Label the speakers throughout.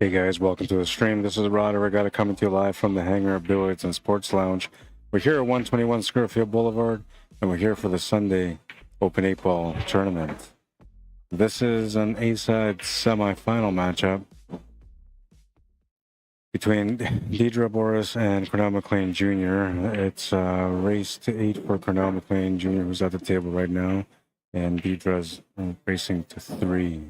Speaker 1: Hey guys, welcome to the stream. This is Arriagada coming to you live from the Hangar, Billiards, and Sports Lounge. We're here at 121 Scurfield Blvd, and we're here for the Sunday Open 8-Ball Tournament. This is an A-side semifinal matchup between Deidra, BORUS, and Cornell McLean Jr. It's race to 8 for Cornell McLean Jr., who's at the table right now, and Deidra's racing to 3.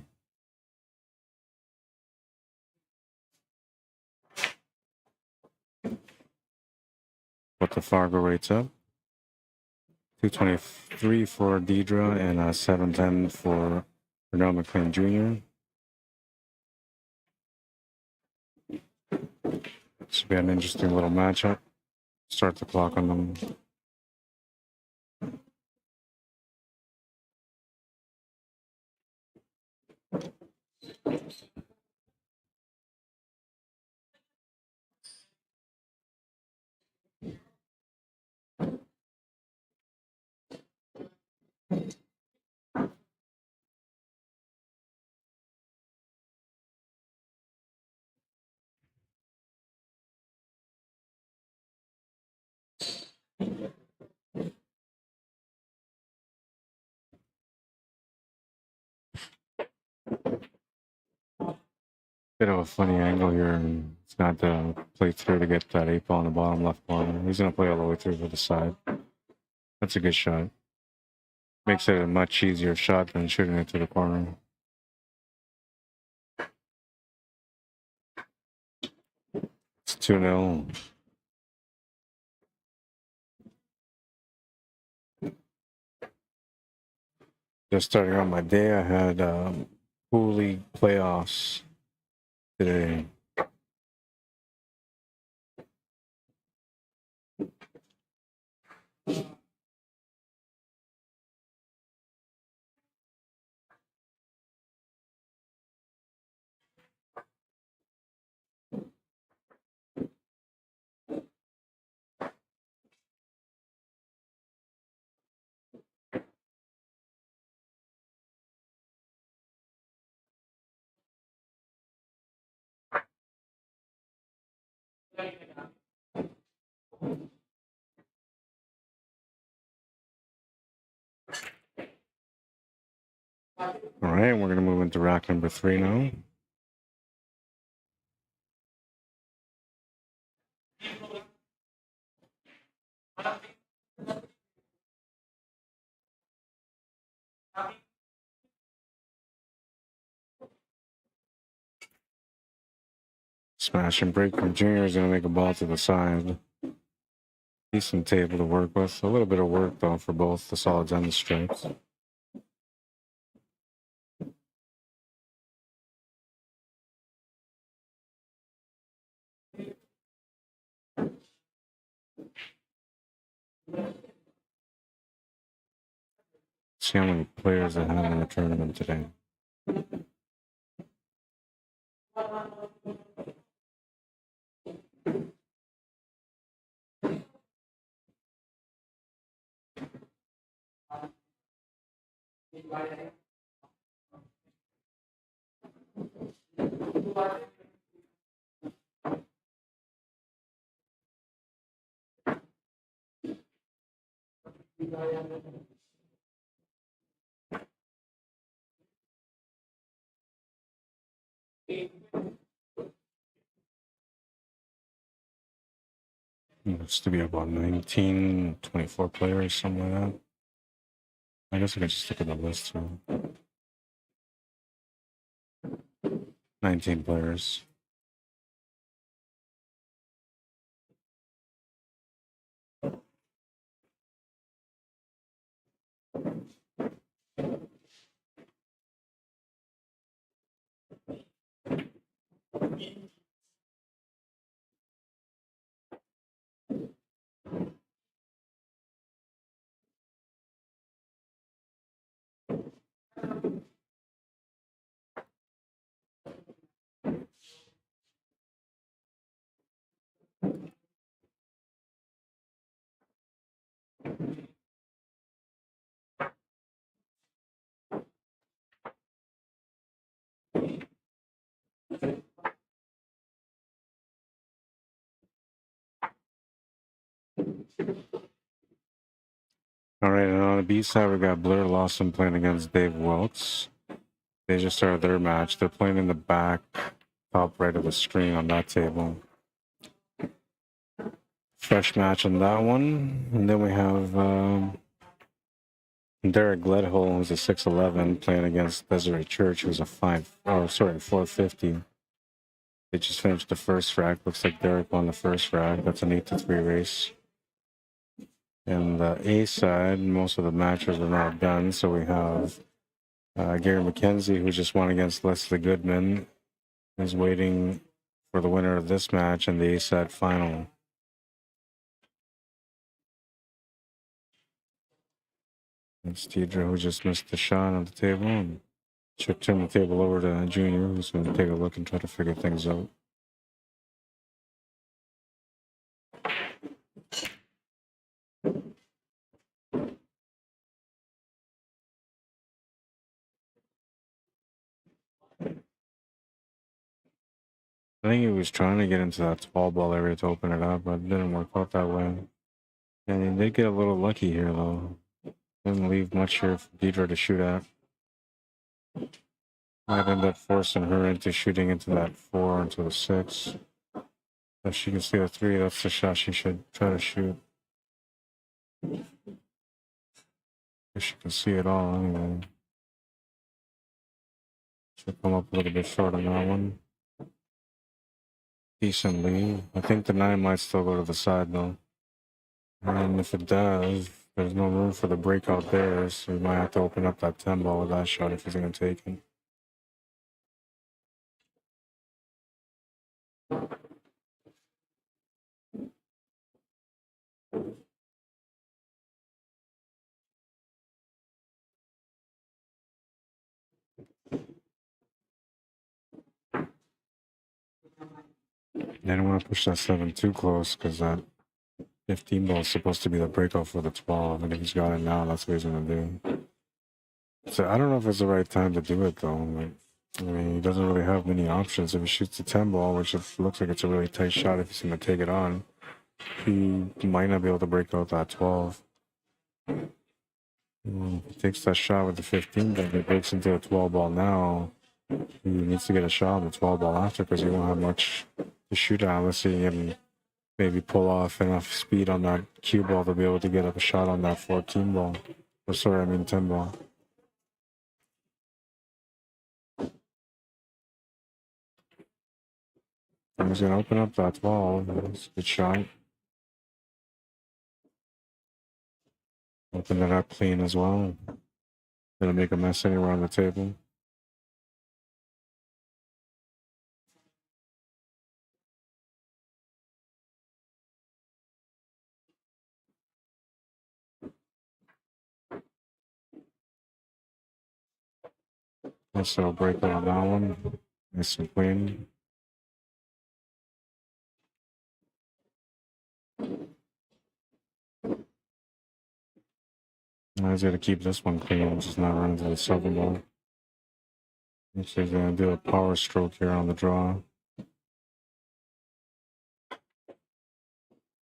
Speaker 1: But the FARGO rate's up. 223 for Deidra and 710 for Cornell McLean Jr. Should be an interesting little matchup. Start the clock on them. Bit of a funny angle here. He's got to play through to get that 8-ball in the bottom left corner. He's going to play all the way through to the side. That's a good shot. Makes it a much easier shot than shooting it to the corner. It's 2-0. Just starting on my day, I had Pool League playoffs today. All right, we're going to move into rack number 3 now. Smash and break from Junior is going to make a ball to the side. Decent table to work with. A little bit of work, though, for both the solids and the straights. See how many players they have in the tournament today. Looks to be about 19, 24 players, something like that. I guess I can just look at the list too. 19 players. All right, and on the B side, we got Blair Lawson playing against Dave Wilkes. They just started their match. They're playing in the back, top right of the screen on that table. Fresh match on that one. And then we have Derek Gledhill, who's a 6'11", playing against Desiree Church, who's a 450. They just finished the first frag. Looks like Derek won the first frag. That's an 8-3 race. And the A side, most of the matches are now done. So we have Gary McKenzie, who just won against Leslie Goodman, is waiting for the winner of this match in the A side final. It's Deidra, who just missed the shot on the table, and should turn the table over to Junior, who's going to take a look and try to figure things out. I think he was trying to get into that small ball area to open it up, but it didn't work out that way. And he did get a little lucky here, though. Didn't leave much here for Deidra to shoot at. Might end up forcing her into shooting into that 4, into the 6. If she can see a 3, that's the shot she should try to shoot. If she can see it all, anyway. Should come up a little bit short on that one. Decent lead. I think the 9 might still go to the side, though. And if it does, there's no room for the breakout there, so you might have to open up that 10 ball with that shot if he's going to take it. They don't want to push that 7 too close because that 15 ball is supposed to be the breakout for the 12, and if he's got it now, that's what he's going to do. So I don't know if it's the right time to do it, though. Like, I mean, he doesn't really have many options. If he shoots the 10 ball, which looks like it's a really tight shot if he's going to take it on, he might not be able to break out that 12. If he takes that shot with the 15, but if he breaks into a 12 ball now, he needs to get a shot on the 12 ball after because he won't have much to shoot at unless he can maybe pull off enough speed on that cue ball to be able to get up a shot on that 14 ball. Or sorry, I mean 10 ball. And he's going to open up that ball. That's a good shot. Open it up clean as well. Gonna make a mess anywhere on the table. Nice little break on that one. Nice and clean. I was going to keep this one clean, just not run into the 7 ball. Looks like he's going to do a power stroke here on the draw.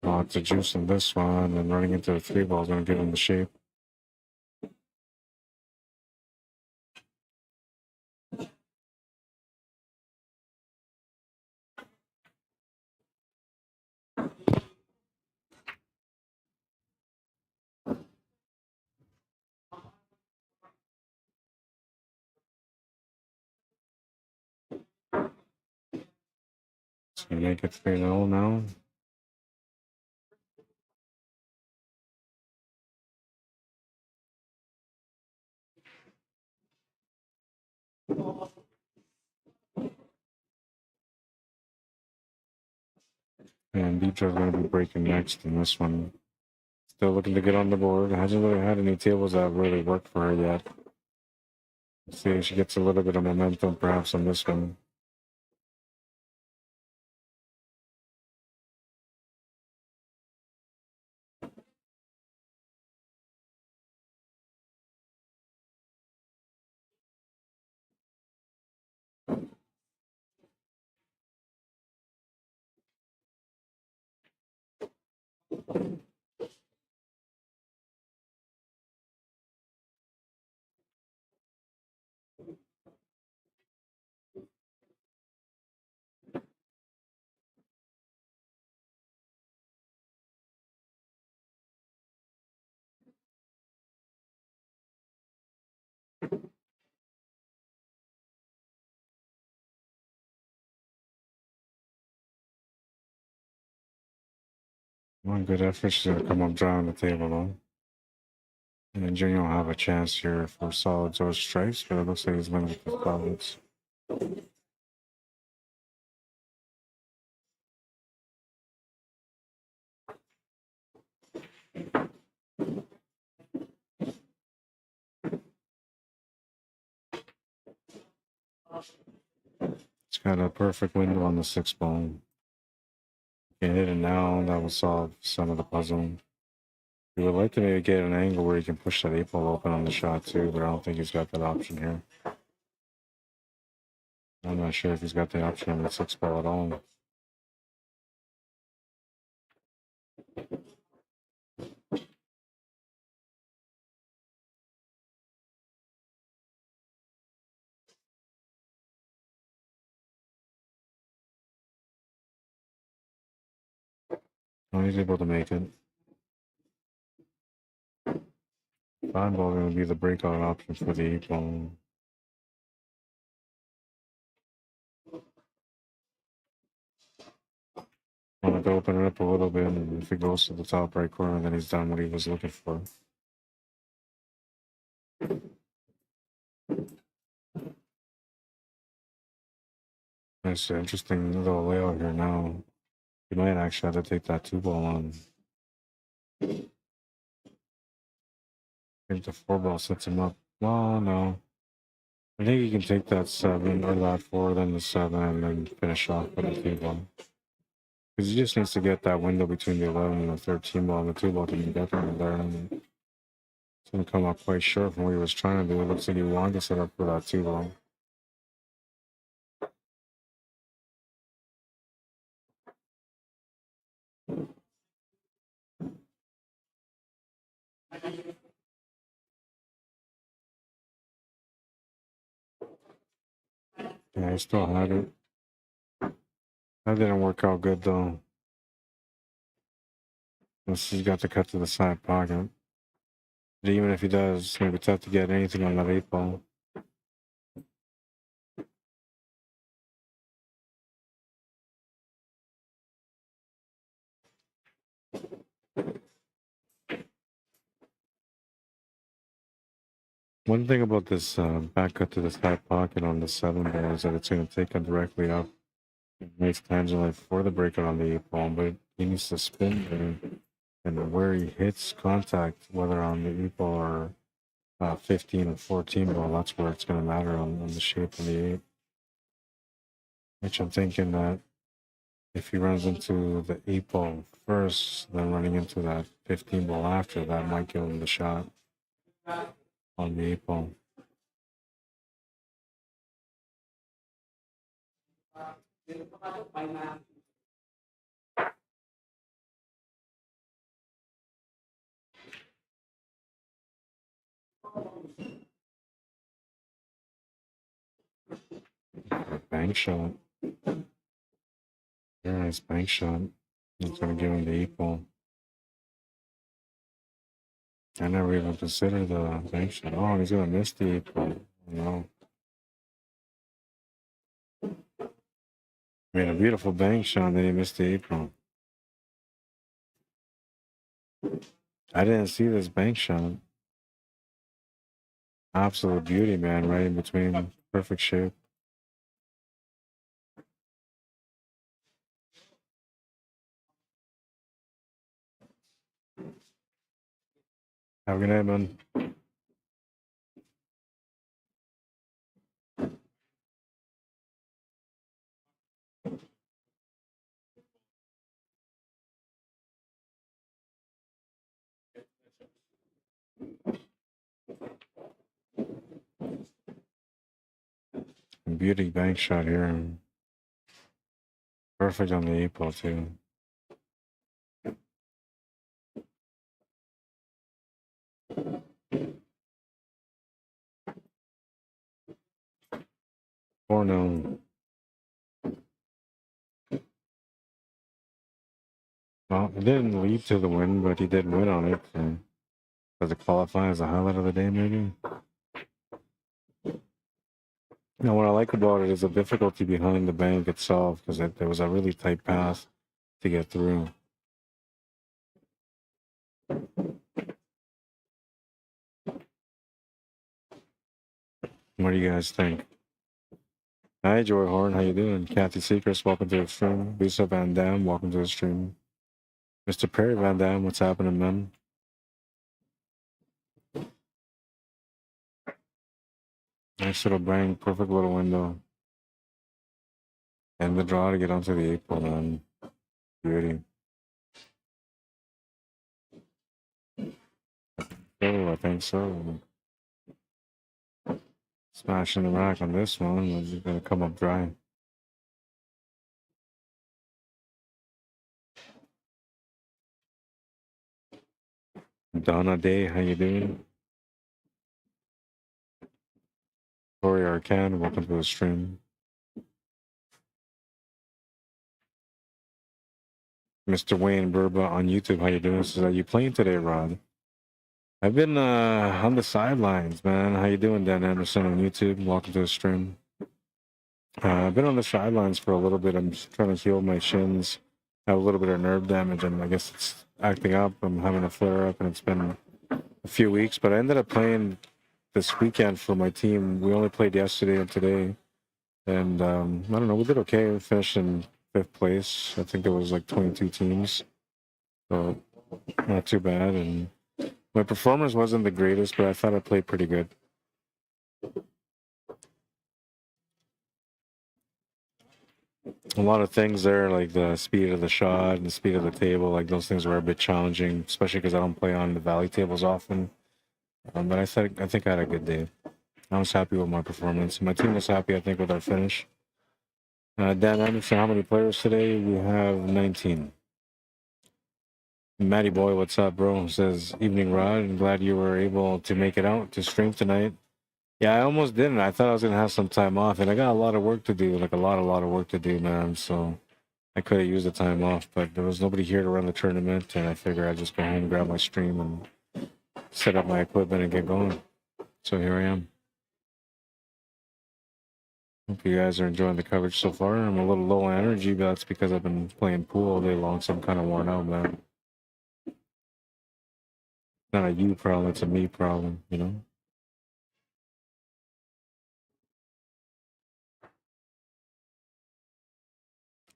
Speaker 1: Lots of juice in this one, and running into the 3 ball is going to give him the shape. It's going to make it 3-0 now. And Deidra's going to be breaking next in this one. Still looking to get on the board. Hasn't really had any tables that have really worked for her yet. Let's see if she gets a little bit of momentum perhaps on this one. One good effort. She's going to come up dry on the table, though. And Junior will have a chance here for solids or stripes, but it looks like he's going with the solids. It's got a perfect window on the 6 ball. Can hit it now. That will solve some of the puzzle. We would like to maybe get an angle where he can push that 8 ball open on the shot too, but I don't think he's got that option here. I'm not sure if he's got the option on the 6 ball at all. Oh, he's able to make it. 5 ball going to be the breakout option for the 8 ball. Wanted to open it up a little bit, and if he goes to the top right corner, then he's done what he was looking for. That's an interesting little layout here now. He might actually have to take that 2 ball on. I think the 4 ball sets him up. Well, no. I think he can take that 7 or that 4, then the 7, and then finish off with the 2 ball. Because he just needs to get that window between the 11 and the 13 ball, and the 2 ball can be definitely there. And it's going to come up quite short from what he was trying to do. It looks like he wanted to set up for that 2 ball. Yeah, he still had it. That didn't work out good though. Unless he's got to cut to the side pocket. But even if he does, it's going to be tough to get anything on that 8 ball. One thing about this back cut to the side pocket on the 7 ball is that it's going to take him directly up. It makes tangibly for the breakout on the 8 ball, but he needs to spin there. And where he hits contact, whether on the 8 ball or 15 or 14 ball, that's where it's going to matter on the shape of the 8. Which I'm thinking that if he runs into the 8 ball first, then running into that 15 ball after, that might give him the shot on the 8 ball. Bank shot. Very nice bank shot. It's going to give him the 8 ball. I never even considered the bank shot. Oh, he's going to miss the 8 ball. No. Made a beautiful bank shot, then he missed the 8 ball. I didn't see this bank shot. Absolute beauty, man, right in between. Perfect shape. Have a good night, man. Beauty bank shot here. Perfect on the 8 ball, too. Cornell. Well, it didn't lead to the win, but he did win on it. So does it qualify as a highlight of the day, maybe? Now, what I like about it is the difficulty behind the bank itself, because there was a really tight path to get through. What do you guys think? Hi, Joy Horn. How you doing? Kathy Seacrest, welcome to the stream. Lisa Van Dam, welcome to the stream. Mr. Perry Van Dam, what's happening, man? Nice little bang, perfect little window. And the draw to get onto the 8 ball, man. Beauty. Oh, I think so. Smashing the rack on this one. It's gonna come up dry. Donna Day, how you doing? Corey Arcan, welcome to the stream. Mr. Wayne Burba on YouTube, how you doing? Says, are you playing today, Rod? I've been on the sidelines, man. How you doing, Dan Anderson on YouTube? Welcome to the stream. I've been on the sidelines for a little bit. I'm just trying to heal my shins. I have a little bit of nerve damage, and I guess it's acting up. I'm having a flare up, and it's been a few weeks. But I ended up playing this weekend for my team. We only played yesterday and today, and I don't know. We did okay. We finished in 5th place. I think there was like 22 teams, so not too bad. And my performance wasn't the greatest, but I thought I played pretty good. A lot of things there, like the speed of the shot and the speed of the table, like those things were a bit challenging, especially because I don't play on the valley tables often. But I think I had a good day. I was happy with my performance. My team was happy, I think, with our finish. Dan Anderson, how many players today? We have 19. Matty Boy, what's up, bro? Says, evening, Rod. I'm glad you were able to make it out to stream tonight. Yeah, I almost didn't. I thought I was going to have some time off, and I got a lot of work to do, like a lot of work to do, man. So I could have used the time off, but there was nobody here to run the tournament, and I figured I'd just go home, grab my stream, and set up my equipment and get going. So here I am. Hope you guys are enjoying the coverage so far. I'm a little low on energy, but that's because I've been playing pool all day long, so I'm kind of worn out, man. Not a you problem, it's a me problem, you know?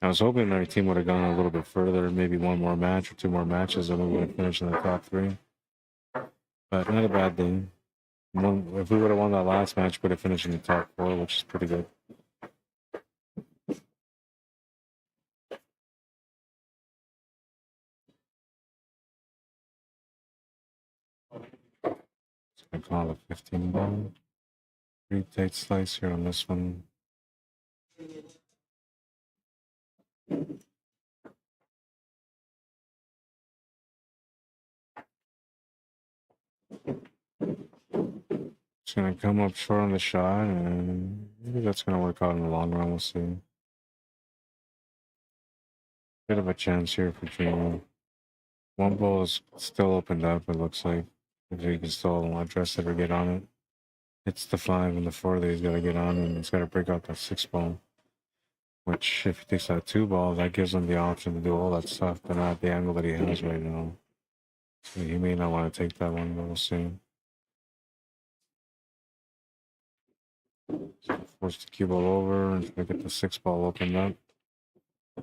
Speaker 1: I was hoping my team would have gone a little bit further, maybe one more match or 2 more matches, and we would have finished in the top 3. But not a bad day. If we would have won that last match, we would have finished in the top 4, which is pretty good. I call it 15 ball. 3 tight slice here on this one. It's gonna come up short on the shot, and maybe that's gonna work out in the long run. We'll see. Bit of a chance here for Gino. One ball is still opened up, it looks like. If he can still address it or get on it. It's the 5 and the 4 that he's got to get on, and he's got to break out that 6 ball. Which, if he takes that 2 ball, that gives him the option to do all that stuff, but not at the angle that he has right now. So he may not want to take that one, but we'll see. So force the cue ball over and get the 6 ball opened up. I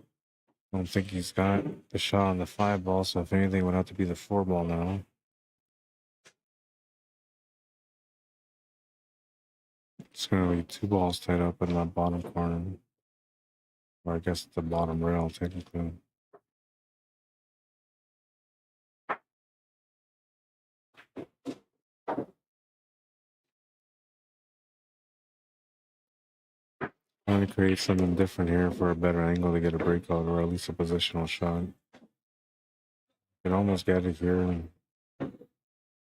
Speaker 1: don't think he's got the shot on the 5 ball, so if anything, it would have to be the 4 ball now. It's going to be 2 balls tied up in that bottom corner. Or I guess the bottom rail, technically. Trying to create something different here for a better angle to get a breakout or at least a positional shot. Can almost get it here.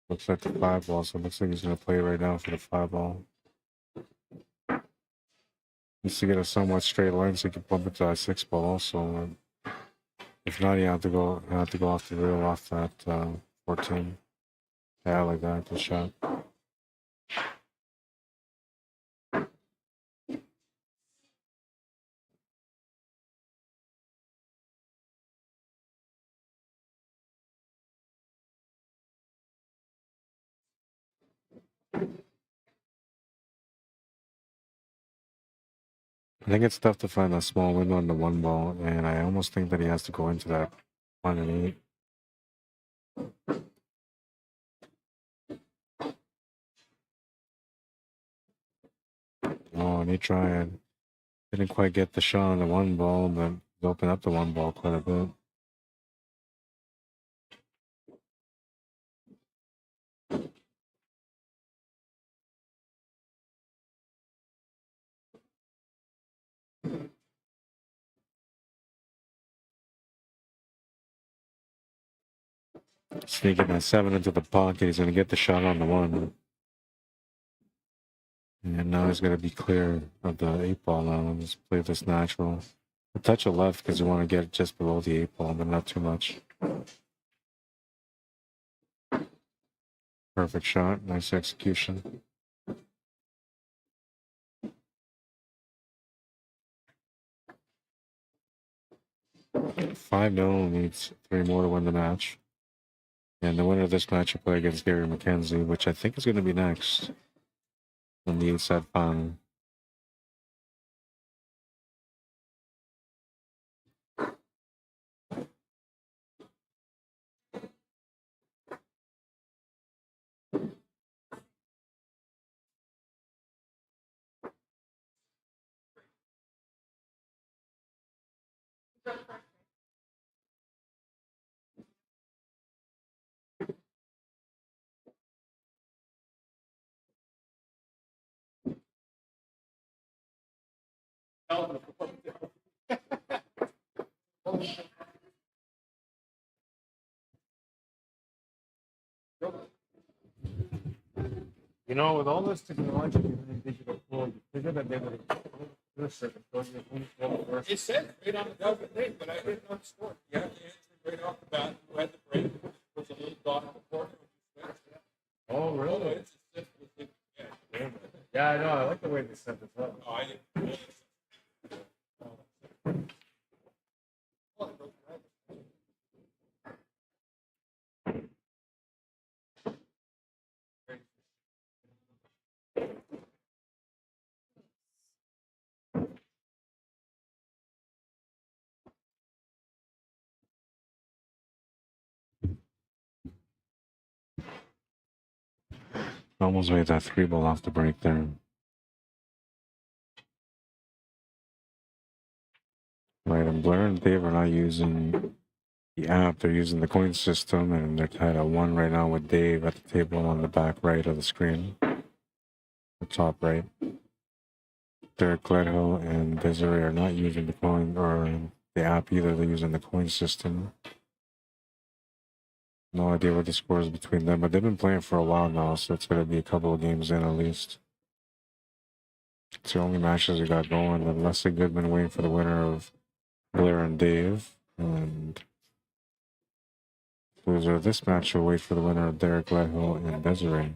Speaker 1: Looks like the 5 ball, so it looks like he's going to play right now for the 5 ball. Needs to get a somewhat straight line so he can bump it to that 6 ball also. If not, you have to go off the rail off that 14. Yeah, like that, the shot. I think it's tough to find that small window on the one ball, and I almost think that he has to go into that 1 and 8. Oh, and he tried. Didn't quite get the shot on the one ball, but he opened up the one ball quite a bit. Sneaking that 7 into the pocket. He's going to get the shot on the 1. And now he's going to be clear of the 8 ball now. Let's play this natural. A touch of left because you want to get it just below the 8 ball, but not too much. Perfect shot. Nice execution. 5-0, needs 3 more to win the match. And the winner of this match will play against Gary McKenzie, which I think is going to be next in the 8-set final. You know, with all this technology in digital pool, you figure that they would do a certain
Speaker 2: It said right on the velvet thing, but I didn't know the score. You have the answer right off the bat. Who had the break? Was a little dot in the corner.
Speaker 1: Oh, really?
Speaker 2: It's just, yeah.
Speaker 1: Yeah, I know. I like the way they set this up.
Speaker 2: Oh, I didn't.
Speaker 1: Almost made that 3 ball off the break there. Right, and Blair and Dave are not using the app. They're using the coin system, and they're tied at 1 right now with Dave at the table on the back right of the screen. The top right. Derek Gledhill and Desiree are not using the coin or the app either. They're using the coin system. No idea what the score is between them, but they've been playing for a while now, so it's going to be a couple of games in at least. It's the only matches we got going. And Leslie Goodman waiting for the winner of Blair and Dave. And loser of this match will wait for the winner of Derek Gledhill and Desiree.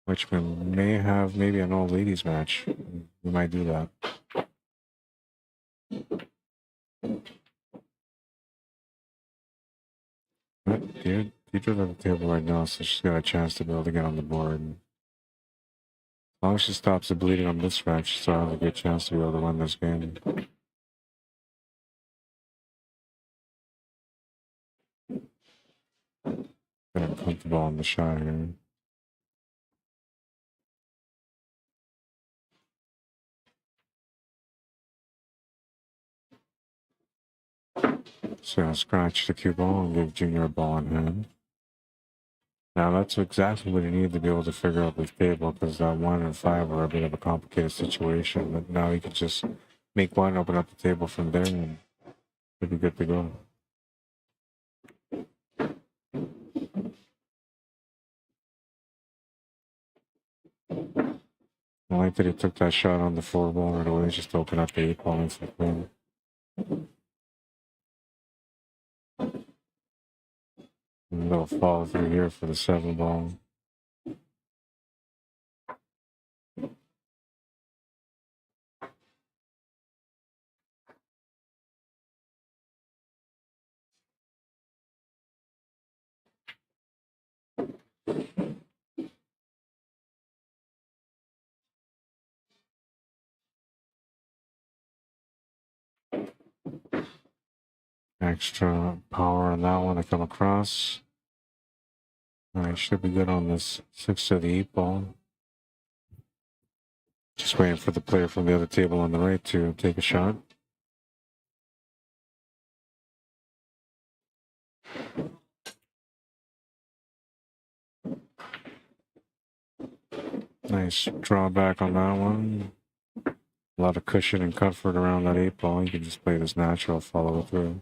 Speaker 1: Richmond may have maybe an all-ladies match. We might do that. But Deidra at the table right now, so she's got a chance to be able to get on the board. As long as she stops the bleeding on this match, she still has a good chance to be able to win this game. Getting comfortable on the shot here. So I'll scratch the cue ball and give Junior a ball in hand. Now that's exactly what he needed to be able to figure out this table, because that 1 and 5 were a bit of a complicated situation. But now he could just make 1, open up the table from there, and he'd be good to go. I like that he took that shot on the 4 ball right away, just to open up the 8 ball into the queen. A little follow through here for the 7 ball. Extra power on that one to come across. Alright, should be good on this 6 to the 8 ball. Just waiting for the player from the other table on the right to take a shot. Nice drawback on that one. A lot of cushion and comfort around that 8 ball. You can just play this natural, follow through.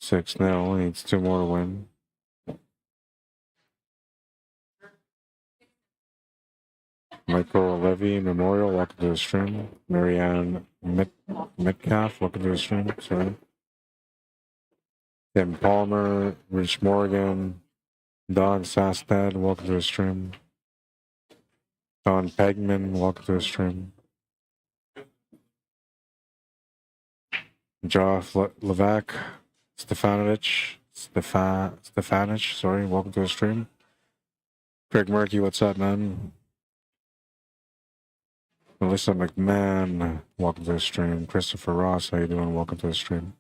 Speaker 1: 6-0, needs 2 more to win. Michael Levy Memorial, welcome to the stream. Marianne Metcalf, welcome to the stream. Sorry. Tim Palmer, Rich Morgan, Don Sastad, welcome to the stream. Don Pegman, welcome to the stream. Joff Levac, Stefanich, sorry, welcome to the stream. Greg Murky, what's up, man? Melissa McMahon, welcome to the stream. Christopher Ross, how you doing? Welcome to the stream.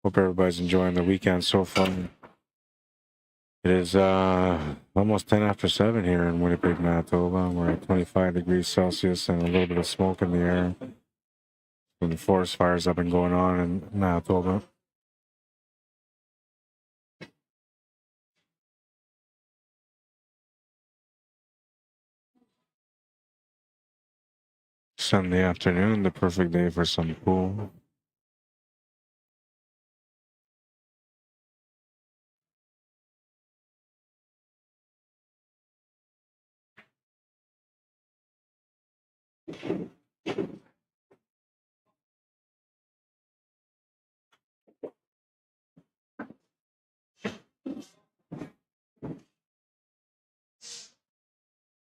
Speaker 1: Hope everybody's enjoying the weekend so far. It is almost 10 after 7 here in Winnipeg, Manitoba. We're at 25 degrees Celsius and a little bit of smoke in the air. When the forest fires have been going on in Manitoba. Sunday afternoon, the perfect day for some pool.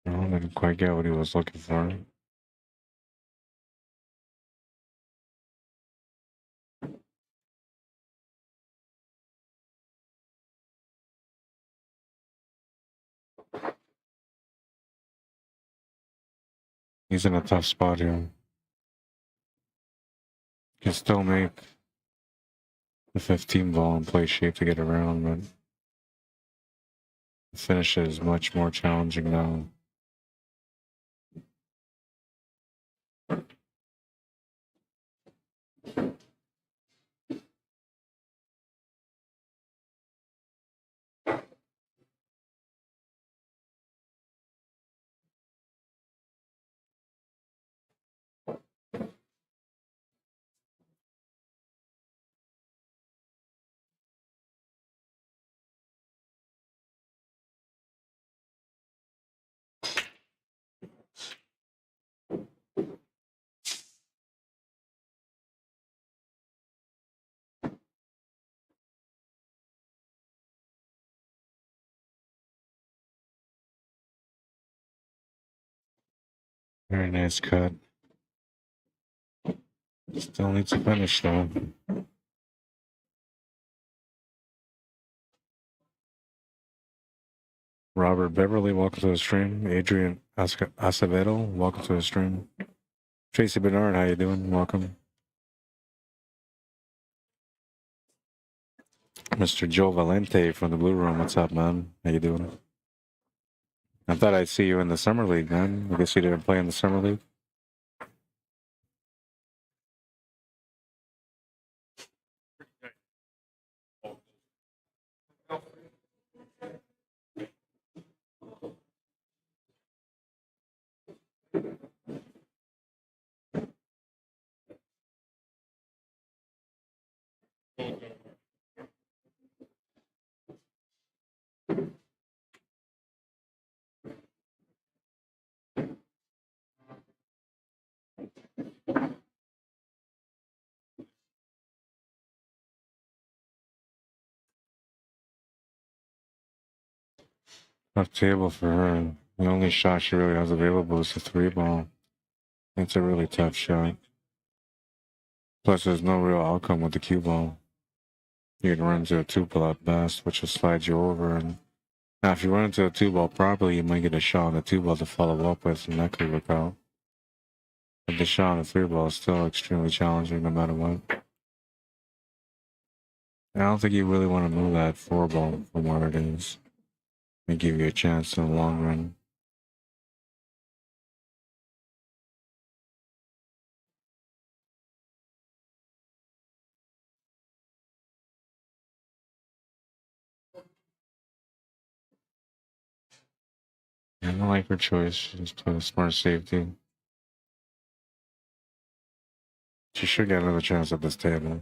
Speaker 1: I didn't quite get what he was looking for. He's in a tough spot here. Can still make the 15 ball and play shape to get around, but the finish is much more challenging now. Very nice cut. Still needs to finish though. Robert Beverly, welcome to the stream. Adrian Acevedo, welcome to the stream. Tracy Bernard, how you doing? Welcome. Mr. Joe Valente from the Blue Room, what's up, man? How you doing? I thought I'd see you in the Summer League, man. I guess you didn't play in the Summer League? Tough table for her. The only shot she really has available is the 3 ball. It's a really tough shot. Plus, there's no real outcome with the cue ball. You can run into a 2 ball at best, which will slide you over. And now, if you run into a 2 ball properly, you might get a shot on the 2 ball to follow up with, and that could work out. But the shot on the 3-ball is still extremely challenging no matter what. I don't think you really want to move that 4-ball from where it is. May give you a chance in the long run. I don't like her choice. She's playing a smart safety. She should get another chance at this table.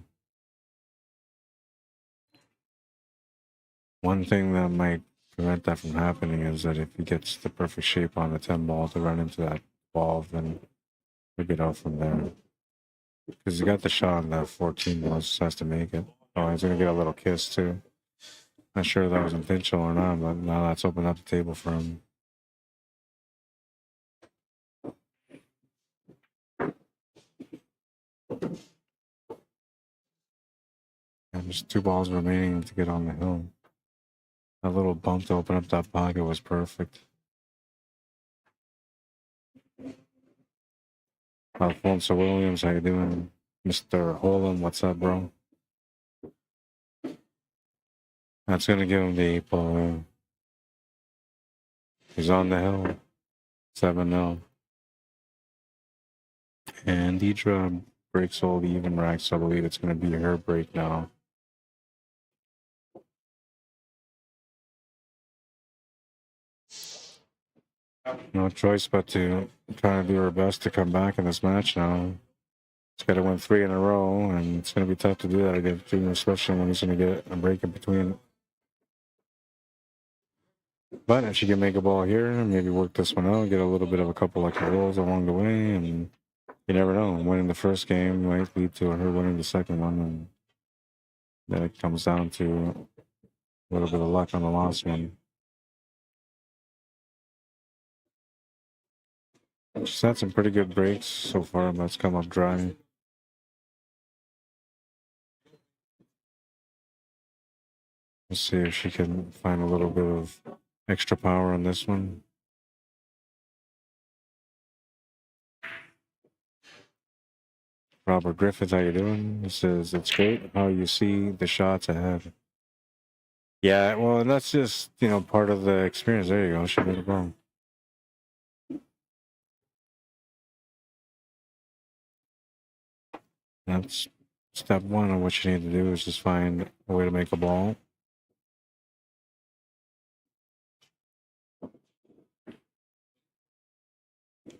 Speaker 1: One thing that might prevent that from happening is that if he gets the perfect shape on the 10-ball to run into that ball, then we get out from there. Because he got the shot on that 14 ball, just has to make it. Oh, he's going to get a little kiss too. Not sure if that was intentional or not, but now that's opened up the table for him. And there's 2 balls remaining to get on the hill. That little bump to open up that pocket was perfect. Alfonso Williams, how you doing? Mr. Holland, what's up, bro? That's going to give him the 8-ball. He's on the hill. 7-0. And Deidra breaks all the even racks, so I believe it's going to be her break now. No choice but to try to do her best to come back in this match now. She's got to win 3 in a row, and it's going to be tough to do that against Junior, especially when he's going to get a break in between. But if she can make a ball here, maybe work this one out, get a little bit of a couple lucky rolls along the way, and you never know. Winning the first game might lead to her winning the second one, and then it comes down to a little bit of luck on the last one. She's had some pretty good breaks so far, but it's come up dry. Let's see if she can find a little bit of extra power on this one. Robert Griffith, how you doing? He says, it's great how you see the shots ahead. Yeah, well, that's just, part of the experience. There you go. She made it wrong. That's step one of what you need to do is just find a way to make a ball.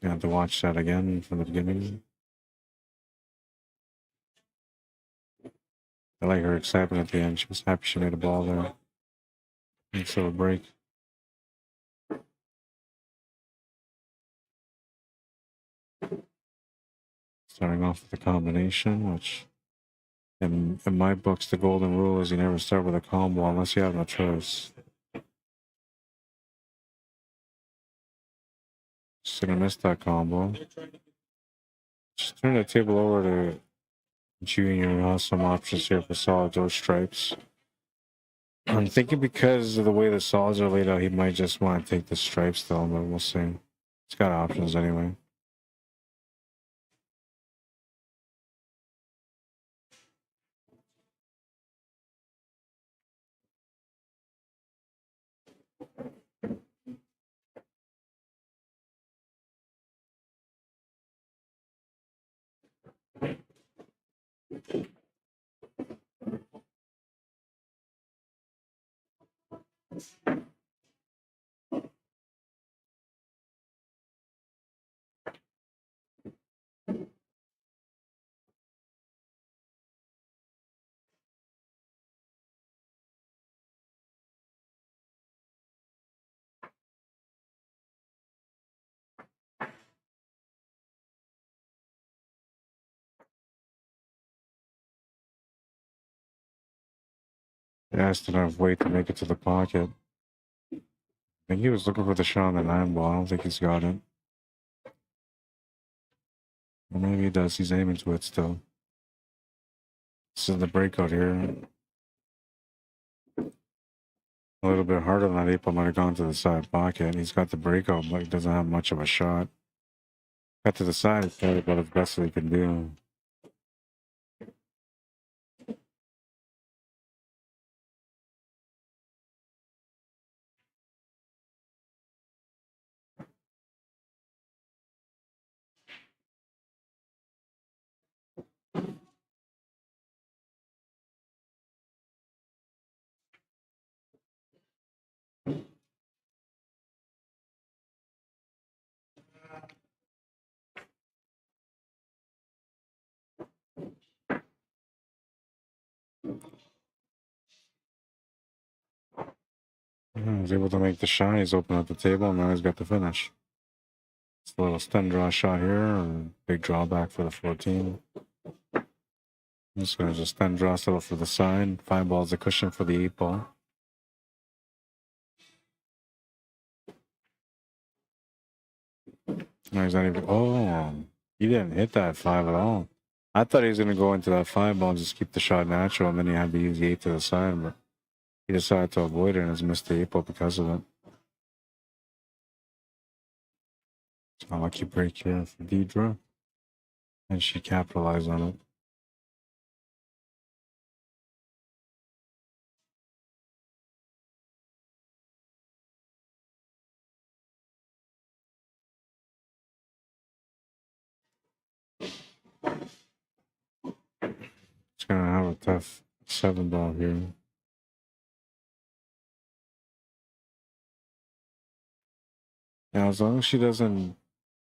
Speaker 1: You have to watch that again from the beginning. I like her excitement at the end. She was happy she made a ball there. Thanks for a break. Starting off with the combination, which in my books, the golden rule is you never start with a combo unless you have no choice. Just gonna miss that combo. Just turn the table over to Junior. We'll have some options here for solid door stripes. I'm thinking because of the way the solids are laid out, he might just want to take the stripes still, but we'll see. He's got options anyway. He has enough weight to make it to the pocket. I think he was looking for the shot on the 9-ball. I don't think he's got it. Or maybe he does. He's aiming to it still. This is the breakout here. A little bit harder than that 8-ball might have gone to the side pocket. He's got the breakout, but he doesn't have much of a shot. Cut to the side. It's probably about as best as he can do. He's able to make the shot. He's opened up the table, and now he's got the finish. It's a little stun draw shot here, and big drawback for the 14. I'm just going to just stun draw settle for the side. 5 balls a cushion for the 8 ball. No, he's not even. Oh, he didn't hit that 5 at all. I thought he was going to go into that 5 ball and just keep the shot natural, and then he had to use the 8 to the side, but he decided to avoid it and has missed the 8 ball because of it. It's a lucky break here for Deidra, and she capitalized on it. It's going to have a tough 7 ball here. Now, as long as she doesn't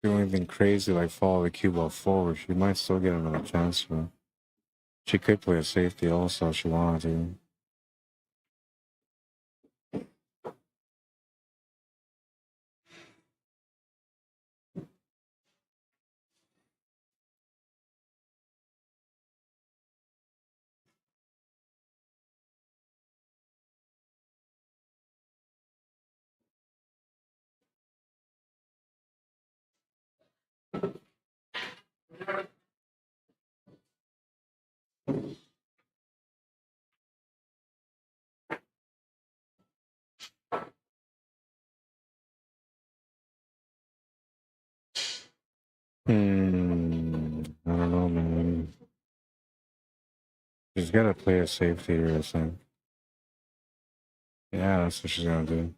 Speaker 1: do anything crazy like follow the cue ball forward, she might still get another chance for it. She could play a safety also if she wanted to. I don't know, man. She's got to play a safety here, I think. Yeah, that's what she's going to do.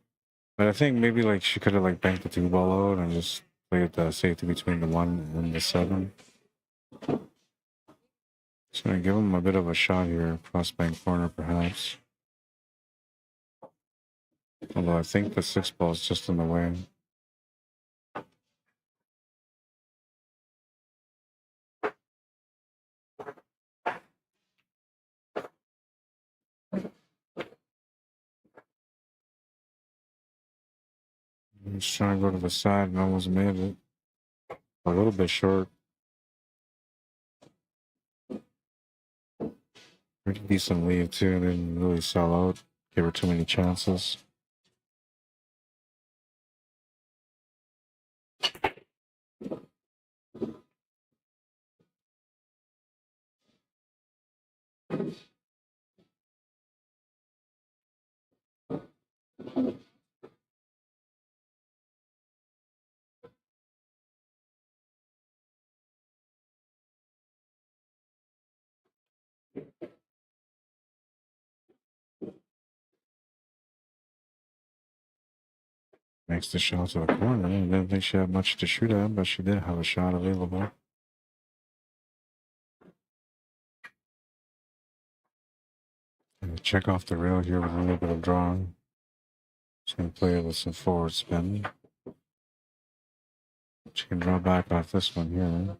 Speaker 1: But I think maybe like she could have like banked the 2 ball out and just played the safety between the 1 and the 7. Just going to give him a bit of a shot here, cross bank corner perhaps. Although I think the 6 ball is just in the way. He's trying to go to the side and almost made it. A little bit short. Pretty decent lead too. Didn't really sell out. Gave her too many chances. Makes the shot to the corner. I didn't think she had much to shoot at, but she did have a shot available. And check off the rail here with a little bit of drawing. Just gonna play it with some forward spin. She can draw back off this one here.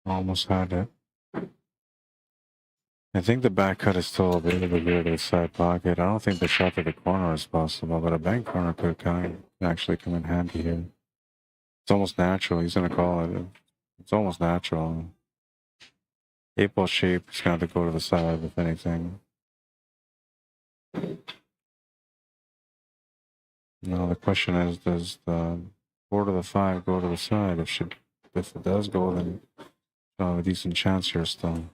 Speaker 1: Almost had it. I think the back cut is still available here to the side pocket. I don't think the shot to the corner is possible, but a bank corner could actually come in handy here. It's almost natural. He's going to call it. It's almost natural. Eight ball shape is going to have to go to the side, if anything. Now the question is, does the 4 to the 5 go to the side? If it does go, then she'll have a decent chance here still.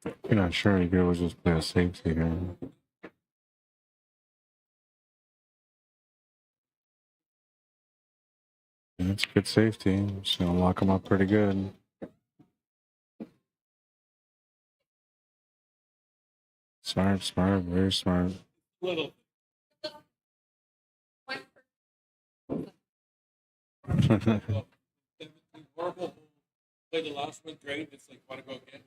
Speaker 1: If you're not sure, you could always just play a safety here. And it's good safety. It's going to lock them up pretty good. Smart, smart, very smart.
Speaker 2: Little. Horrible. Play the last one great. It's like, want to go again?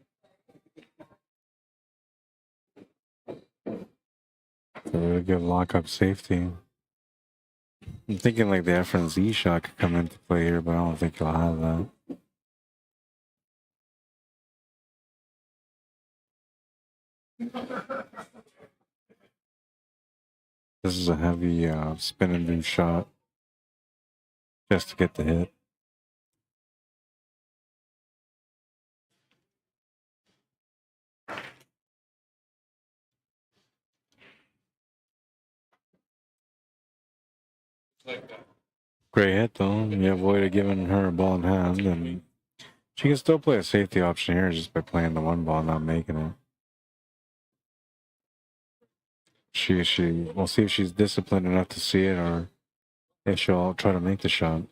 Speaker 1: Really good lock-up safety. I'm thinking like the F and Z shot could come into play here, but I don't think you'll have that. This is a heavy spin and do shot just to get the hit.
Speaker 2: Like that.
Speaker 1: Great hit though. You avoided giving her a ball in hand, and she can still play a safety option here just by playing the one ball and not making it. We'll see if she's disciplined enough to see it, or if she'll try to make the shot.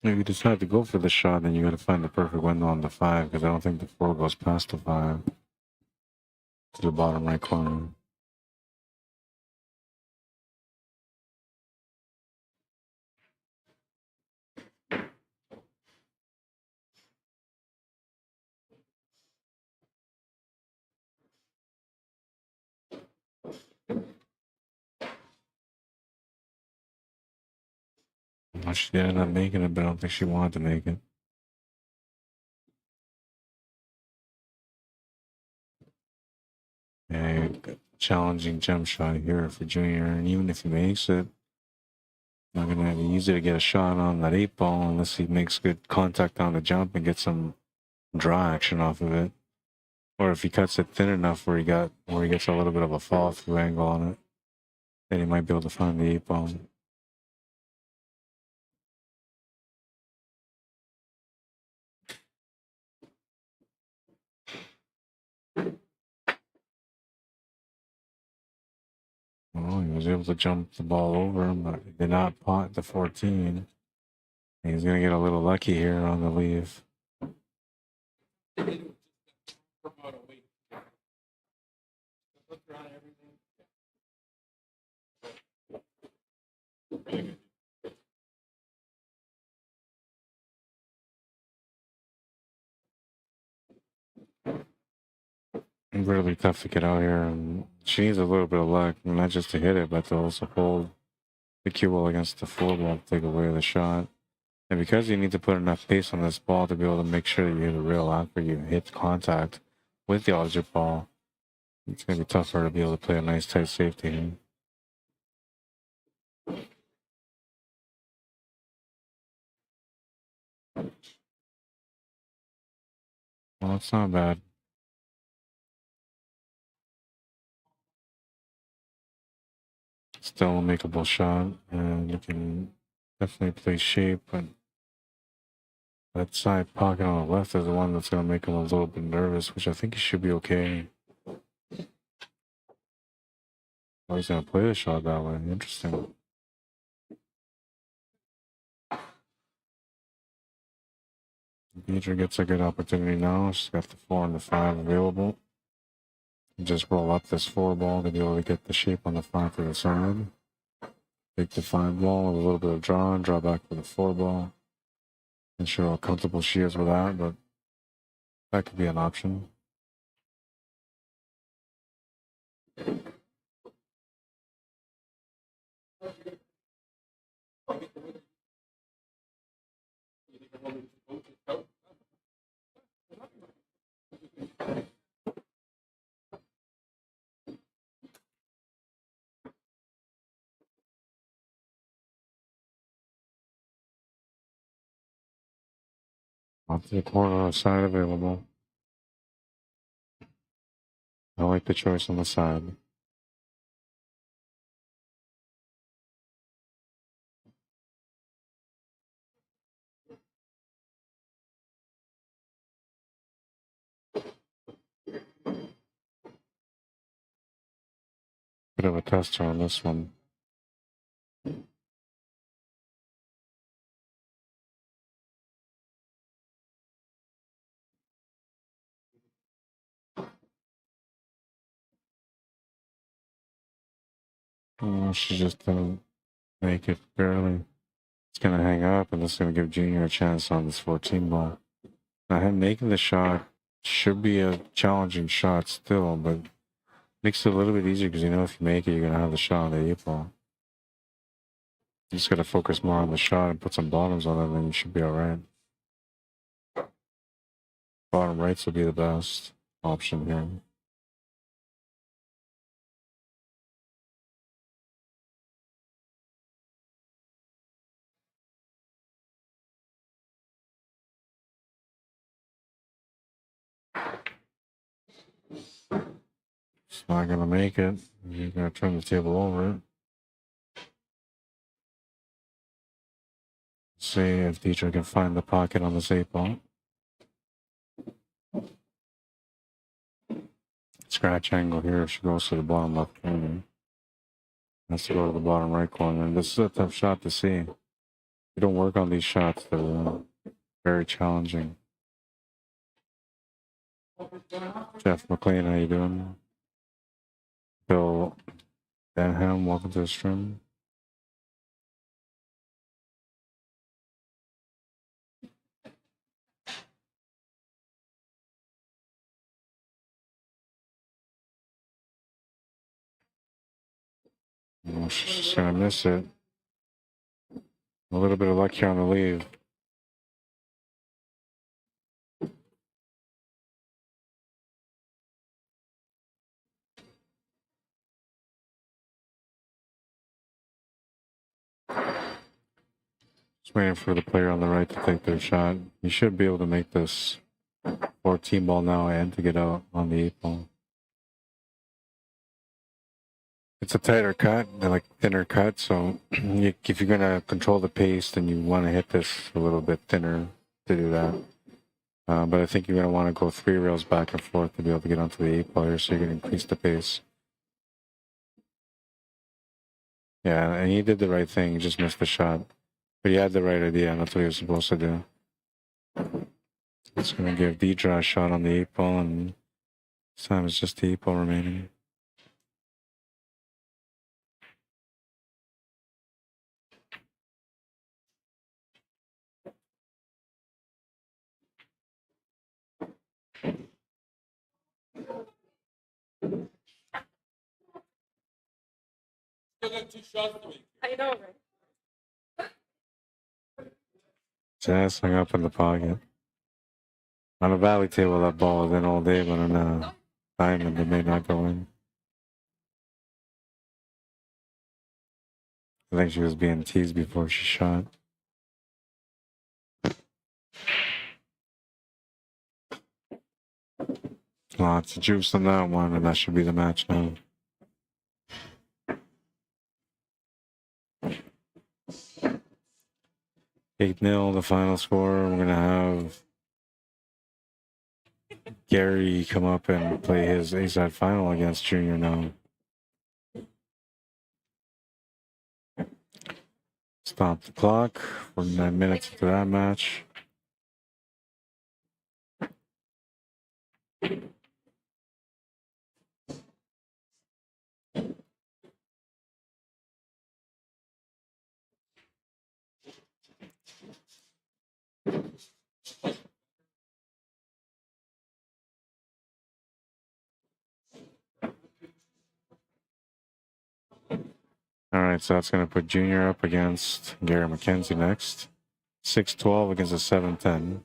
Speaker 1: If you decide to go for the shot, then you got to find the perfect window on the 5, because I don't think the 4 goes past the 5 to the bottom right corner. Well, she ended up making it, but I don't think she wanted to make it. A challenging jump shot here for Junior, and even if he makes it, not gonna be easy to get a shot on that 8 ball unless he makes good contact on the jump and gets some draw action off of it, or if he cuts it thin enough where he gets a little bit of a fall through angle on it, then he might be able to find the 8 ball. Well, he was able to jump the ball over him, but he did not pot the 14. He's gonna get a little lucky here on the leave. Really tough to get out here, and she needs a little bit of luck, not just to hit it, but to also hold the cue ball against the 4 ball to take away the shot. And because you need to put enough pace on this ball to be able to make sure that you hit a real after you hit contact with the object ball, it's going to be tougher to be able to play a nice tight safety here. Well, it's not bad. Still a makeable shot, and you can definitely play shape, but that side pocket on the left is the one that's going to make him a little bit nervous, which I think he should be okay. Oh, he's going to play the shot that way. Interesting. Deidra gets a good opportunity now. She's got the 4 and the 5 available. Just roll up this 4 ball to be able to get the shape on the 5 to the side. Take the 5 ball with a little bit of draw and draw back for the 4 ball. Not sure how comfortable she is with that, but that could be an option. Off to the corner side available. I like the choice on the side. Bit of a tester on this one. Oh, she just didn't make it barely. It's going to hang up, and this is going to give Junior a chance on this 14 ball. Now, him making the shot should be a challenging shot still, but makes it a little bit easier because you know if you make it, you're going to have the shot on the 8 ball. You just got to focus more on the shot and put some bottoms on it, and you should be all right. Bottom rights will be the best option here. It's not going to make it. You're going to turn the table over it. See if Deidra can find the pocket on this 8 ball. Scratch angle here if she goes to the bottom left corner. Has to go to the bottom right corner. And this is a tough shot to see. You don't work on these shots, they're very challenging. Jeff McLean, how you doing? Bill Denham, welcome to the stream. Oh, she's just gonna miss it. A little bit of luck here on the leave. Just waiting for the player on the right to take their shot. You should be able to make this 14 ball now and to get out on the 8 ball. It's a tighter cut, they're like thinner cut, so if you're gonna control the pace, then you want to hit this a little bit thinner to do that. But I think you're gonna want to go 3 rails back and forth to be able to get onto the 8 ball here, so you can increase the pace. Yeah, and he did the right thing, he just missed the shot. But he had the right idea, and that's what he was supposed to do. It's gonna give Deidra a shot on the 8 ball, and this time it's just the 8 ball remaining.
Speaker 2: Still got 2 shots to make.
Speaker 3: I know, right?
Speaker 1: Just hung up in the pocket. On a valley table, that ball was in all day, but on a diamond, it may not go in. I think she was being teased before she shot. Lots of juice on that one, and that should be the match now. Eight 0 the final score. We're gonna have Gary come up and play his A-side final against Junior now. Stop the clock. 49 minutes into that match. All right, so that's going to put Junior up against Gary McKenzie next. 6-12 against a 7-10.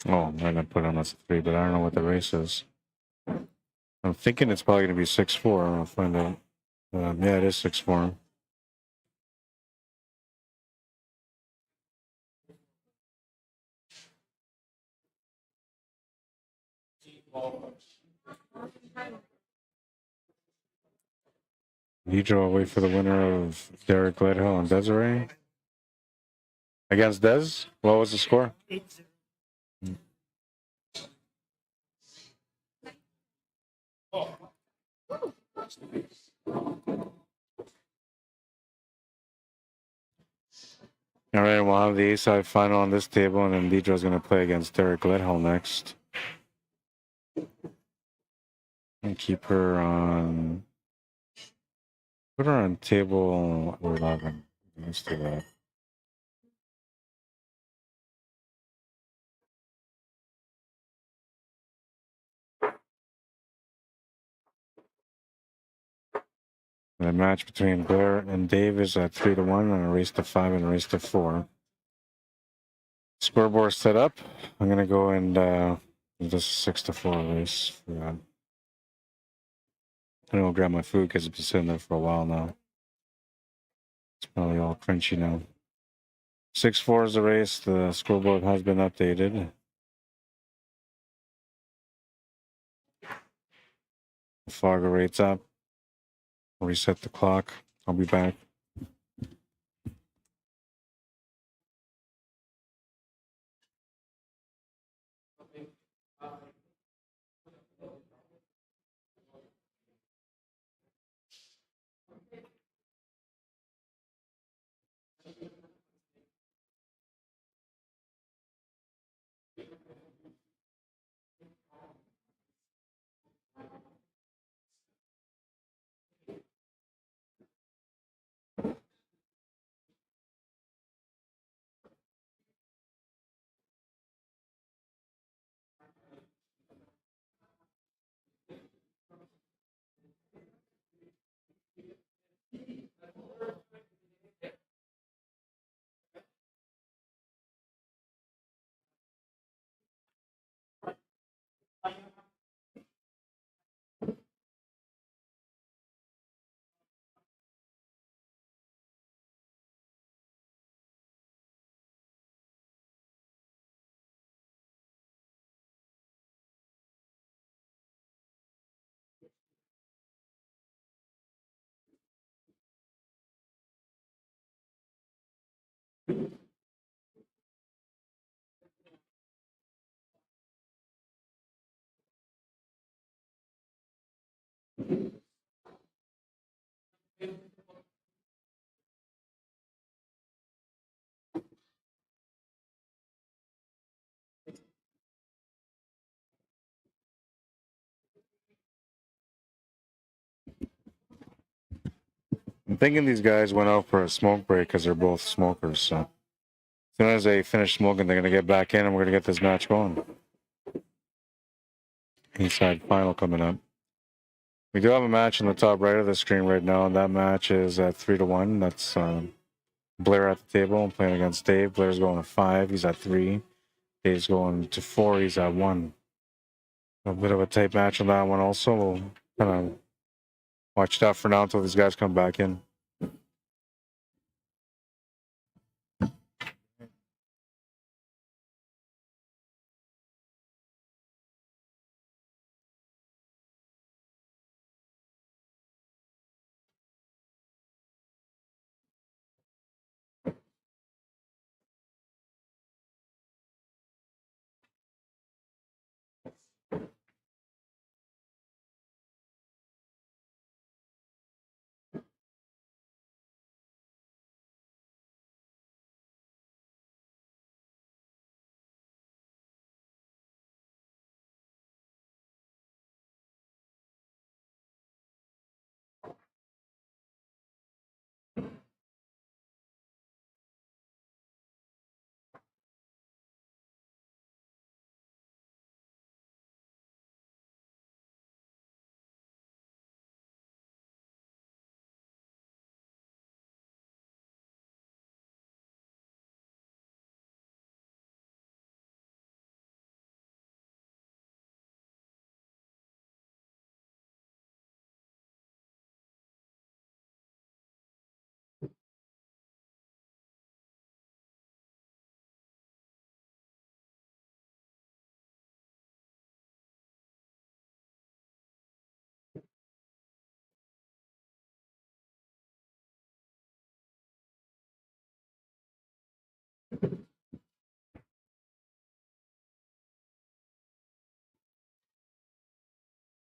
Speaker 1: Oh, I'm gonna put on as a 3, but I don't know what the race is. I'm thinking it's probably gonna be 6-4. I'll find out. Yeah, it is 6-4. Deidra will wait for the winner of Derek Gledhill and Desiree. Against Des, what was the score?
Speaker 3: 8-0.
Speaker 1: All right, we'll have the A-side final on this table, and then Deidra's going to play against Derek Gledhill next. And keep her on... Put her on table 11. Let's do that. The match between Blair and Dave is at 3-1, and a race to 5 and a race to 4. Scoreboard set up. I'm going to go and do this 6-4 race for that. I'm going to grab my food because it's been sitting there for a while now. It's probably all crunchy now. 6-4 is the race. The scoreboard has been updated. The FARGO rate's up. Reset the clock. I'll be back. I'm thinking these guys went out for a smoke break because they're both smokers. So as soon as they finish smoking, they're going to get back in and we're going to get this match going. Inside final coming up. We do have a match on the top right of the screen right now, and that match is at 3-1. That's Blair at the table playing against Dave. Blair's going to 5. He's at 3. Dave's going to 4. He's at 1. A bit of a tight match on that one also. We'll kind of watch that for now until these guys come back in.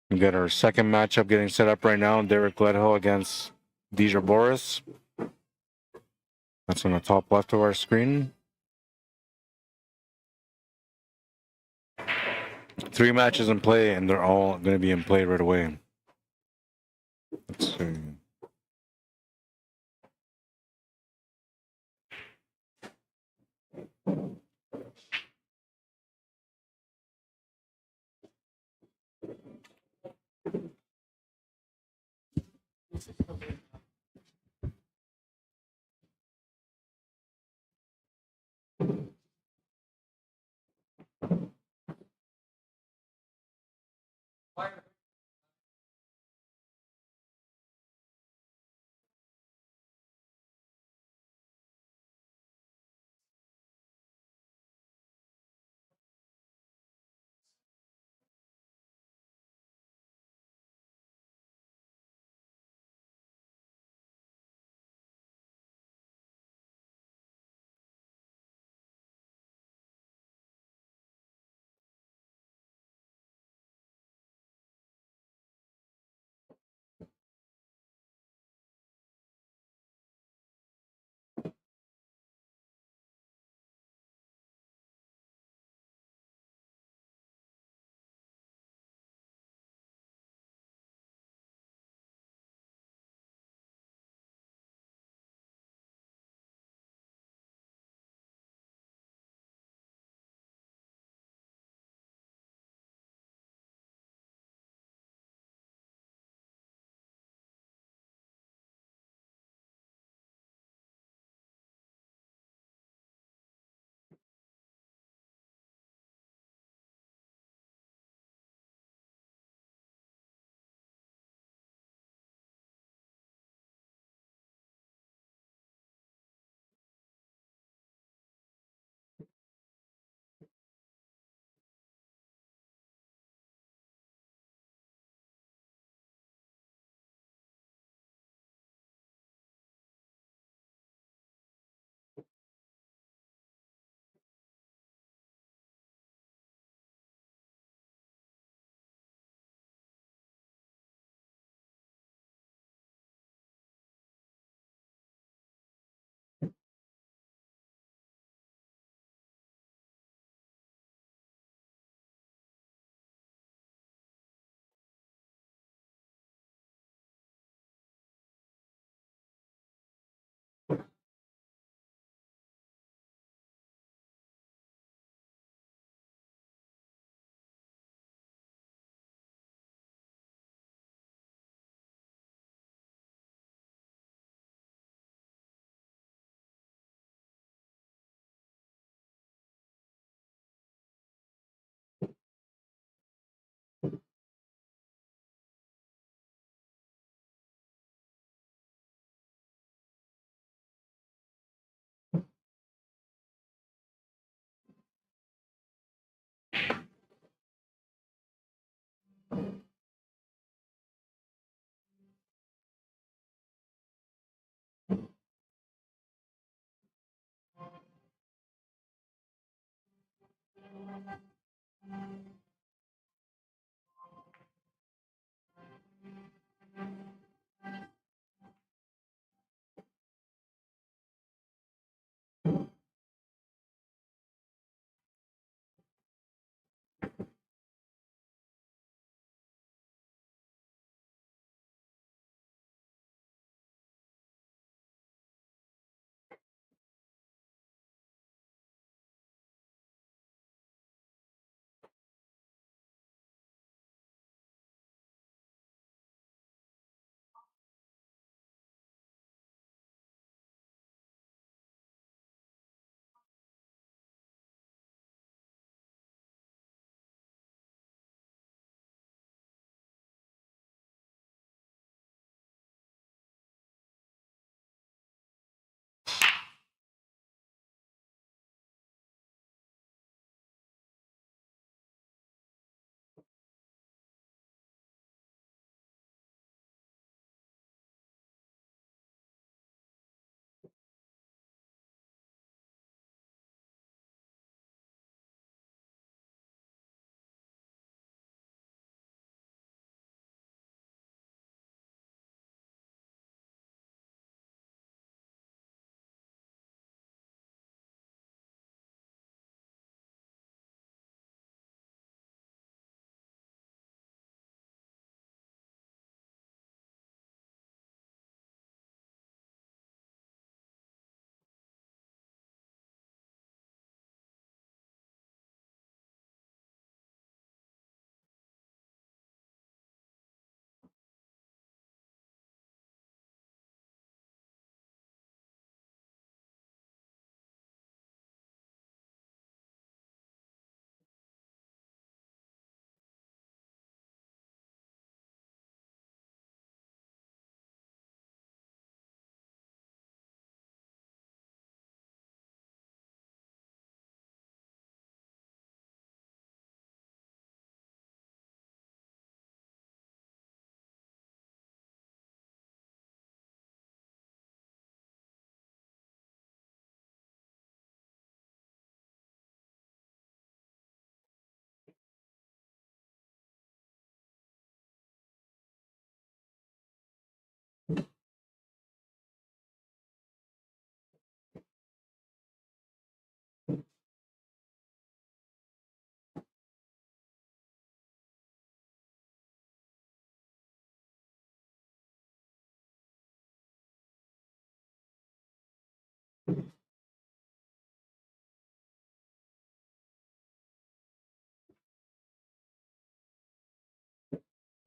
Speaker 1: We got our second matchup getting set up right now. Derek Gledhill against Deidra BORUS. That's on the top left of our screen. 3 matches in play, and they're all going to be in play right away. Let's see.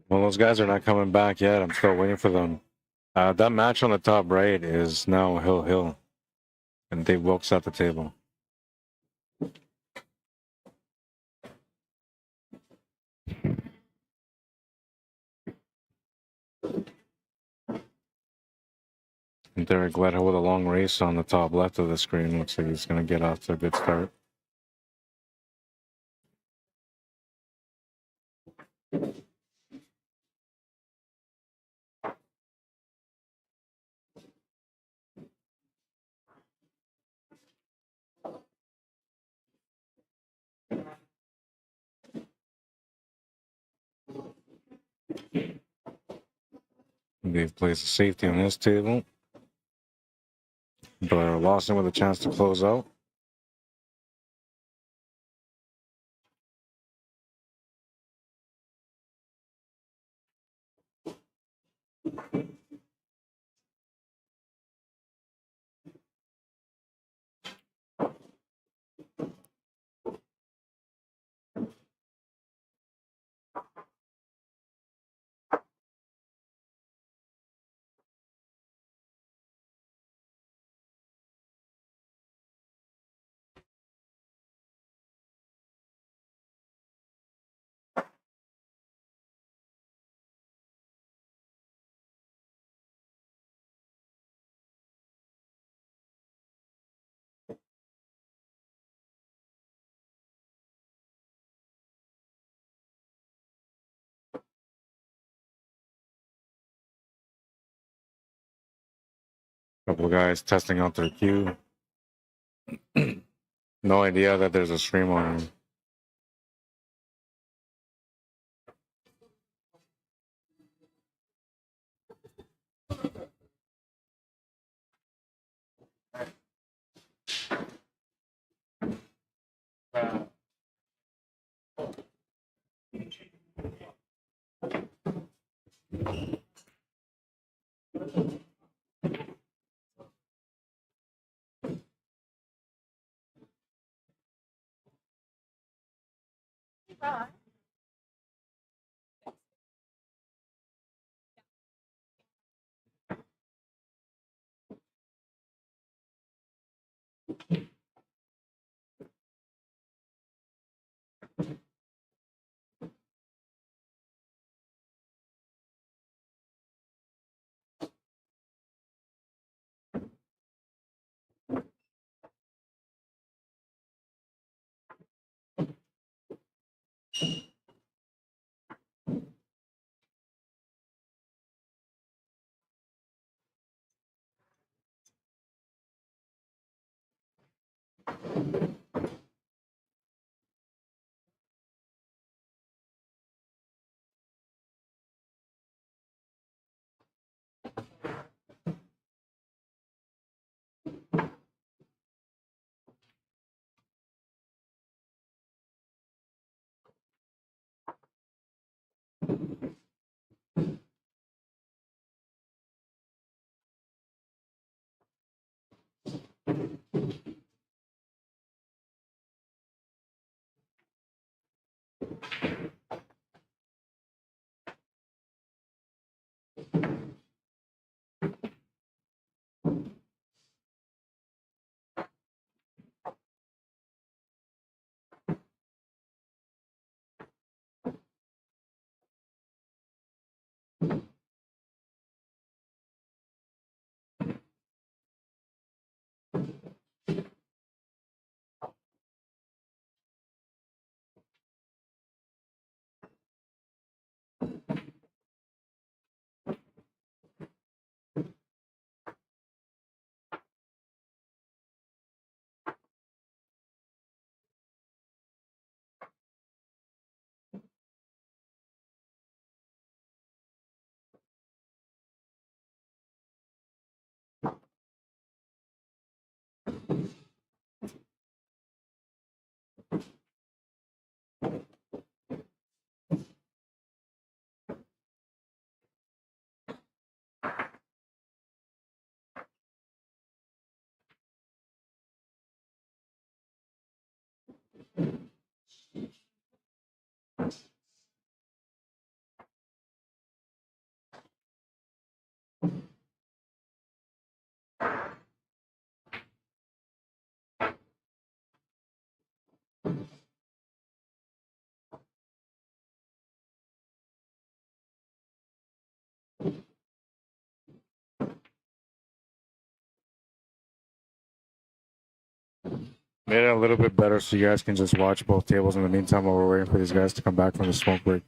Speaker 1: Well, those guys are not coming back yet. I'm still waiting for them. That match on the top right is now Hill, and Dave Wilkes at the table. And Derek Gledhill with a long race on the top left of the screen. Looks like he's going to get off to a good start. Dave plays a safety on his table. Blair Lawson with a chance to close out. Couple of guys testing out their cue. No idea that there's a stream on. Made it a little bit better so you guys can just watch both tables in the meantime while we're waiting for these guys to come back from the smoke break.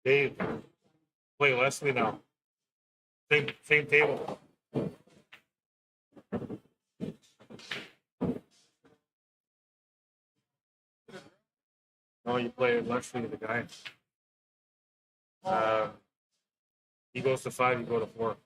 Speaker 4: Dave, play Leslie now. Same table. No, you play Leslie, the guy. He goes to 5, you go to 4.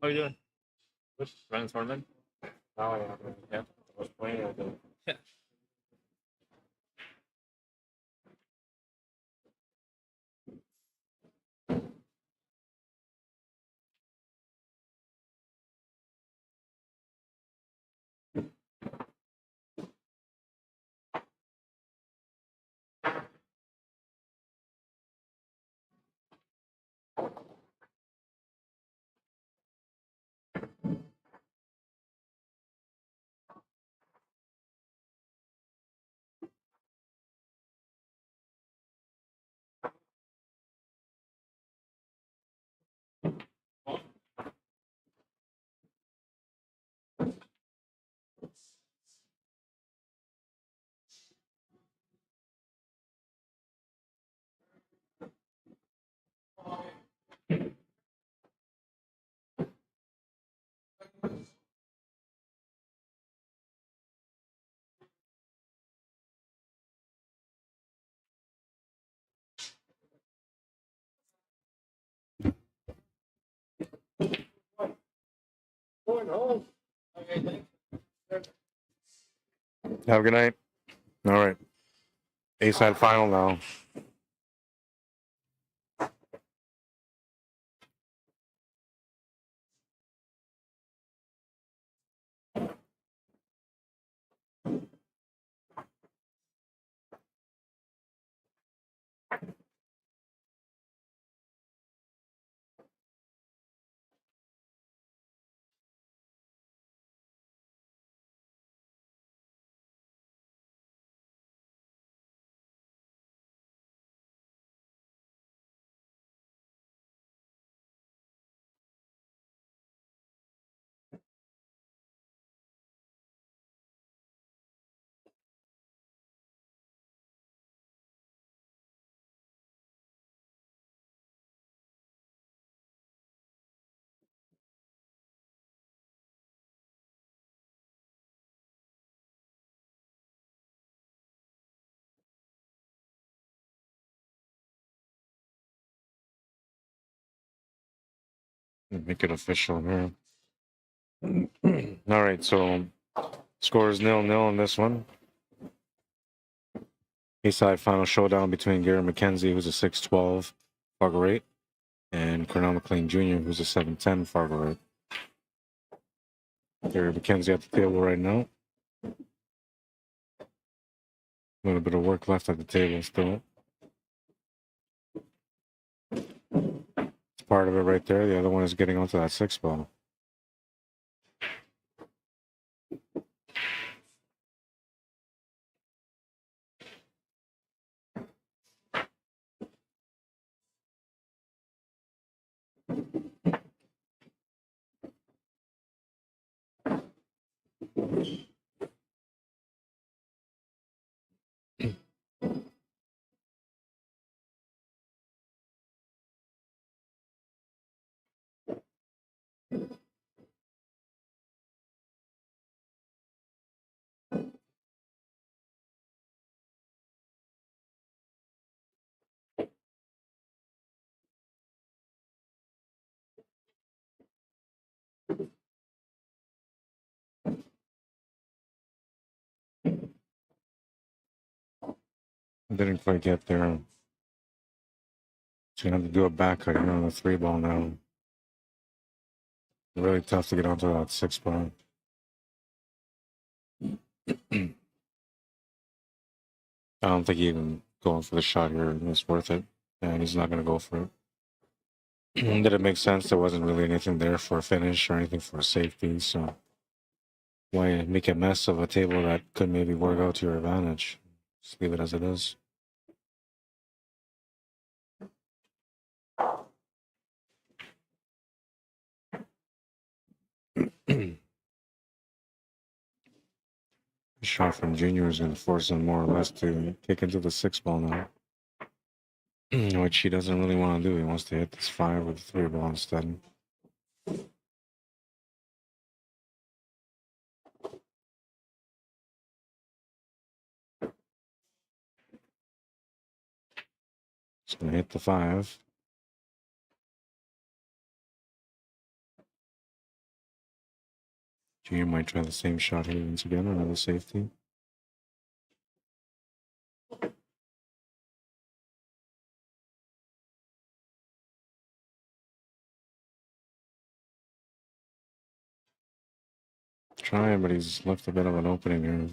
Speaker 4: How you doing? Good. Running tournament?
Speaker 1: Oh, yeah.
Speaker 4: Yeah.
Speaker 1: I was playing with them.
Speaker 4: Yeah.
Speaker 2: Going home. Okay, thank
Speaker 1: Have a good night. All right. A-side final now. Make it official here. All right, so score is 0-0 in this one. A-side final showdown between Gary McKenzie, who's a 6'12 FargoRate, and Cornell McLean Jr., who's a 7'10 FargoRate. Gary McKenzie at the table right now. A little bit of work left at the table still. It's part of it right there. The other one is getting onto that 6 ball. Didn't quite get there. So you have to do a back cut on the 3 ball now. Really tough to get onto that 6 ball. I don't think even going for the shot here is worth it. And he's not going to go for it. Did it make sense? There wasn't really anything there for a finish or anything for a safety. So why make a mess of a table that could maybe work out to your advantage? Just leave it as it is. Shot from Junior is going to force him more or less to kick into the 6 ball now. Which he doesn't really want to do. He wants to hit this 5 with the 3 ball instead. Just going to hit the 5. Jr. might try the same shot here once again, another safety. Trying, but he's left a bit of an opening here.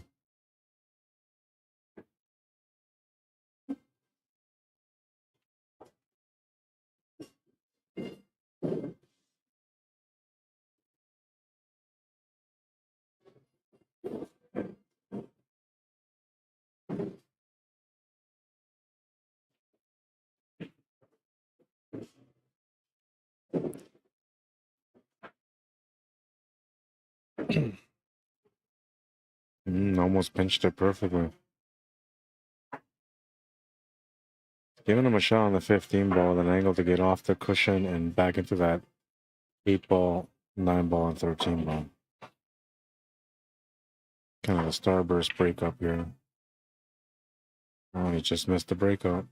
Speaker 1: Almost pinched it perfectly. Giving him a shot on the 15 ball with an angle to get off the cushion and back into that 8 ball, 9 ball, and 13 ball. Kind of a starburst breakup here. Oh, he just missed the breakup.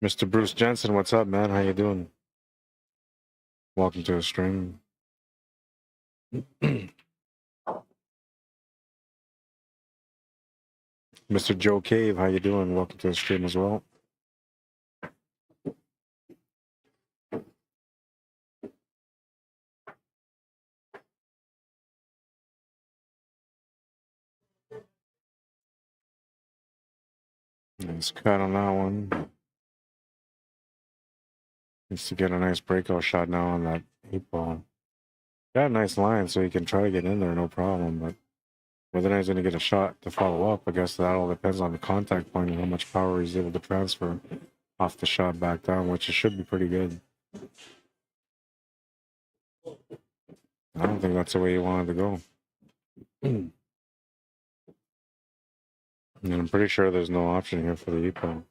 Speaker 1: Mr. Bruce Jensen, what's up, man? How you doing? Welcome to the stream. Mr. Joe Cave, how you doing? Welcome to the stream as well. Nice cut on that one. Needs to get a nice breakout shot now on that 8 ball. Got a nice line, so he can try to get in there, no problem. But whether or not he's going to get a shot to follow up, I guess that all depends on the contact point and how much power he's able to transfer off the shot back down, which it should be pretty good. I don't think that's the way he wanted to go. And I'm pretty sure there's no option here for the 8 ball.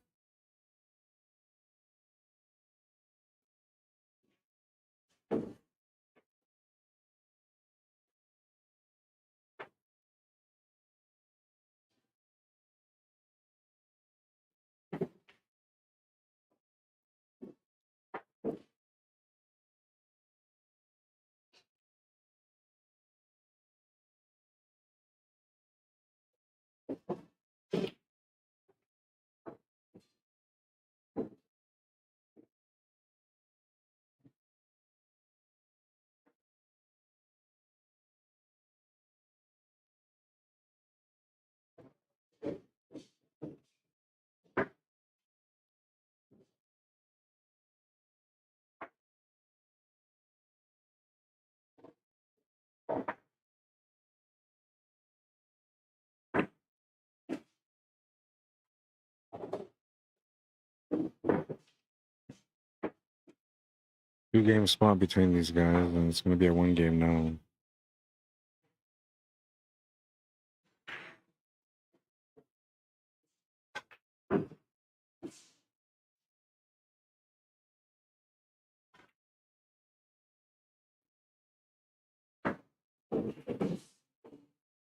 Speaker 1: Two-game spot between these guys, and it's going to be a 1 game now.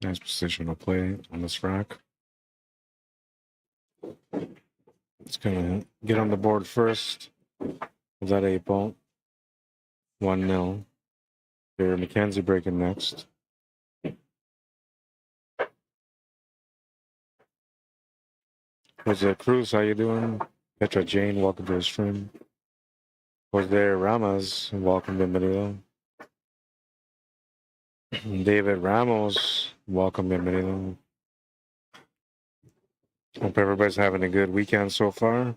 Speaker 1: Nice position to play on this rack. It's going to get on the board first with that 8 ball. 1-0. Here, McKenzie breaking next. Jose Cruz, how you doing? Petra Jane, welcome to the stream. Jose Ramos, welcome to Manitoba. David Ramos, welcome to Manitoba. Hope everybody's having a good weekend so far.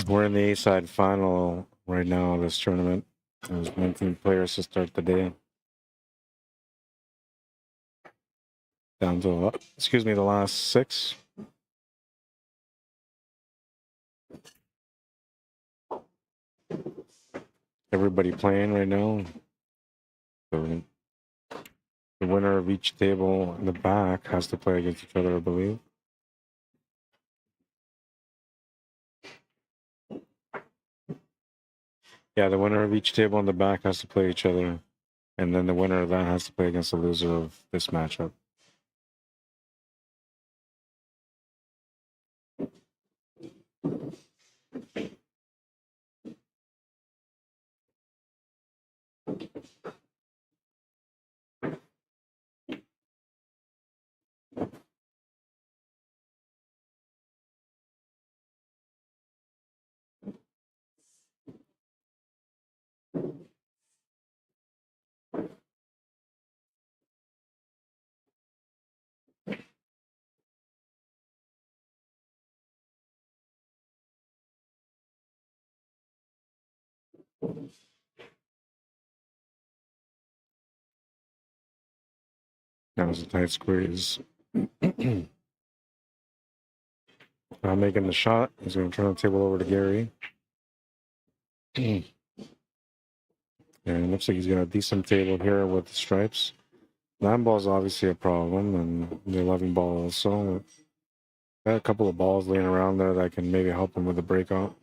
Speaker 1: We're in the A-side final right now of this tournament. There's 19 players to start the day. Down to, the last 6. Everybody playing right now. So the winner of each table in the back has to play against each other, I believe. Yeah, the winner of each table in the back has to play each other. And then the winner of that has to play against the loser of this matchup. That was a tight squeeze. Not making the shot. He's going to turn the table over to Gary. And it looks like he's got a decent table here with the stripes. 9 ball is obviously a problem, and the 11 ball also. Got a couple of balls laying around there that can maybe help him with the breakout.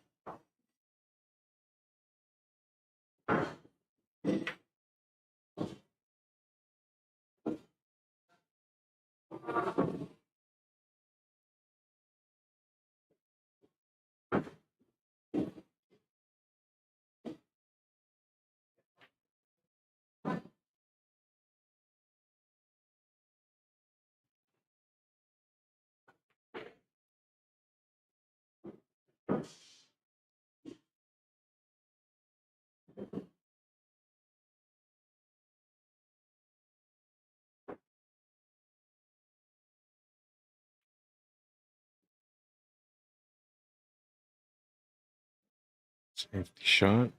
Speaker 1: Safety shot.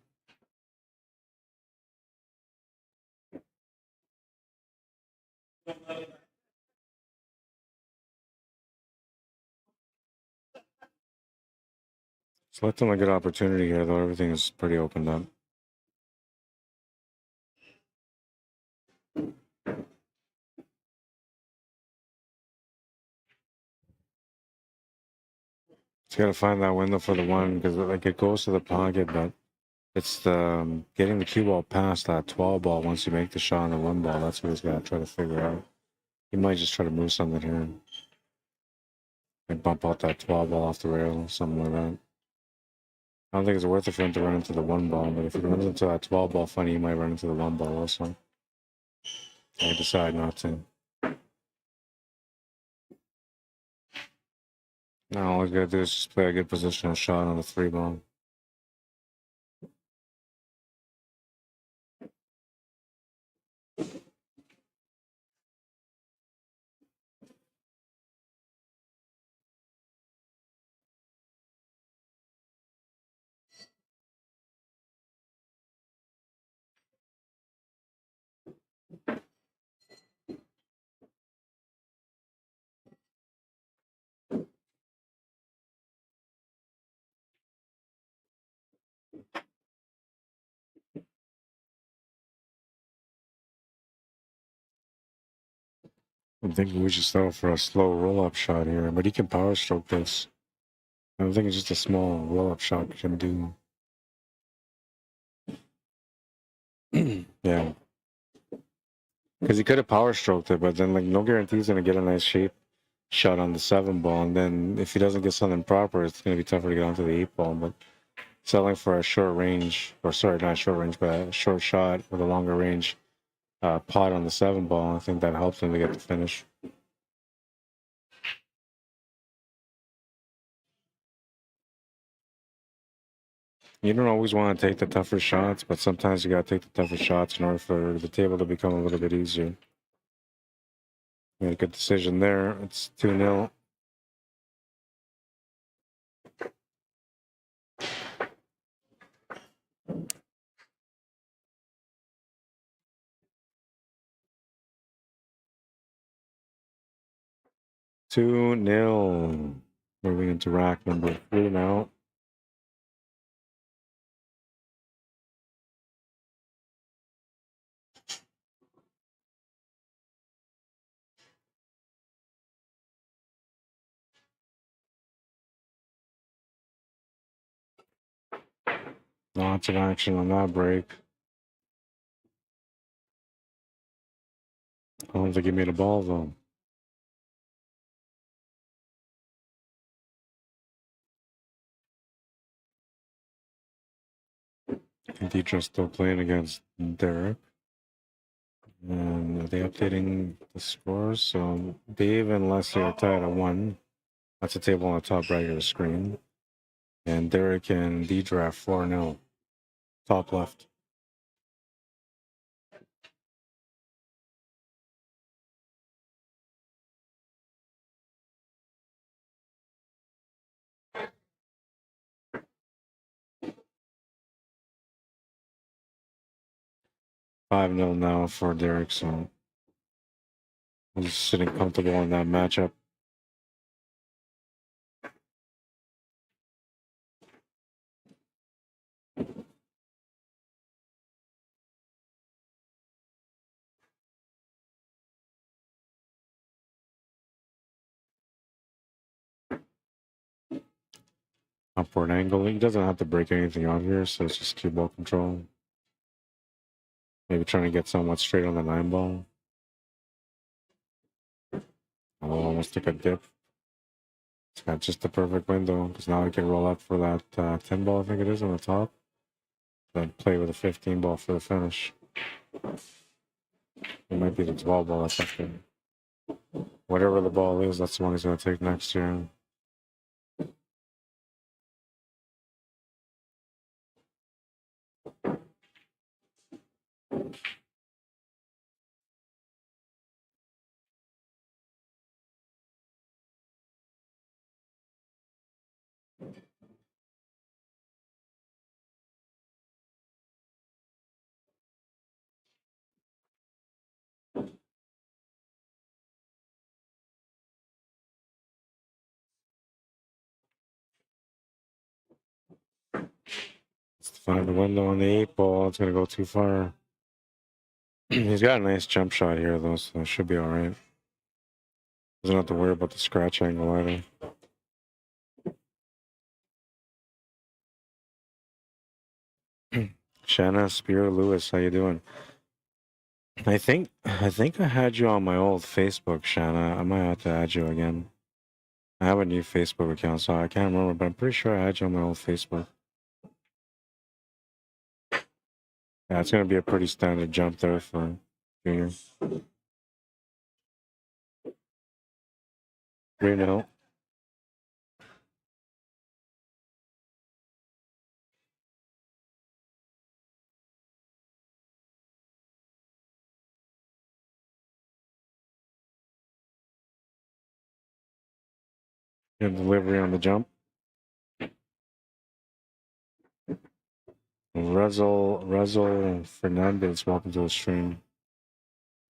Speaker 1: Selecting a good opportunity here, though. Everything is pretty opened up. He's got to find that window for the one, because like it goes to the pocket, but it's the getting the cue ball past that 12 ball once you make the shot on the 1 ball. That's what he's got to try to figure out. He might just try to move something here. Like bump out that 12 ball off the rail, something like that. I don't think it's worth it for him to run into the 1 ball, but if he runs into that 12 ball funny, he might run into the 1 ball also. I decide not to. Now all he's got to do is just play a good positional shot on the 3 ball. I'm thinking we should settle for a slow roll-up shot here, but he can power stroke this. I'm thinking just a small roll-up shot can do. Yeah. Because he could have power stroked it, but then like no guarantee he's going to get a nice shape shot on the 7 ball. And then if he doesn't get something proper, it's going to be tougher to get onto the 8 ball. But settling for a short range, or sorry, not short range, but a short shot with a longer range pot on the 7 ball, I think that helps him to get the finish. You don't always want to take the tougher shots, but sometimes you got to take the tougher shots in order for the table to become a little bit easier. Made a good decision there. It's 2-0. Moving into rack number 3 now. Lots of action on that break. I don't think he made a ball though. Deidra still playing against Derek. And are they updating the scores? So Dave and Leslie are tied at 1. That's a table on the top right of the screen. And Derek and Deidra 4-0. Top left. $5-0 now for Derek, so he's sitting comfortable in that matchup. Upward angle. He doesn't have to break anything out here, so it's just cue ball control. Maybe trying to get somewhat straight on the 9 ball. I'll almost take a dip. It's got just the perfect window, because now I can roll up for that 10 ball, I think it is, on the top. Then play with a 15 ball for the finish. It might be the 12 ball that's up there. Whatever the ball is, that's the one he's going to take next year. Let's find the window on the 8 ball. It's going to go too far. He's got a nice jump shot here, though, so it should be all right. Doesn't have to worry about the scratch angle either. Shanna, Spear, Lewis, how you doing? I think I had you on my old Facebook, Shanna. I might have to add you again. I have a new Facebook account, so I can't remember, but I'm pretty sure I had you on my old Facebook. Yeah, it's gonna be a pretty standard jump there for Junior. 3-0. Good delivery on the jump. Rezel Fernandez, welcome to the stream.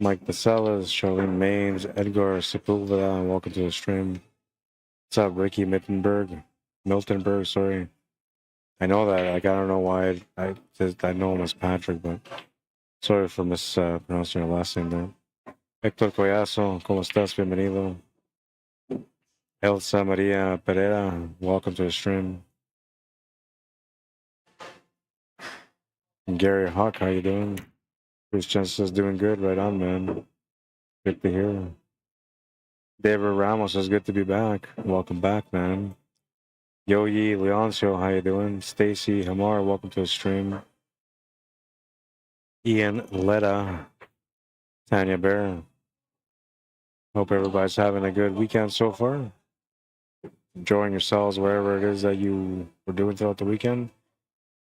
Speaker 1: Mike Bacelas, Charlene Maines, Edgar Sepulveda, welcome to the stream. What's up, Ricky Miltonberg, sorry. I know that, like, I don't know why I know him as Patrick, but sorry for mispronouncing your last name there. Héctor Collazo, ¿cómo estás? Bienvenido. Elsa Maria Pereira, welcome to the stream. And Gary Hawk, how you doing? Bruce Jensen's doing good, right on, man. Good to hear. David Ramos, it's good to be back. Welcome back, man. Yoyi Leoncio, how you doing? Stacy Hamar, welcome to the stream. Ian Letta, Tanya Bear. Hope everybody's having a good weekend so far. Enjoying yourselves wherever it is that you were doing throughout the weekend.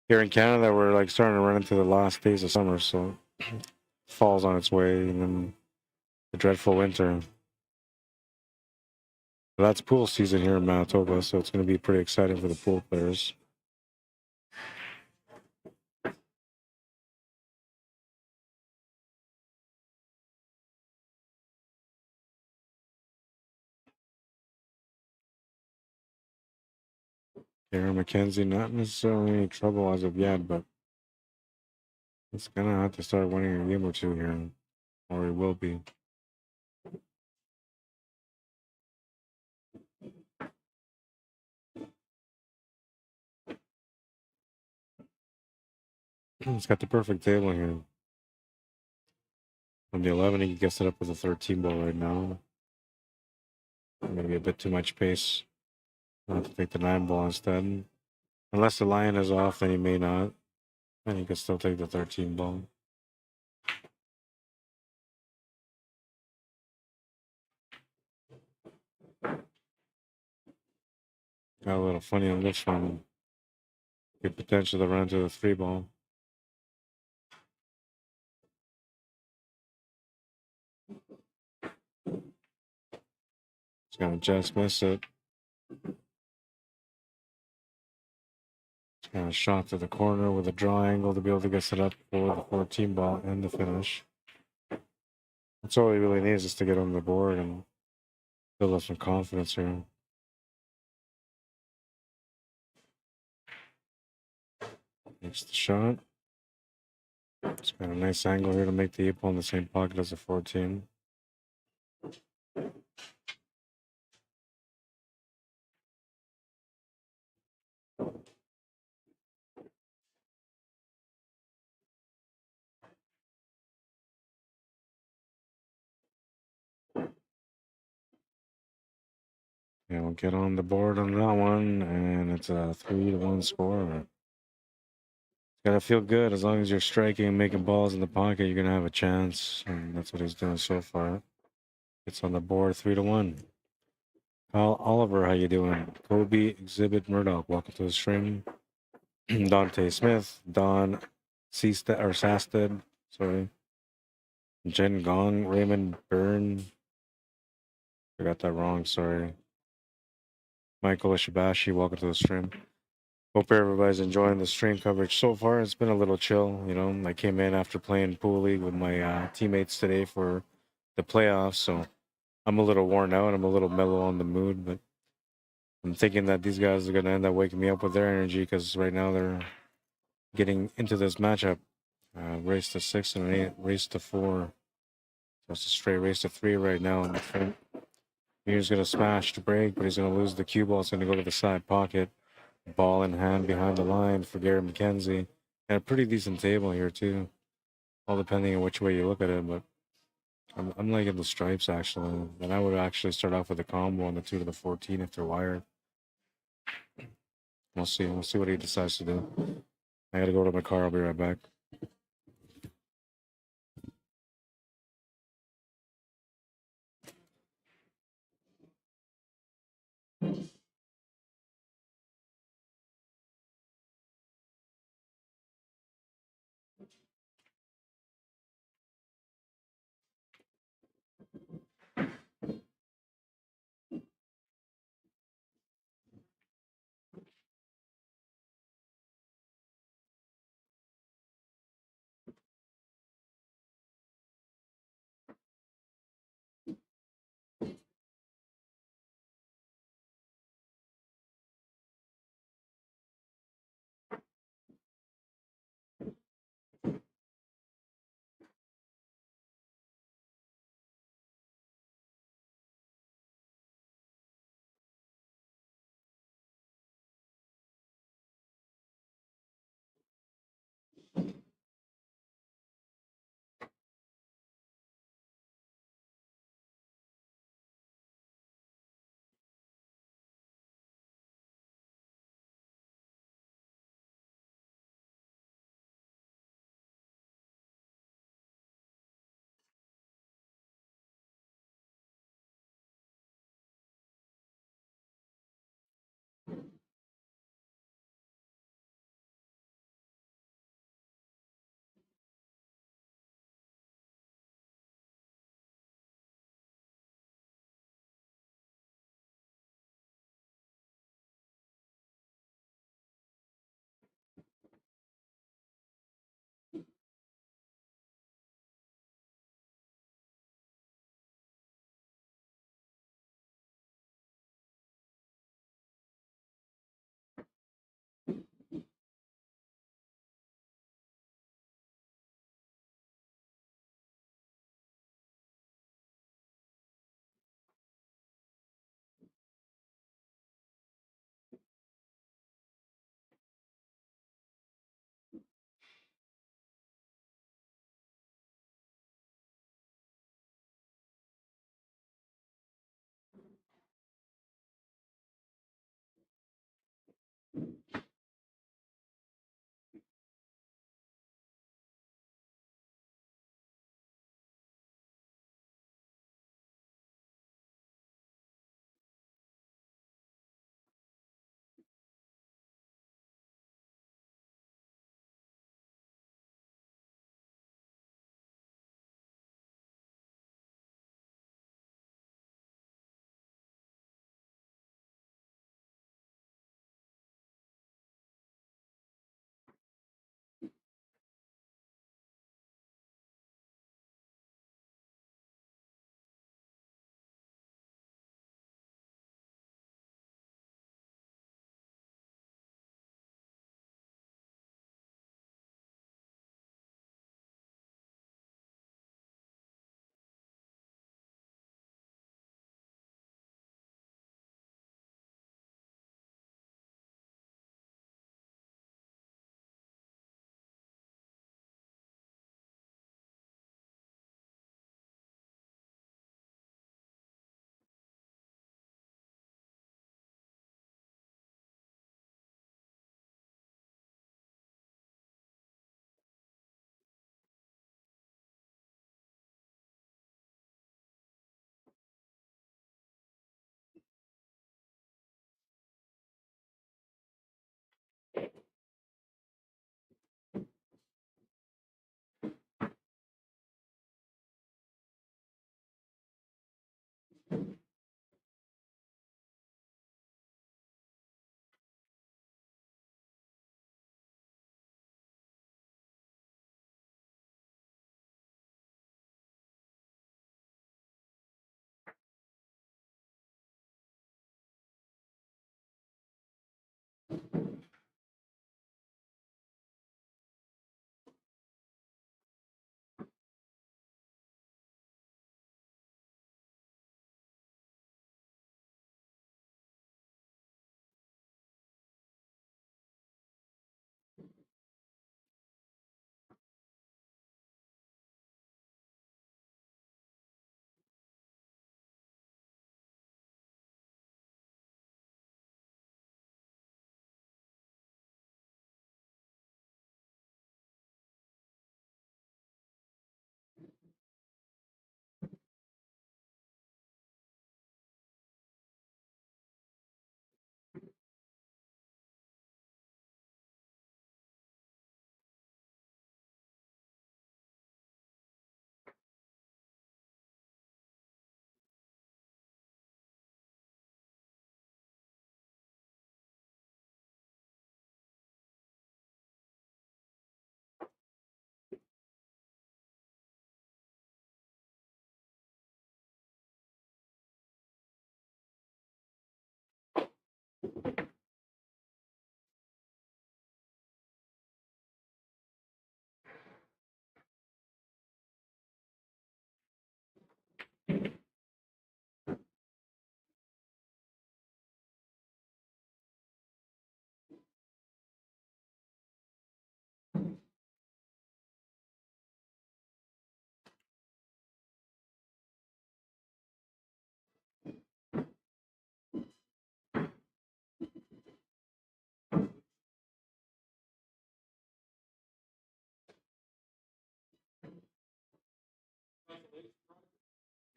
Speaker 1: Here in Canada, we're like starting to run into the last days of summer, so fall's on its way, and then the dreadful winter. But that's pool season here in Manitoba, so it's going to be pretty exciting for the pool players. Aaron McKenzie, not necessarily any trouble as of yet, but he's gonna have to start winning a game or two here, or he will be. He's got the perfect table here. On the 11, he gets it up with a 13 ball right now. Maybe a bit too much pace. I'll have to take the 9 ball instead. Unless the lion is off, then he may not. And you can still take the 13 ball. Got a little funny on this one. Good potential to run to the 3 ball. He's gonna just miss it. He's gonna shot to the corner with a draw angle to be able to get set up for the 14 ball and the finish. That's all he really needs is to get on the board and build up some confidence here. Makes the shot. It's got a nice angle here to make the 8 ball in the same pocket as the 14. Yeah, we'll get on the board on that one, and it's a 3-1 score. Gotta feel good. As long as you're striking and making balls in the pocket, you're gonna have a chance, and that's what he's doing so far. It's on the board 3-1. Kyle Oliver, how you doing? Kobe Exhibit Murdoch, welcome to the stream. Dante Smith, Don Sasted, sorry. Jen Gong, Raymond Byrne. I got that wrong, sorry. Michael Ishibashi, welcome to the stream. Hope everybody's enjoying the stream coverage so far. It's been a little chill, you know. I came in after playing pool league with my teammates today for the playoffs, so I'm a little worn out. I'm a little mellow on the mood, but I'm thinking that these guys are going to end up waking me up with their energy because right now they're getting into this matchup. Race to 6 and an 8, race to 4. So it's a straight race to 3 right now in the front. He's going to smash to break, but he's going to lose the cue ball. It's going to go to the side pocket. Ball in hand behind the line for Gary McKenzie. And a pretty decent table here, too. All depending on which way you look at it, but I'm liking the stripes, actually. And I would actually start off with a combo on the 2 to the 14 if they're wired. We'll see. We'll see what he decides to do. I got to go to my car. I'll be right back.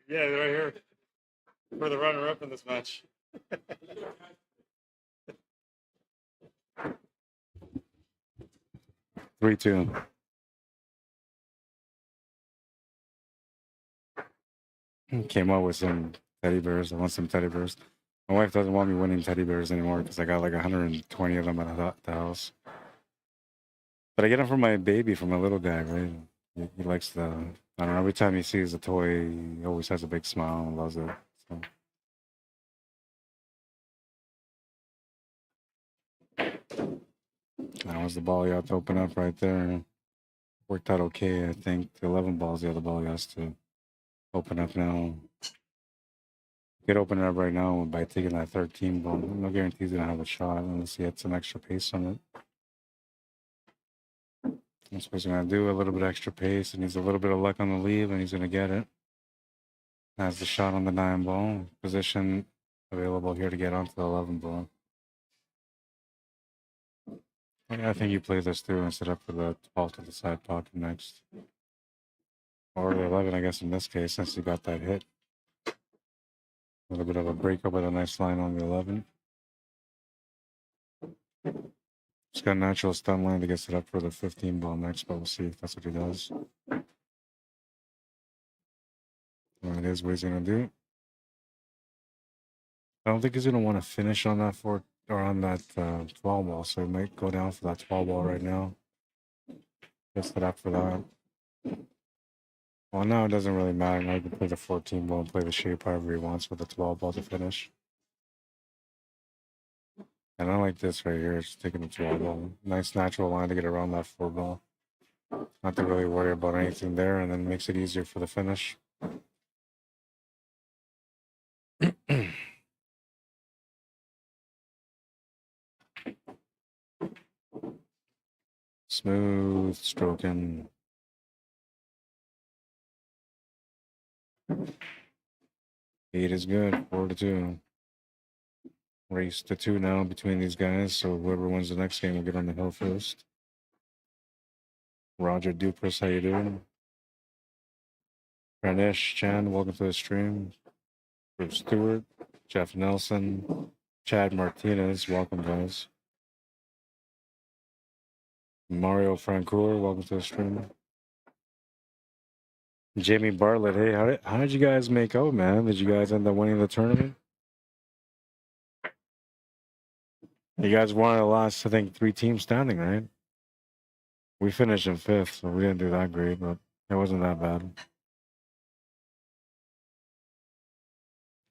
Speaker 4: Yeah, right here. For the runner-up in this match.
Speaker 1: 3-2. Came up with some teddy bears. I want some teddy bears. My wife doesn't want me winning teddy bears anymore because I got like 120 of them at the house. But I get them for my baby, for my little guy, right? He likes the, I don't know, every time he sees a toy, he always has a big smile and loves it. So. That was the ball you have to open up right there. Worked out okay, I think. The 11 ball's the other ball he has to open up now. Could open it up right now by taking that 13 ball. No guarantee he's going to have a shot unless he had some extra pace on it. That's what he's going to do, a little bit extra pace, and needs a little bit of luck on the leave, and he's going to get it. Has the shot on the 9 ball. Position available here to get onto the 11 ball. I think you play this through and set up for the ball to the side pocket next. Or the 11, I guess, in this case, since you got that hit. A little bit of a breakup with a nice line on the 11. Just got a natural stun line to get set up for the 15 ball next, but we'll see if that's what he does. Well, it is what he's going to do. I don't think he's going to want to finish on that 4 or on that 12 ball, so he might go down for that 12 ball right now. Get set up for that. Well, now it doesn't really matter. Now he can play the 14 ball and play the shape however he wants with the 12 ball to finish. And I like this right here. It's taking the 12 ball. Nice natural line to get around that 4 ball. Not to really worry about anything there, and then makes it easier for the finish. Smooth stroking. 8 is good. 4-2. Race to 2 now between these guys, so whoever wins the next game will get on the hill first. Roger Dupress, how you doing? Pranesh Chan, welcome to the stream. Bruce Stewart, Jeff Nelson, Chad Martinez, welcome guys. Mario Francoeur, welcome to the stream. Jamie Bartlett, hey, how did you guys make out, man? Did you guys end up winning the tournament? You guys won the last, I think, 3 teams standing, right? We finished in 5th, so we didn't do that great, but it wasn't that bad.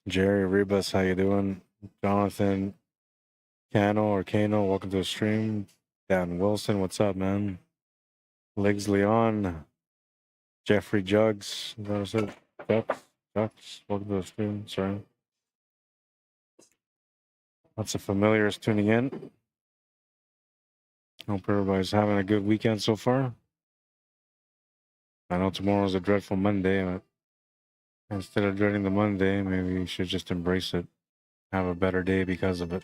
Speaker 1: Jerry Rebus, how you doing? Jonathan Kano, welcome to the stream. Dan Wilson, what's up, man? Legs Leon, Jeffrey Jugs, that was it. Ducks, welcome to the stream. Sorry. Lots of familiars tuning in. Hope everybody's having a good weekend so far. I know tomorrow's a dreadful Monday, but instead of dreading the Monday, maybe you should just embrace it. Have a better day because of it.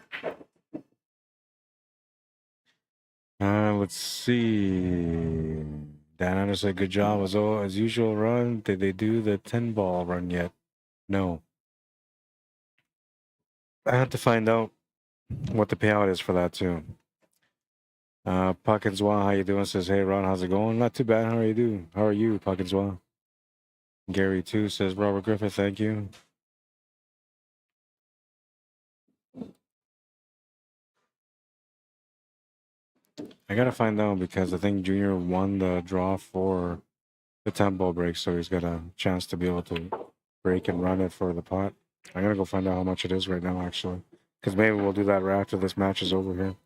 Speaker 1: Let's see. Dan Anderson, good job as usual run. Did they do the 10 ball run yet? No. I have to find out what the payout is for that too. Puckinswa, how you doing? Says, hey Ron, how's it going? Not too bad. How are you doing? How are you, Puckinswa? Gary too says, Robert Griffith, thank you. I gotta find out because I think Junior won the draw for the 10 ball break, so he's got a chance to be able to break and run it for the pot. I'm gonna go find out how much it is right now, actually, because maybe we'll do that right after this match is over here.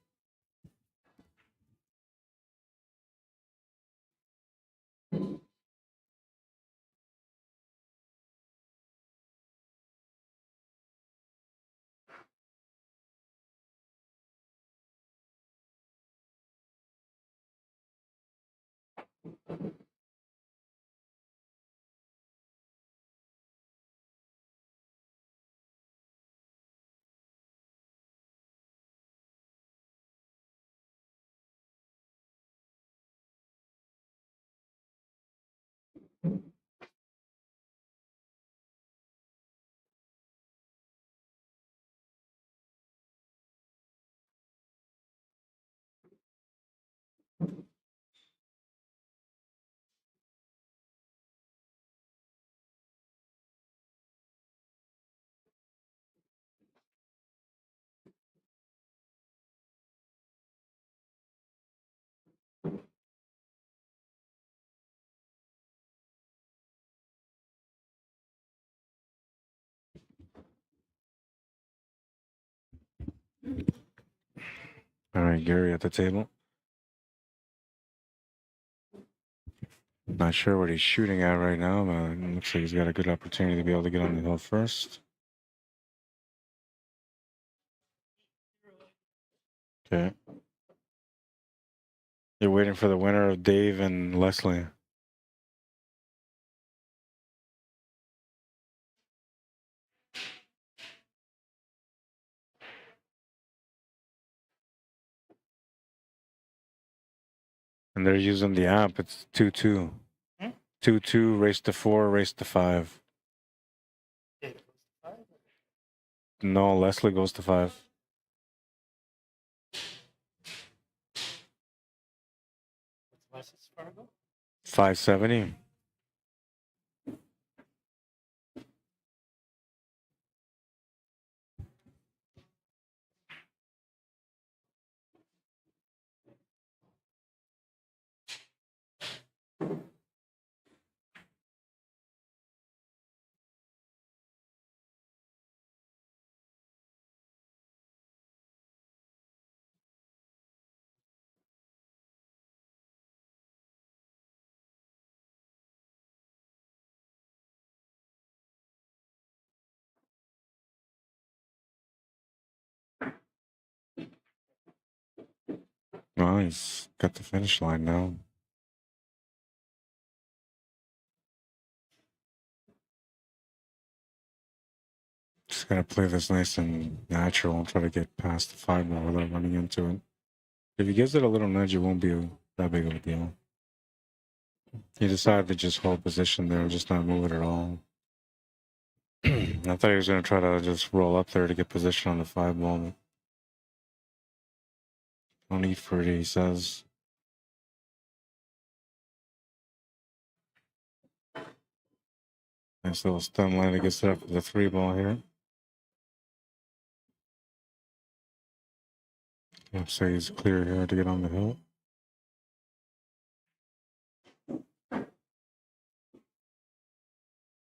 Speaker 1: All right, Gary at the table. Not sure what he's shooting at right now, but it looks like he's got a good opportunity to be able to get on the hill first. Okay. You're waiting for the winner of Dave and Leslie. And they're using the app. It's 2-2. 2-2, race to 4, race to 5. No, Leslie goes to 5.
Speaker 3: What's Fargo?
Speaker 1: 570. Oh, he's got the finish line now. Just gotta play this nice and natural and try to get past the 5 ball without running into it. If he gives it a little nudge, it won't be that big of a deal. He decided to just hold position there, just not move it at all. I thought he was gonna try to just roll up there to get position on the 5 ball. No need for it, he says. Nice little stun line to get set up for the 3 ball here. Looks like he's clear here to get on the hill.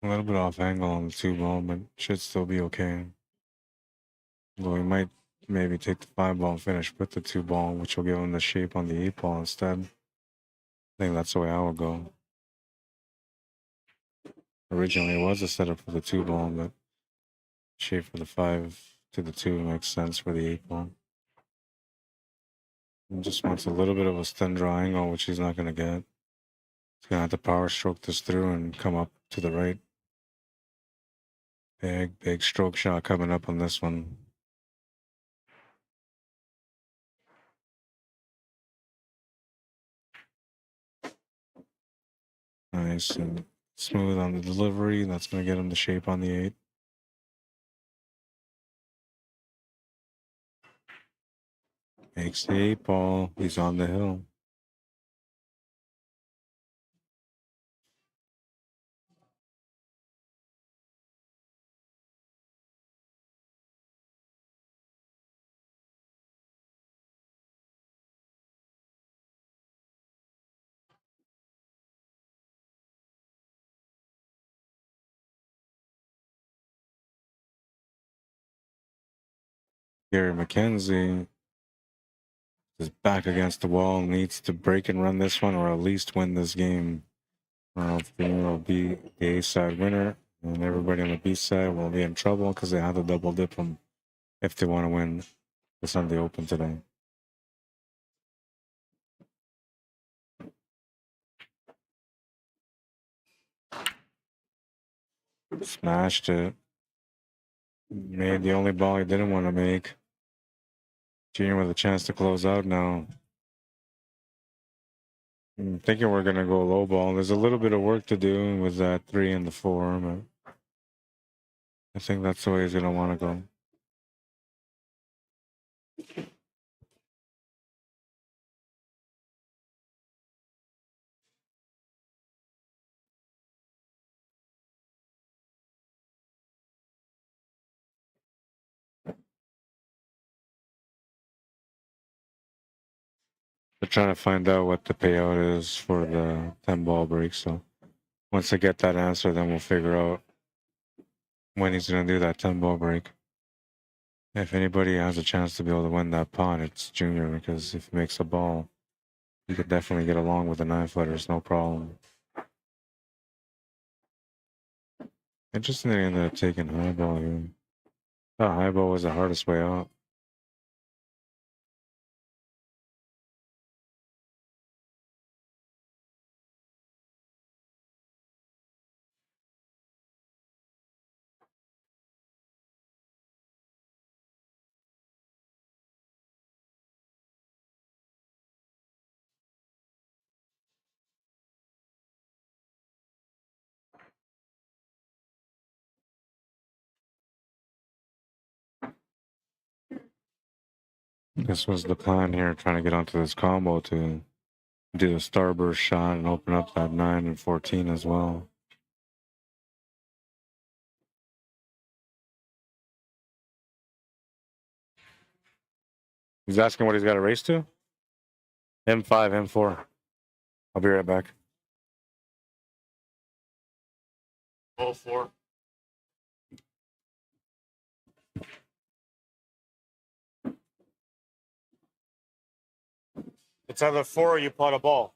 Speaker 1: A little bit off angle on the 2 ball, but should still be okay. Though he might maybe take the 5 ball and finish with the 2 ball, which will give him the shape on the 8 ball instead. I think that's the way I would go. Originally, it was a setup for the 2 ball, but shape for the 5 to the 2 makes sense for the 8 ball. He just wants a little bit of a stun draw angle, which he's not going to get. He's going to have to power stroke this through and come up to the right. Big stroke shot coming up on this one. Nice and smooth on the delivery. That's going to get him the shape on the 8. Makes the 8 ball. He's on the hill. Gary McKenzie is back against the wall, needs to break and run this one or at least win this game. Or else the winner will be the A side winner, and everybody on the B side will be in trouble because they have to double dip them if they want to win the Sunday Open today. Smashed it. Made the only ball he didn't want to make. Junior with a chance to close out now. I'm thinking we're going to go low ball. There's a little bit of work to do with that 3 and the 4, but I think that's the way he's going to want to go. They're trying to find out what the payout is for the 10 ball break. So once I get that answer, then we'll figure out when he's going to do that 10 ball break. If anybody has a chance to be able to win that pot, it's Junior, because if he makes a ball, he could definitely get along with the 9-footers, no problem. Interesting they ended up taking high ball here. Thought high ball was the hardest way out. This was the plan here, trying to get onto this combo to do the starburst shot and open up that 9 and 14 as well. He's asking what he's got to race to? M5, M4. I'll be right back.
Speaker 4: All 4. It's either 4 or you pot a ball.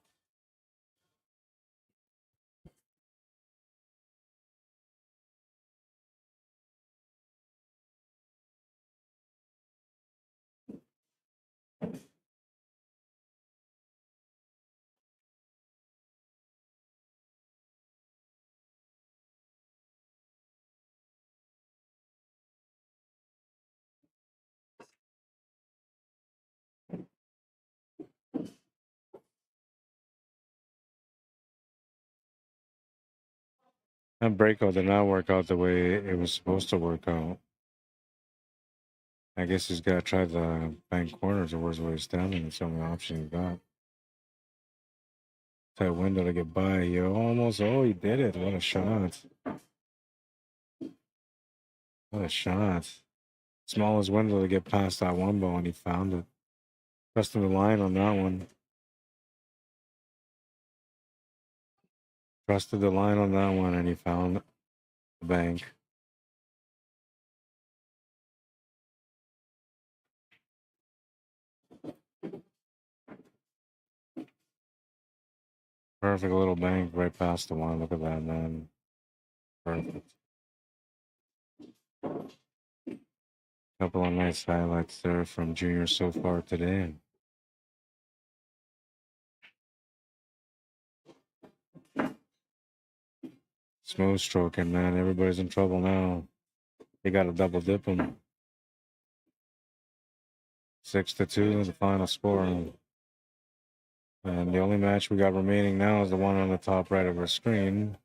Speaker 1: That breakout did not work out the way it was supposed to work out. I guess he's got to try the bank corners or where's where he's standing. It's the only option he's got. That window to get by. He almost, oh, he did it. What a shot. What a shot. Smallest window to get past that one ball, and he found it. Trusting the line on that one. Trusted the line on that one, and he found the bank. Perfect little bank right past the one. Look at that, man. Perfect. Couple of nice highlights there from Junior so far today. Smooth stroking, man. Everybody's in trouble now. They got to double dip him. 6-2, the final score. And the only match we got remaining now is the one on the top right of our screen.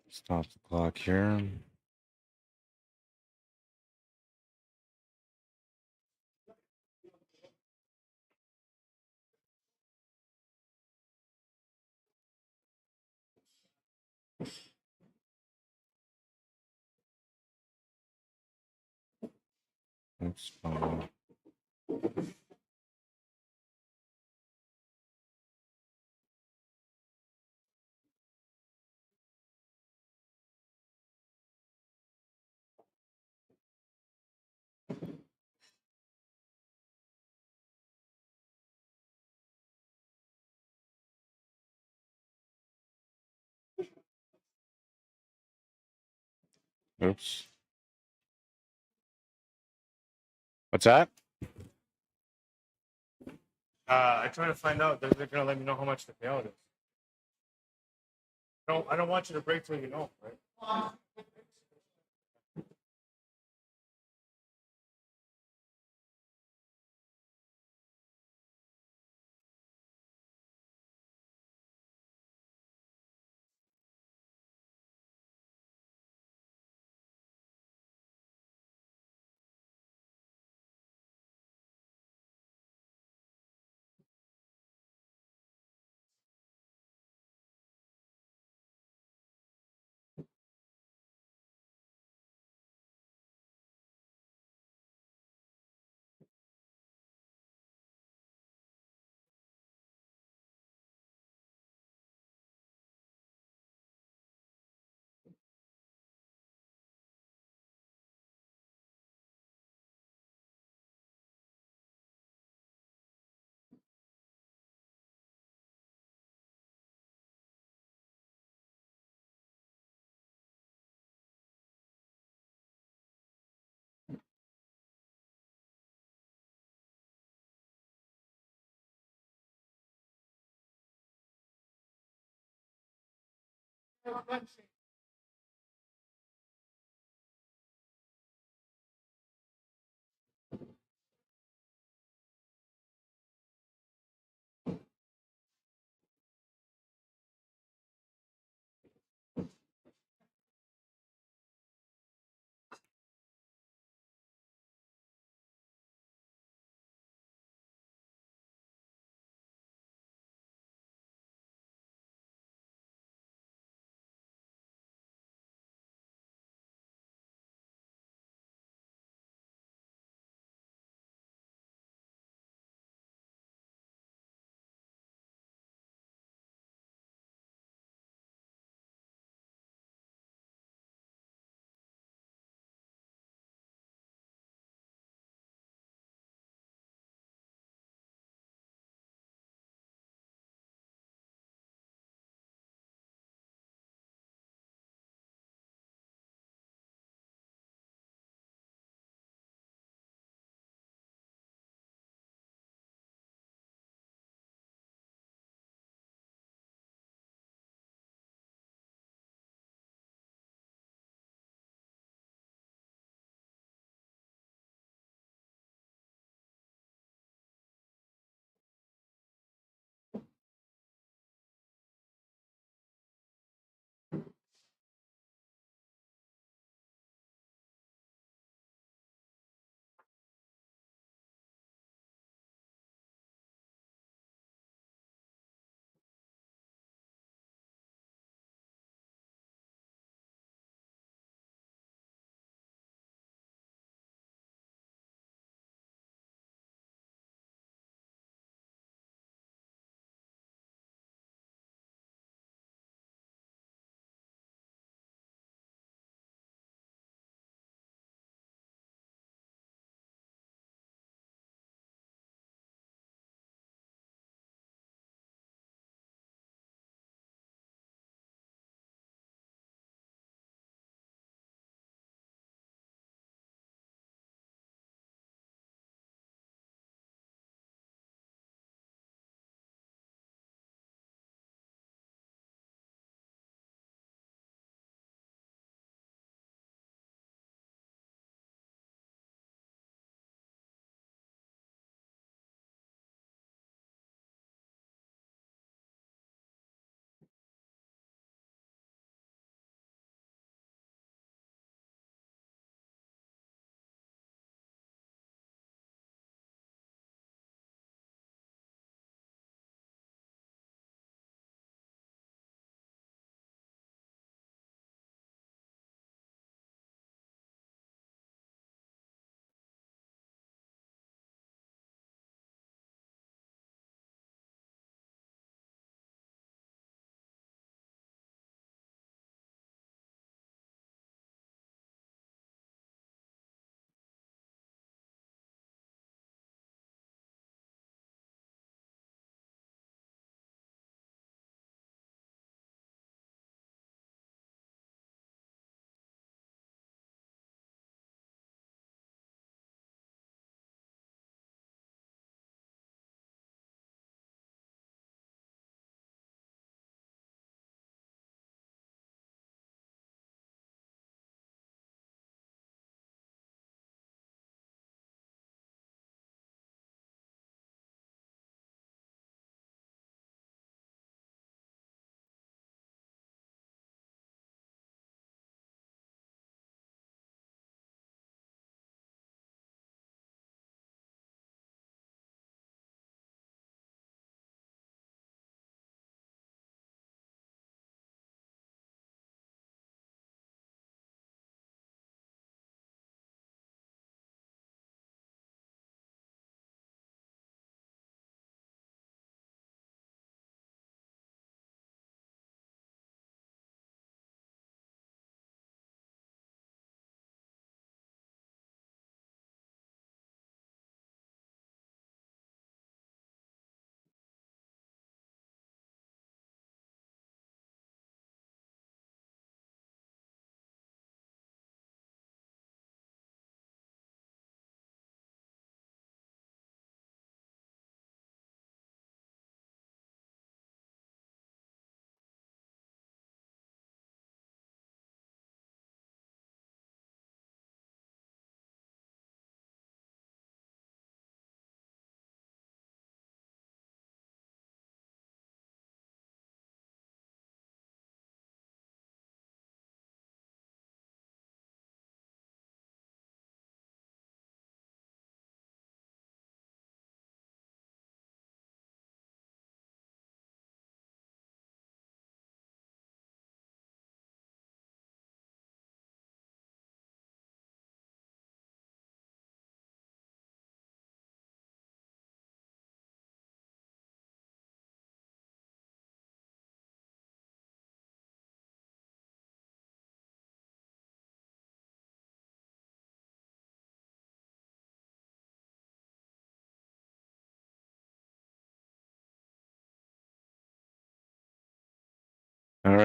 Speaker 1: Stop the clock here. Oops. Oops. What's that?
Speaker 4: I try to find out. They're going to let me know how much the payout is. No, I don't want you to break till you know, right?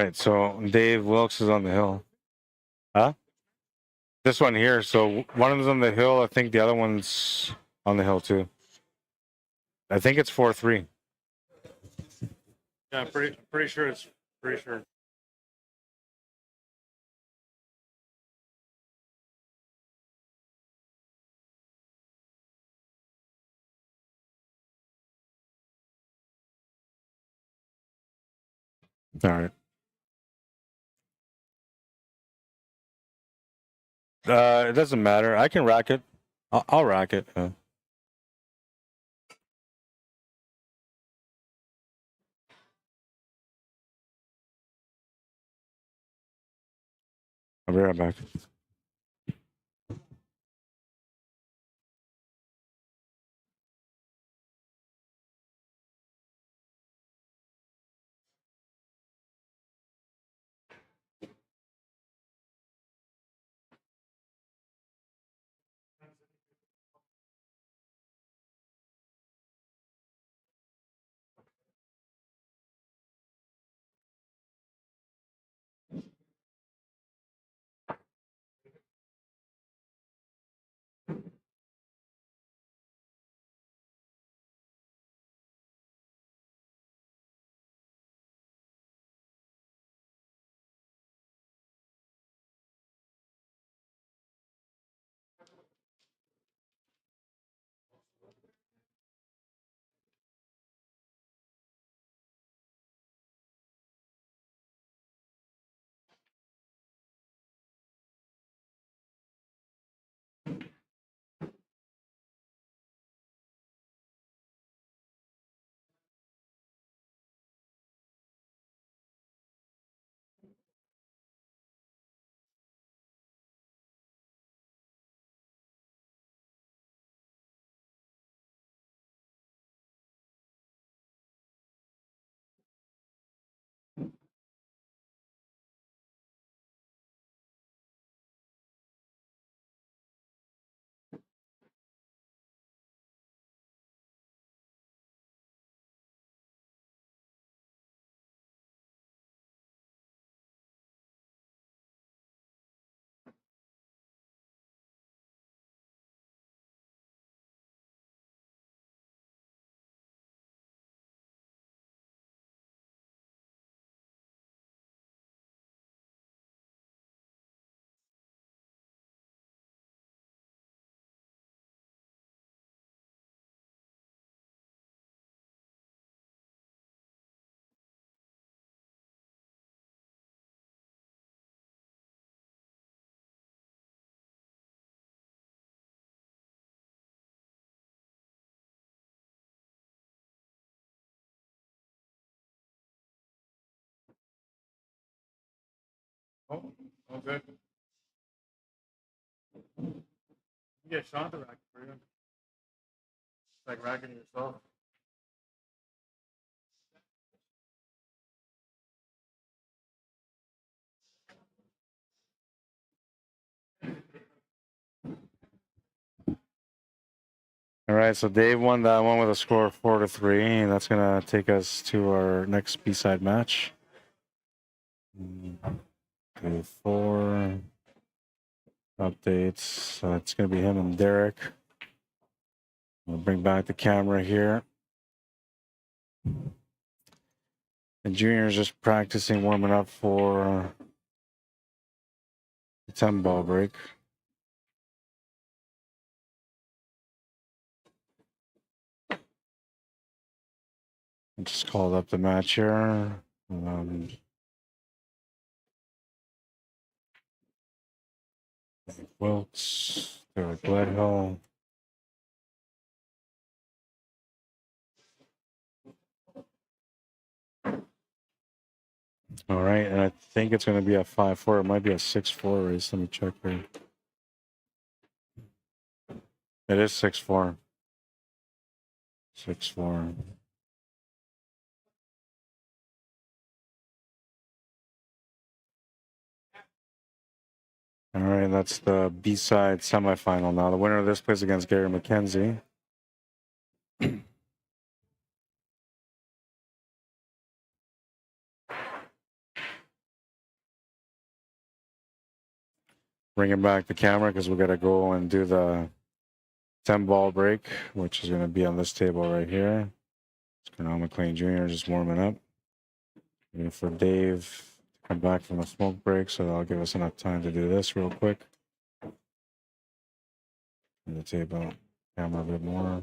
Speaker 1: right, so Dave Wilkes is on the hill. Huh? This one here. So one of them's on the hill. I think the other one's on the hill too. I think it's 4-3.
Speaker 4: Yeah, I'm pretty sure it's pretty sure.
Speaker 1: All right. It doesn't matter. I can rack it. I'll rack it. I'll be right back.
Speaker 4: Oh, all good. You get Sean to rack it for you. It's like racking yourself.
Speaker 1: All right, so Dave won that one with a score of 4-3, and that's gonna take us to our next B-side match. 4 updates. So it's gonna be him and Derek. We'll bring back the camera here. And Junior's just practicing, warming up for the 10 ball break. I just called up the match here. Wilkes, Gledhill. All right, and I think it's going to be a 5-4. It might be a 6-4 race. Let me check here. It is 6-4. 6-4. All right, that's the B-side semifinal now. The winner of this plays against Gary McKenzie. bringing back the camera because we got to go and do the 10 ball break, which is going to be on this table right here. It's Cornell McLean Jr. just warming up. Waiting for Dave to come back from the smoke break, so that'll give us enough time to do this real quick. And the table camera a bit more.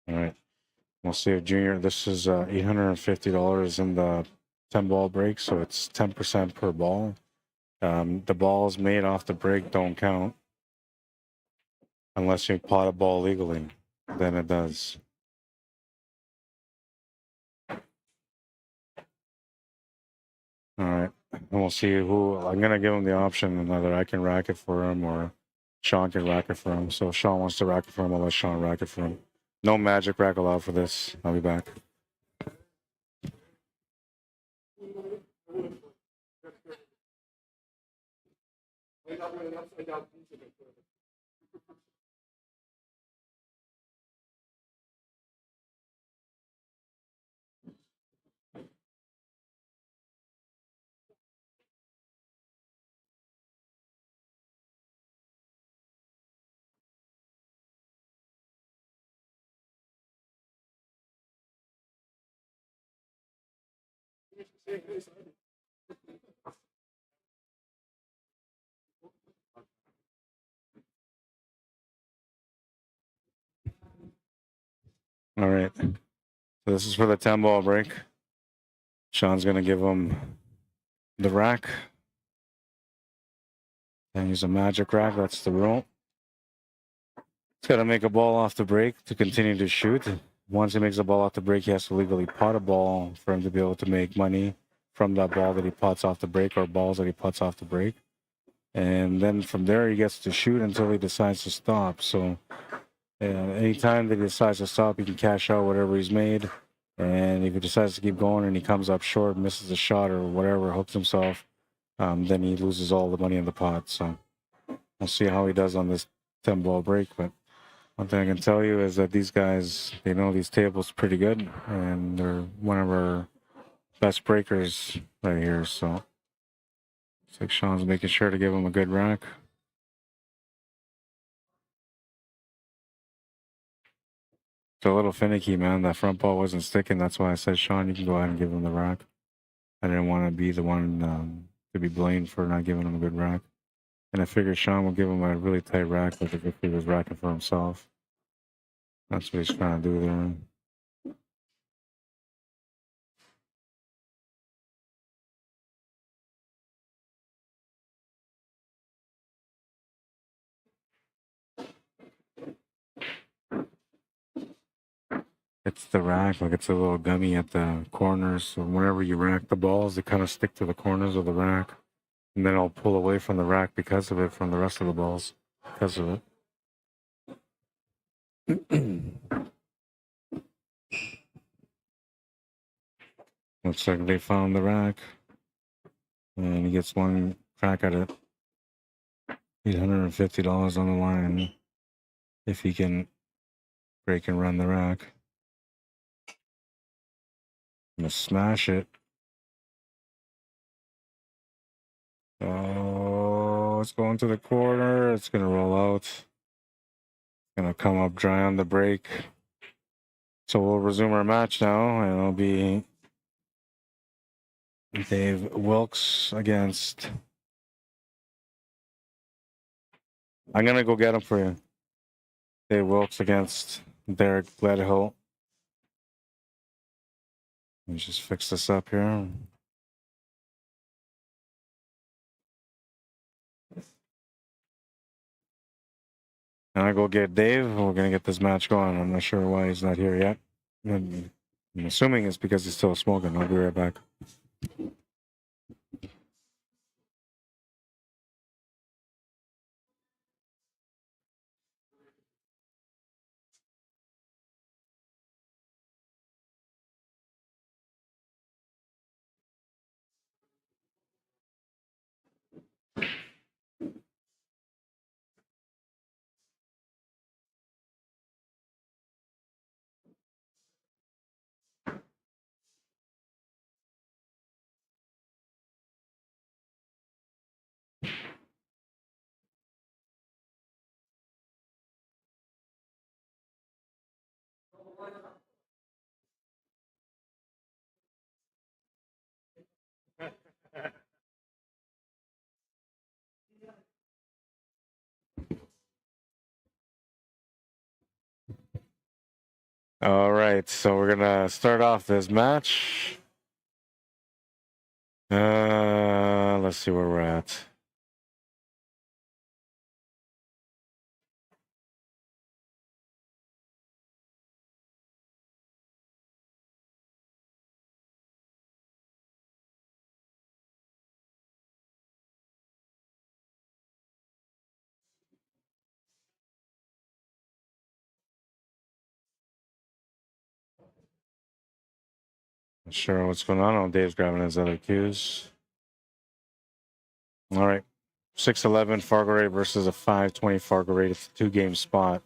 Speaker 1: All right. We'll see if Junior, this is $850 in the 10 ball break, so it's 10% per ball. The balls made off the break don't count unless you pot a ball legally. Then it does. All right. And we'll see who, I'm going to give him the option whether I can rack it for him or Sean can rack it for him. So if Sean wants to rack it for him, I'll let Sean rack it for him. No magic rack allowed for this. I'll be back. All right. So this is for the 10 ball break. Sean's going to give him the rack. And use a magic rack. That's the rule. He's got to make a ball off the break to continue to shoot. Once he makes a ball off the break, he has to legally pot a ball for him to be able to make money from that ball that he pots off the break or balls that he puts off the break. And then from there, he gets to shoot until he decides to stop. So anytime that he decides to stop, he can cash out whatever he's made. And if he decides to keep going and he comes up short, misses a shot or whatever, hooks himself, then he loses all the money in the pot. So we'll see how he does on this 10 ball break. But one thing I can tell you is that these guys, they know these tables pretty good, and they're one of our best breakers right here. So it's like Sean's making sure to give him a good rack. It's a little finicky, man. That front ball wasn't sticking. That's why I said, Sean, you can go ahead and give him the rack. I didn't want to be the one to be blamed for not giving him a good rack. And I figured Sean will give him a really tight rack if he was racking for himself. That's what he's trying to do there. It's the rack, like it's a little gummy at the corners. So whenever you rack the balls, they kind of stick to the corners of the rack. And then it'll pull away from the rack because of it from the rest of the balls. Because of it. Looks like they found the rack. And he gets one crack at it. $850 on the line. If he can break and run the rack. I'm gonna smash it. Oh, it's going to the corner. It's gonna roll out. It's gonna come up dry on the break. So we'll resume our match now, and it'll be Dave Wilkes against. I'm gonna go get him for you. Dave Wilkes against Derek Gledhill. Let me just fix this up here. And I go get Dave. We're gonna get this match going. I'm not sure why he's not here yet. I'm assuming it's because he's still smoking. I'll be right back. All right, so we're gonna start off this match. Let's see where we're at. Not sure what's going on. Oh, Dave's grabbing his other cues. All right, 6-11 FargoRate versus a 5-20 FargoRate. It's a 2-game spot.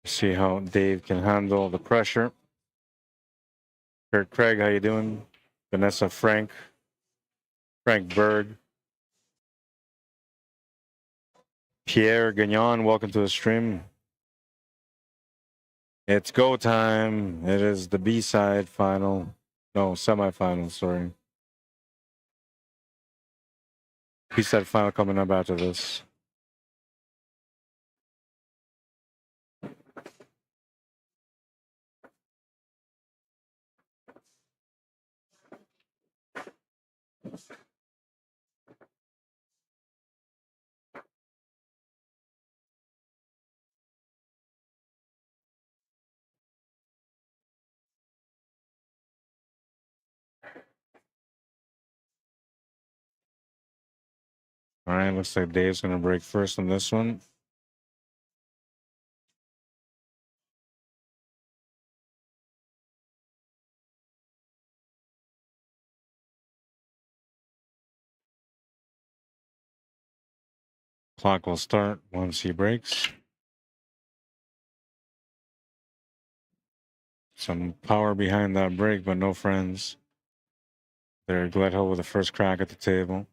Speaker 1: See how Dave can handle the pressure. Kurt Craig, how you doing? Vanessa Frank Berg. Pierre Gagnon, welcome to the stream. It's go time. It is the B-side final. No, semifinal, sorry. B-side final coming up after this. All right, looks like Dave's going to break first on this one. Clock will start once he breaks. Some power behind that break, but no friends. There, Gledhill with the first crack at the table.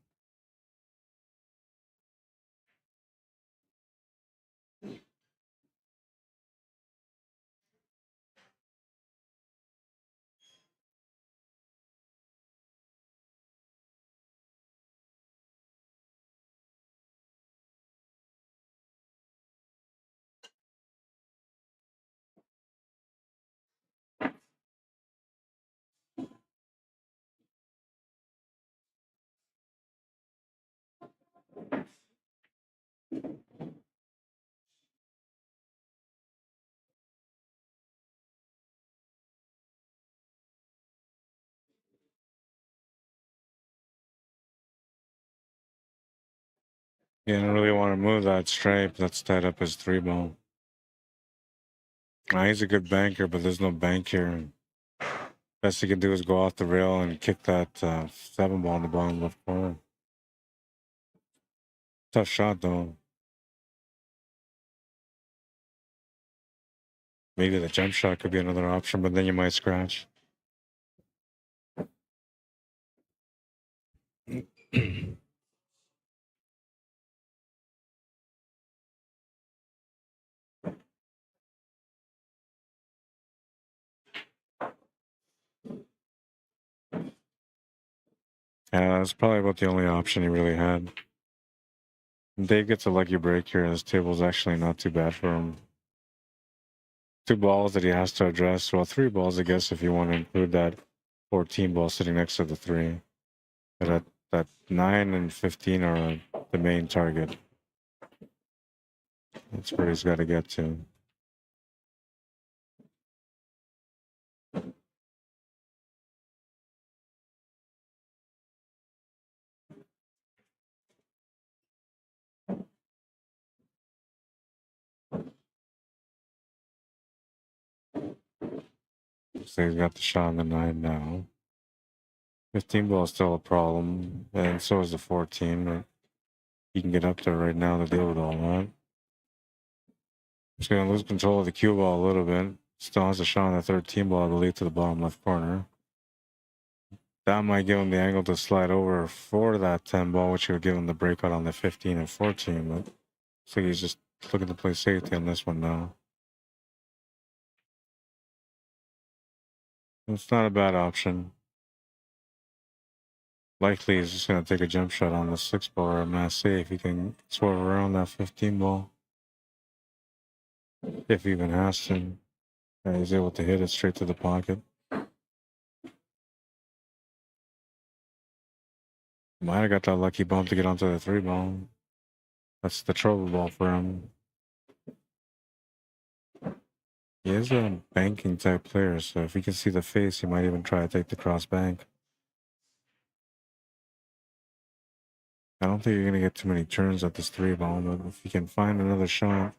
Speaker 1: You don't really want to move that stripe. That's tied up his 3-ball. He's a good banker, but there's no bank here. Best he can do is go off the rail and kick that 7-ball in the bottom left corner. Tough shot, though. Maybe the jump shot could be another option, but then you might scratch. Yeah, that's probably about the only option he really had. Dave gets a lucky break here. This table's actually not too bad for him. 2 balls that he has to address. Well, 3 balls, I guess, if you want to include that 14 ball sitting next to the 3. But that 9 and 15 are the main target. That's where he's got to get to. So he's got the shot on the 9 now. 15 ball is still a problem, and so is the 14, but he can get up there right now to deal with all that. He's going to lose control of the cue ball a little bit. Still has a shot on the 13 ball, I believe, to the bottom left corner. That might give him the angle to slide over for that 10 ball, which would give him the breakout on the 15 and 14, but looks like he's just looking to play safety on this one now. It's not a bad option. Likely he's just going to take a jump shot on the 6 ball or a mass save. He can swerve around that 15 ball. If he even has to. Yeah, he's able to hit it straight to the pocket. Might have got that lucky bump to get onto the 3 ball. That's the trouble ball for him. He is a banking type player, so if he can see the face, he might even try to take the cross bank. I don't think you're gonna get too many turns at this 3 ball, but if you can find another shot,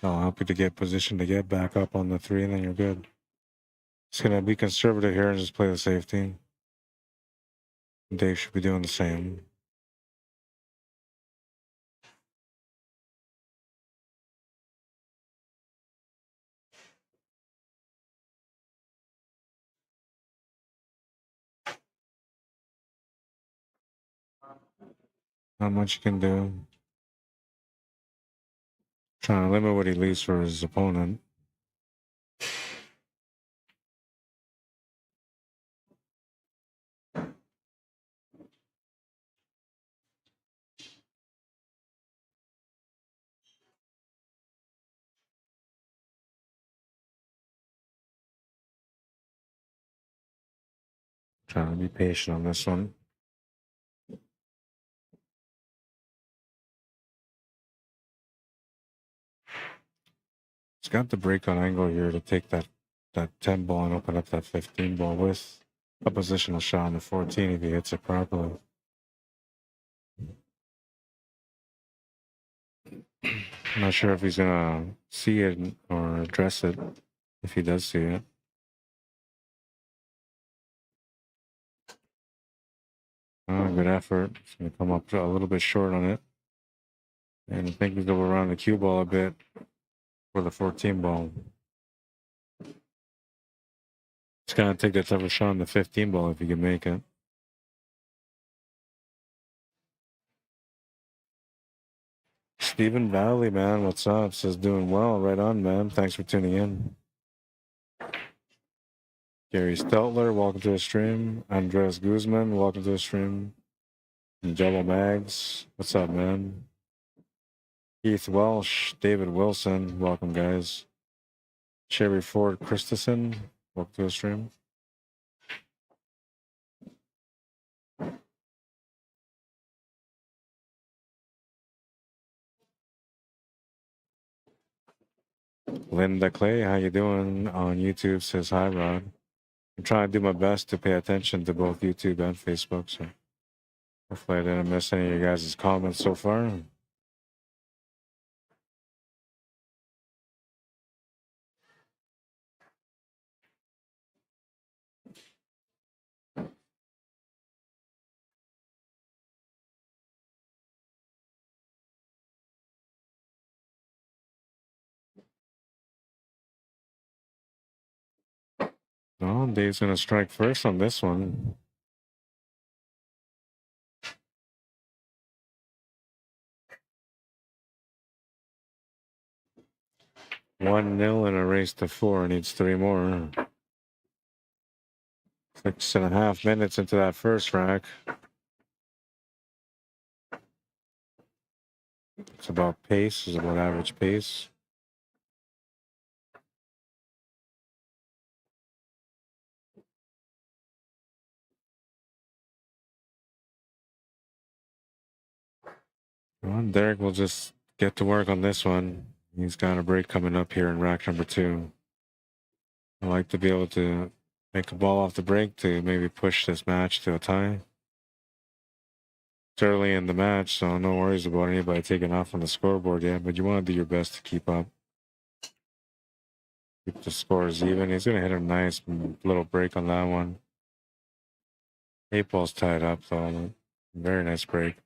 Speaker 1: that'll help you to get positioned to get back up on the 3, and then you're good. Just gonna be conservative here and just play the safety. Dave should be doing the same. Not much you can do. Trying to limit what he leaves for his opponent. Trying to be patient on this one. He's got the break on angle here to take that 10 ball and open up that 15 ball with a positional shot on the 14 if he hits it properly. I'm not sure if he's gonna see it or address it if he does see it. Good effort. He's gonna come up a little bit short on it. And I think he's over around the cue ball a bit for the 14 ball. He's gonna take that tougher shot on the 15 ball if he can make it. Stephen Valley, man, what's up? Says doing well. Right on, man. Thanks for tuning in. Gary Steltler, welcome to the stream. Andres Guzman, welcome to the stream. And Jello Mags, what's up, man? Keith Welsh, David Wilson, welcome, guys. Sherry Ford Christensen, welcome to the stream. Linda Clay, how you doing on YouTube? Says hi, Rod. I'm trying to do my best to pay attention to both YouTube and Facebook, so hopefully I didn't miss any of your guys' comments so far. Oh, Dave's gonna strike first on this one. One nil in a race to 4. Needs 3 more. 6.5 minutes into that first rack. It's about pace. It's about average pace. Well, Derek will just get to work on this one. He's got a break coming up here in rack number 2. I like to be able to make a ball off the break to maybe push this match to a tie. It's early in the match, so no worries about anybody taking off on the scoreboard yet, but you want to do your best to keep up. Keep the scores even. He's going to hit a nice little break on that one. 8 ball's tied up, though. Very nice break.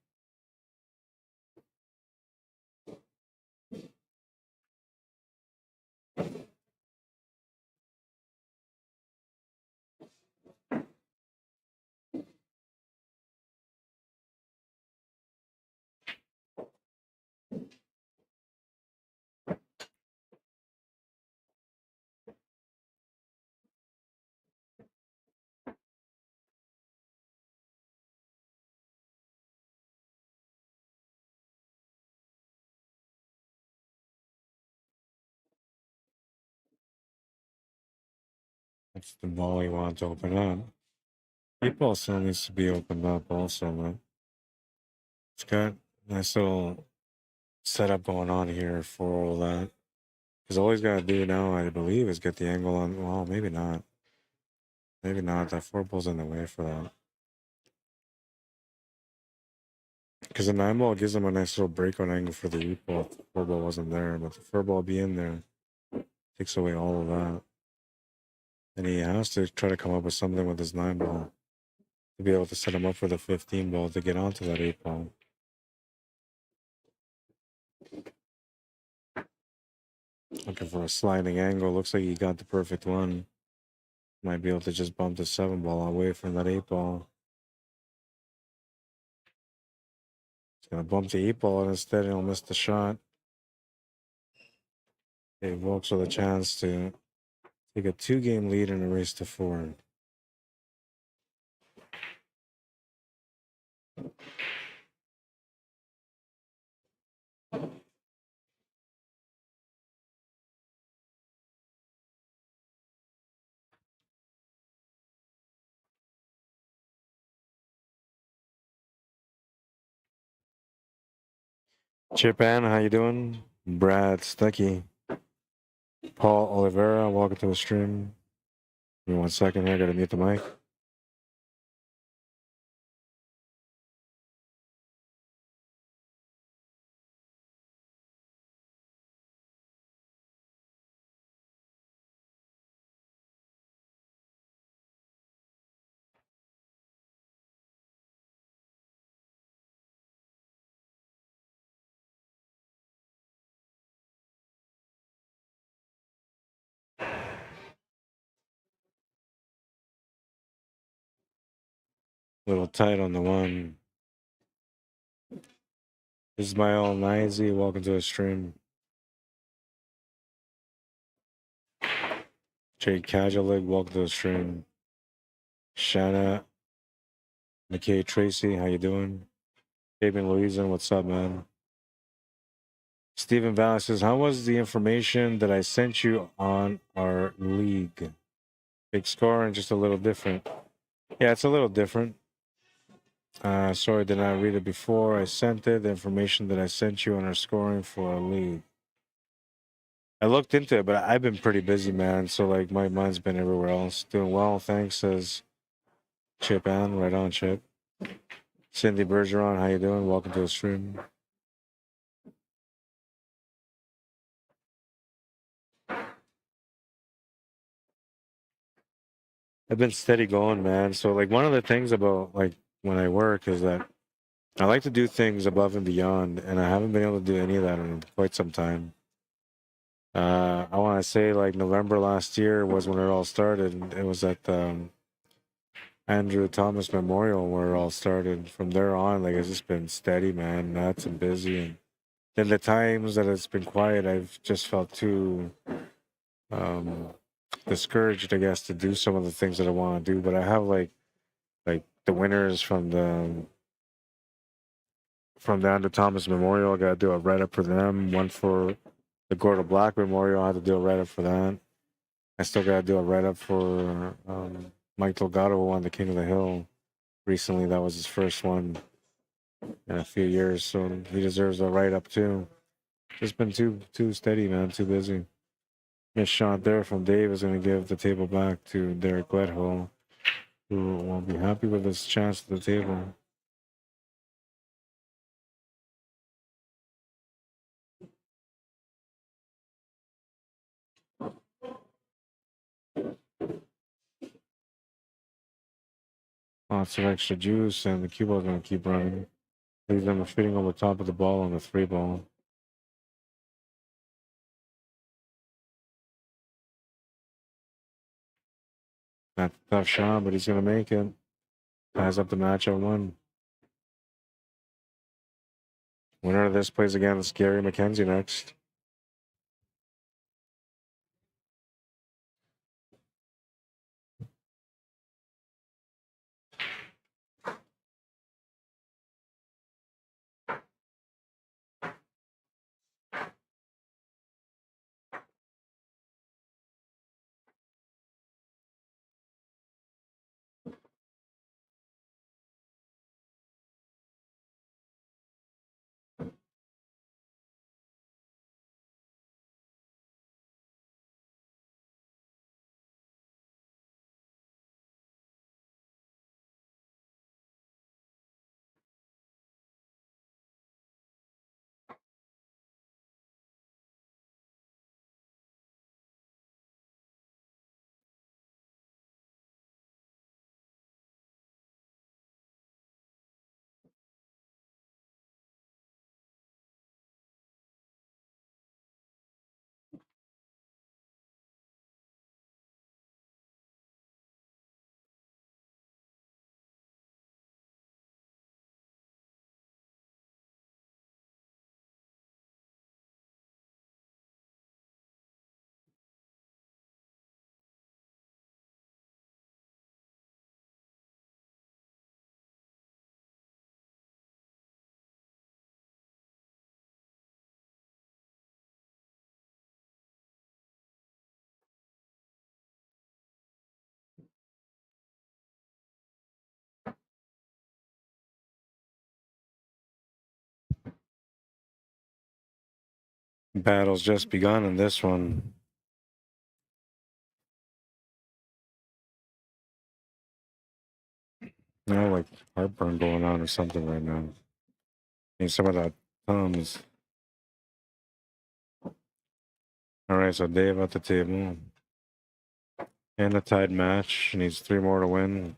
Speaker 1: That's the ball you want to open up. Eight ball still needs to be opened up also, man. It's got a nice little setup going on here for all that. Because all he's got to do now, I believe, is get the angle on. Well, maybe not. Maybe not. That four ball's in the way for that. Because the nine ball gives him a nice little breakout angle for the eight ball. If the four ball wasn't there, but the four ball be in there. Takes away all of that. And he has to try to come up with something with his nine ball to be able to set him up for the 15 ball to get onto that eight ball. Looking for a sliding angle. Looks like he got the perfect one. Might be able to just bump the seven ball away from that eight ball. He's gonna bump the eight ball and instead he'll miss the shot. He walks with a chance to take a 2-game lead in a race to 4. Chip Ann, how you doing? Brad Stuckey. Paul Oliveira, welcome to the stream. Give me 1 second here, I gotta mute the mic. Little tight on the one. Ismail Nizy, welcome to the stream. Jay Kajalig, welcome to the stream. Shanna McKay Tracy, how you doing? Fabian Louisan, what's up, man? Stephen Vallis says, how was the information that I sent you on our league? Big score and just a little different. Yeah, it's a little different. Sorry, did not read it before I sent it. The information that I sent you on our scoring for our league. I looked into it, but I've been pretty busy, man. So, like, my mind's been everywhere else. Doing well, thanks, says Chip Ann. Right on, Chip. Cindy Bergeron, how you doing? Welcome to the stream. I've been steady going, man. So, like, one of the things about, like, when I work is that I like to do things above and beyond, and I haven't been able to do any of that in quite some time. I want to say like November last year was when it all started. It was at Andrew Thomas Memorial where it all started. From there on, like it's just been steady, man, nuts and busy. And then the times that it's been quiet, I've just felt too discouraged, I guess, to do some of the things that I want to do. But I have like the winners from the Andrew Thomas Memorial. I got to do a write up for them. One for the Gordo Black Memorial. I had to do a write up for that. I still got to do a write up for Mike Delgado, who won the King of the Hill recently. That was his first one in a few years, so he deserves a write up too. Just been too steady, man. Too busy. Miss shot there from Dave is going to give the table back to Derek Gledhill, who will be happy with his chance at the table. Lots of extra juice, and the cue ball is going to keep running. Leaves them fitting over top of the ball on the 3 ball. Not a tough shot, but he's going to make it. Ties up the match at 1. Winner of this plays again with Gary McKenzie next. Battle's just begun in this one. No, like heartburn going on or something right now. Need some of that Tums. All right, so Dave at the table. And a tied match. Needs 3 more to win.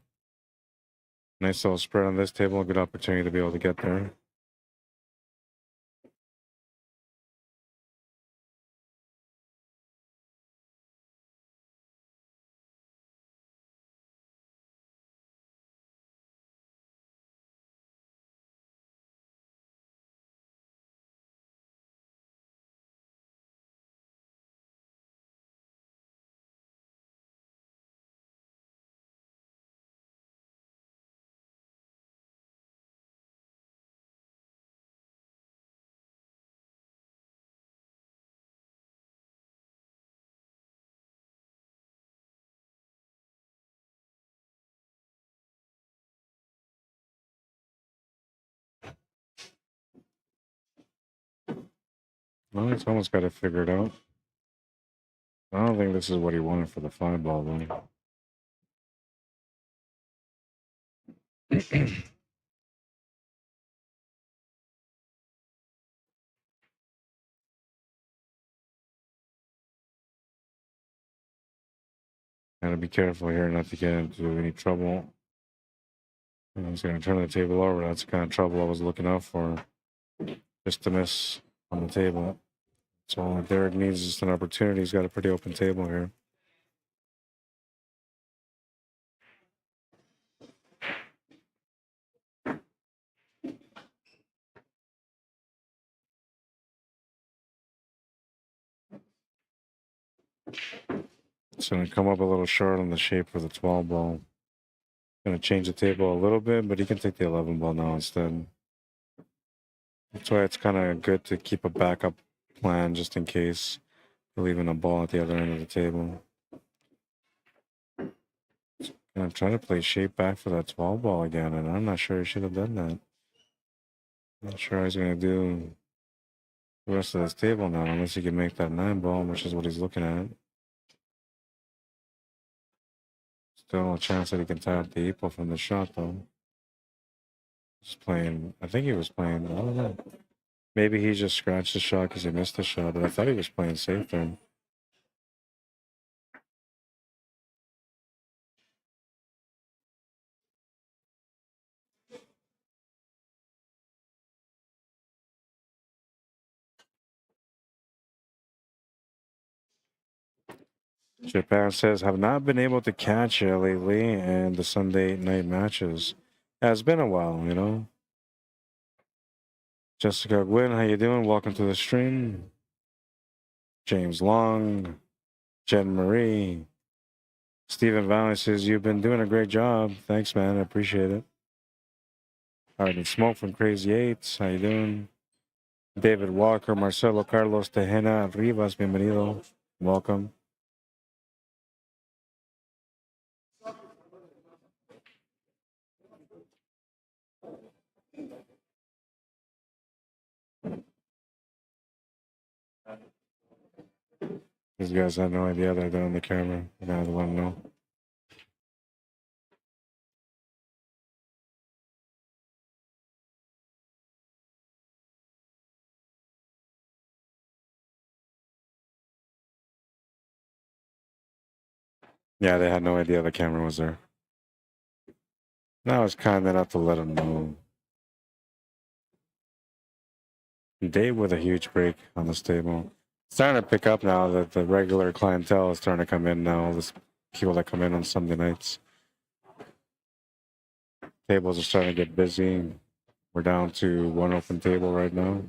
Speaker 1: Nice little spread on this table. Good opportunity to be able to get there. Well, he's almost got it figured out. I don't think this is what he wanted for the 5 ball, though. Gotta be careful here not to get into any trouble. He's gonna turn the table over. That's the kind of trouble I was looking out for. Just to miss on the table. So all Derek needs is just an opportunity. He's got a pretty open table here. It's gonna come up a little short on the shape for the 12 ball. Gonna change the table a little bit, but he can take the 11 ball now instead. That's why it's kind of good to keep a backup plan just in case you're leaving a ball at the other end of the table. I'm trying to play shape back for that 12 ball again, and I'm not sure he should have done that. Not sure how he's gonna do the rest of this table now, unless he can make that 9 ball, which is what he's looking at. Still a chance that he can tie up the 8 ball from the shot, though. Just playing, I think he was playing, I don't know. Maybe he just scratched the shot because he missed the shot, but I thought he was playing safe there. Japan says, have not been able to catch you lately and the Sunday night matches. Yeah, it's been a while, you know. Jessica Gwynn, how you doing? Welcome to the stream. James Long, Jen Marie. Stephen Valley says, you've been doing a great job. Thanks, man. I appreciate it. All right, and Smoke from Crazy Eights. How you doing? David Walker, Marcelo Carlos Tejena Rivas, bienvenido. Welcome. These guys have no idea they're on the camera. Now they want to know. Yeah, they had no idea the camera was there. I was kind enough to let them know. Dave with a huge break on this table. It's starting to pick up now that the regular clientele is starting to come in now. All these people that come in on Sunday nights. Tables are starting to get busy. We're down to 1 open table right now.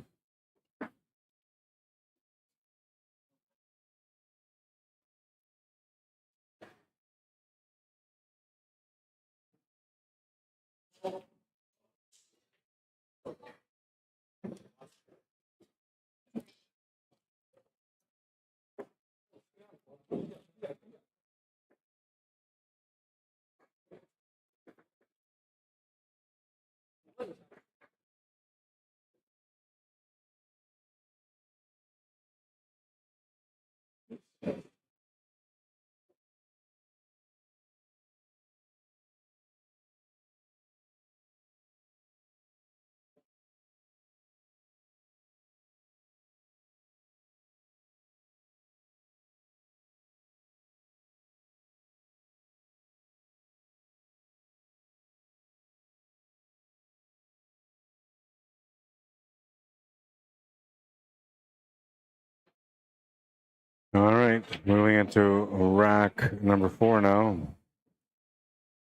Speaker 1: All right, moving into rack number 4 now.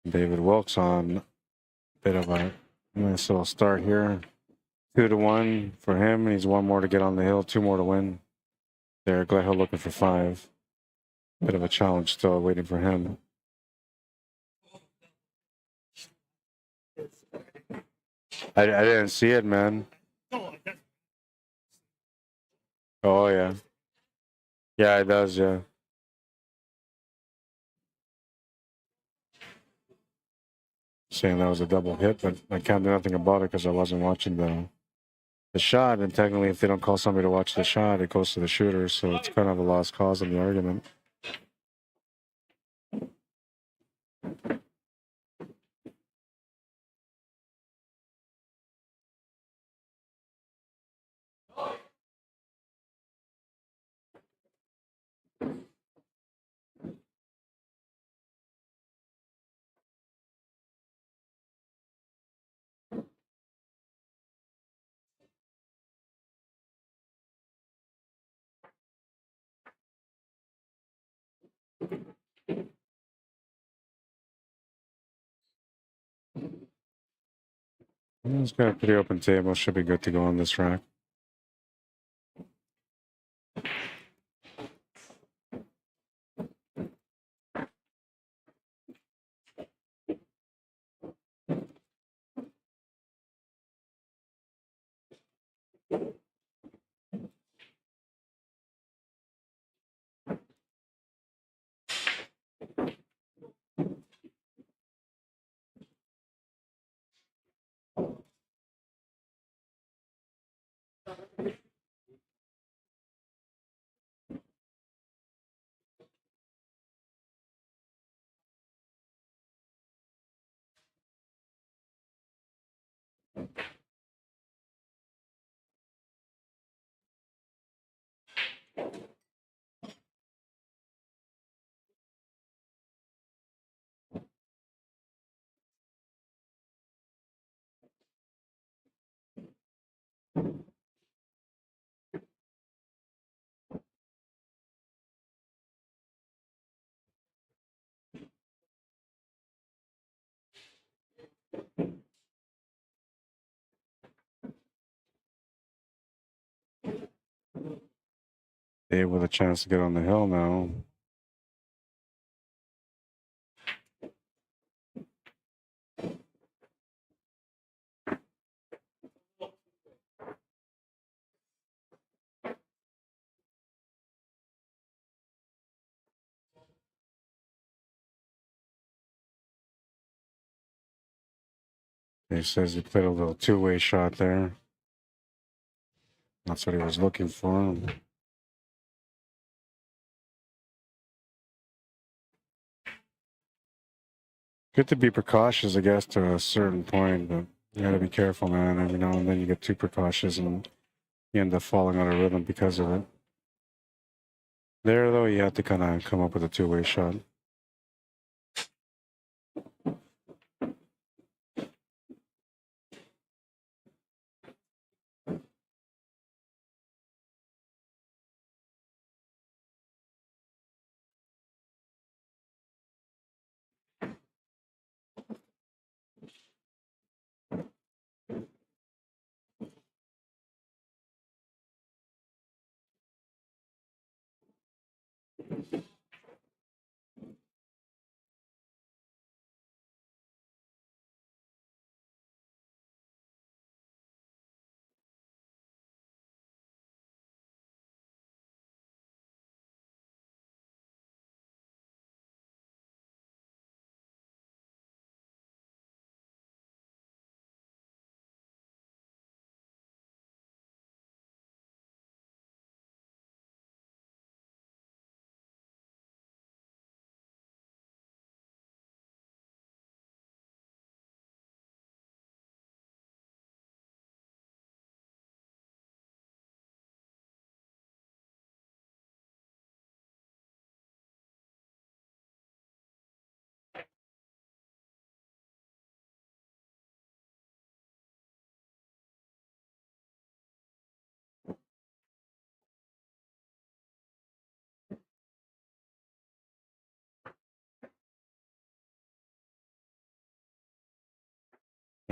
Speaker 1: David Wilkes on bit of a nice little start here. 2-1 for him. He's one more to get on the hill, 2 more to win. There, Gledhill looking for 5. Bit of a challenge still waiting for him. I didn't see it, man. Oh, yeah. Yeah, it does, yeah. Saying that was a double hit, but I can't do nothing about it because I wasn't watching the shot. And technically, if they don't call somebody to watch the shot, it goes to the shooter. So it's kind of a lost cause in the argument. He's got a pretty open table. Should be good to go on this rack. Dave with a chance to get on the hill now. He says he played a little 2-way shot there. That's what he was looking for. Good to be precautious, I guess, to a certain point, but you gotta be careful, man. Every now and then you get too precautious and you end up falling out of rhythm because of it. There, though, you have to kind of come up with a 2-way shot.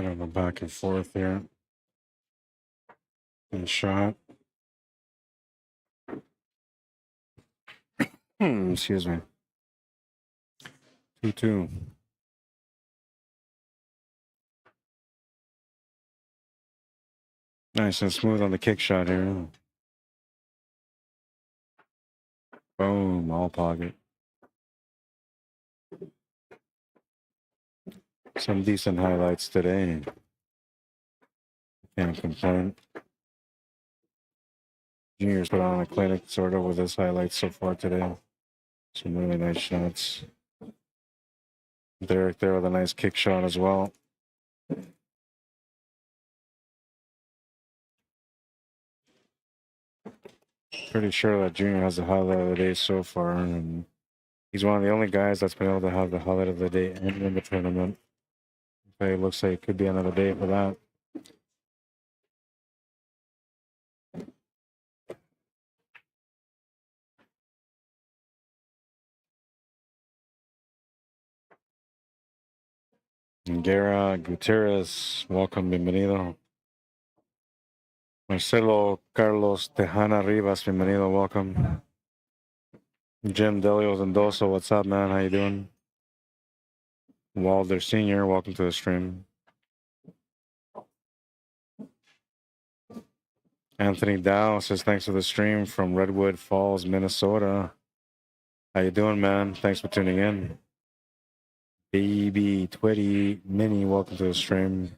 Speaker 1: Bit of a back and forth here. And shot. Excuse me. 2-2. Nice and smooth on the kick shot here. Boom, all pocket. Some decent highlights today. Can't complain. Junior's put on a clinic sort of with his highlights so far today. Some really nice shots. Derek there with a nice kick shot as well. Pretty sure that Junior has the highlight of the day so far, and he's one of the only guys that's been able to have the highlight of the day and in the tournament. Okay, it looks like it could be another day for that. Guerra Gutierrez, welcome, bienvenido. Marcelo Carlos Tejana Rivas, bienvenido, welcome. Jim Delio Zendoso, what's up, man? How you doing? Walder Sr., welcome to the stream. Anthony Dow says thanks for the stream from Redwood Falls, Minnesota. How you doing, man? Thanks for tuning in. Baby Twitty Mini, welcome to the stream.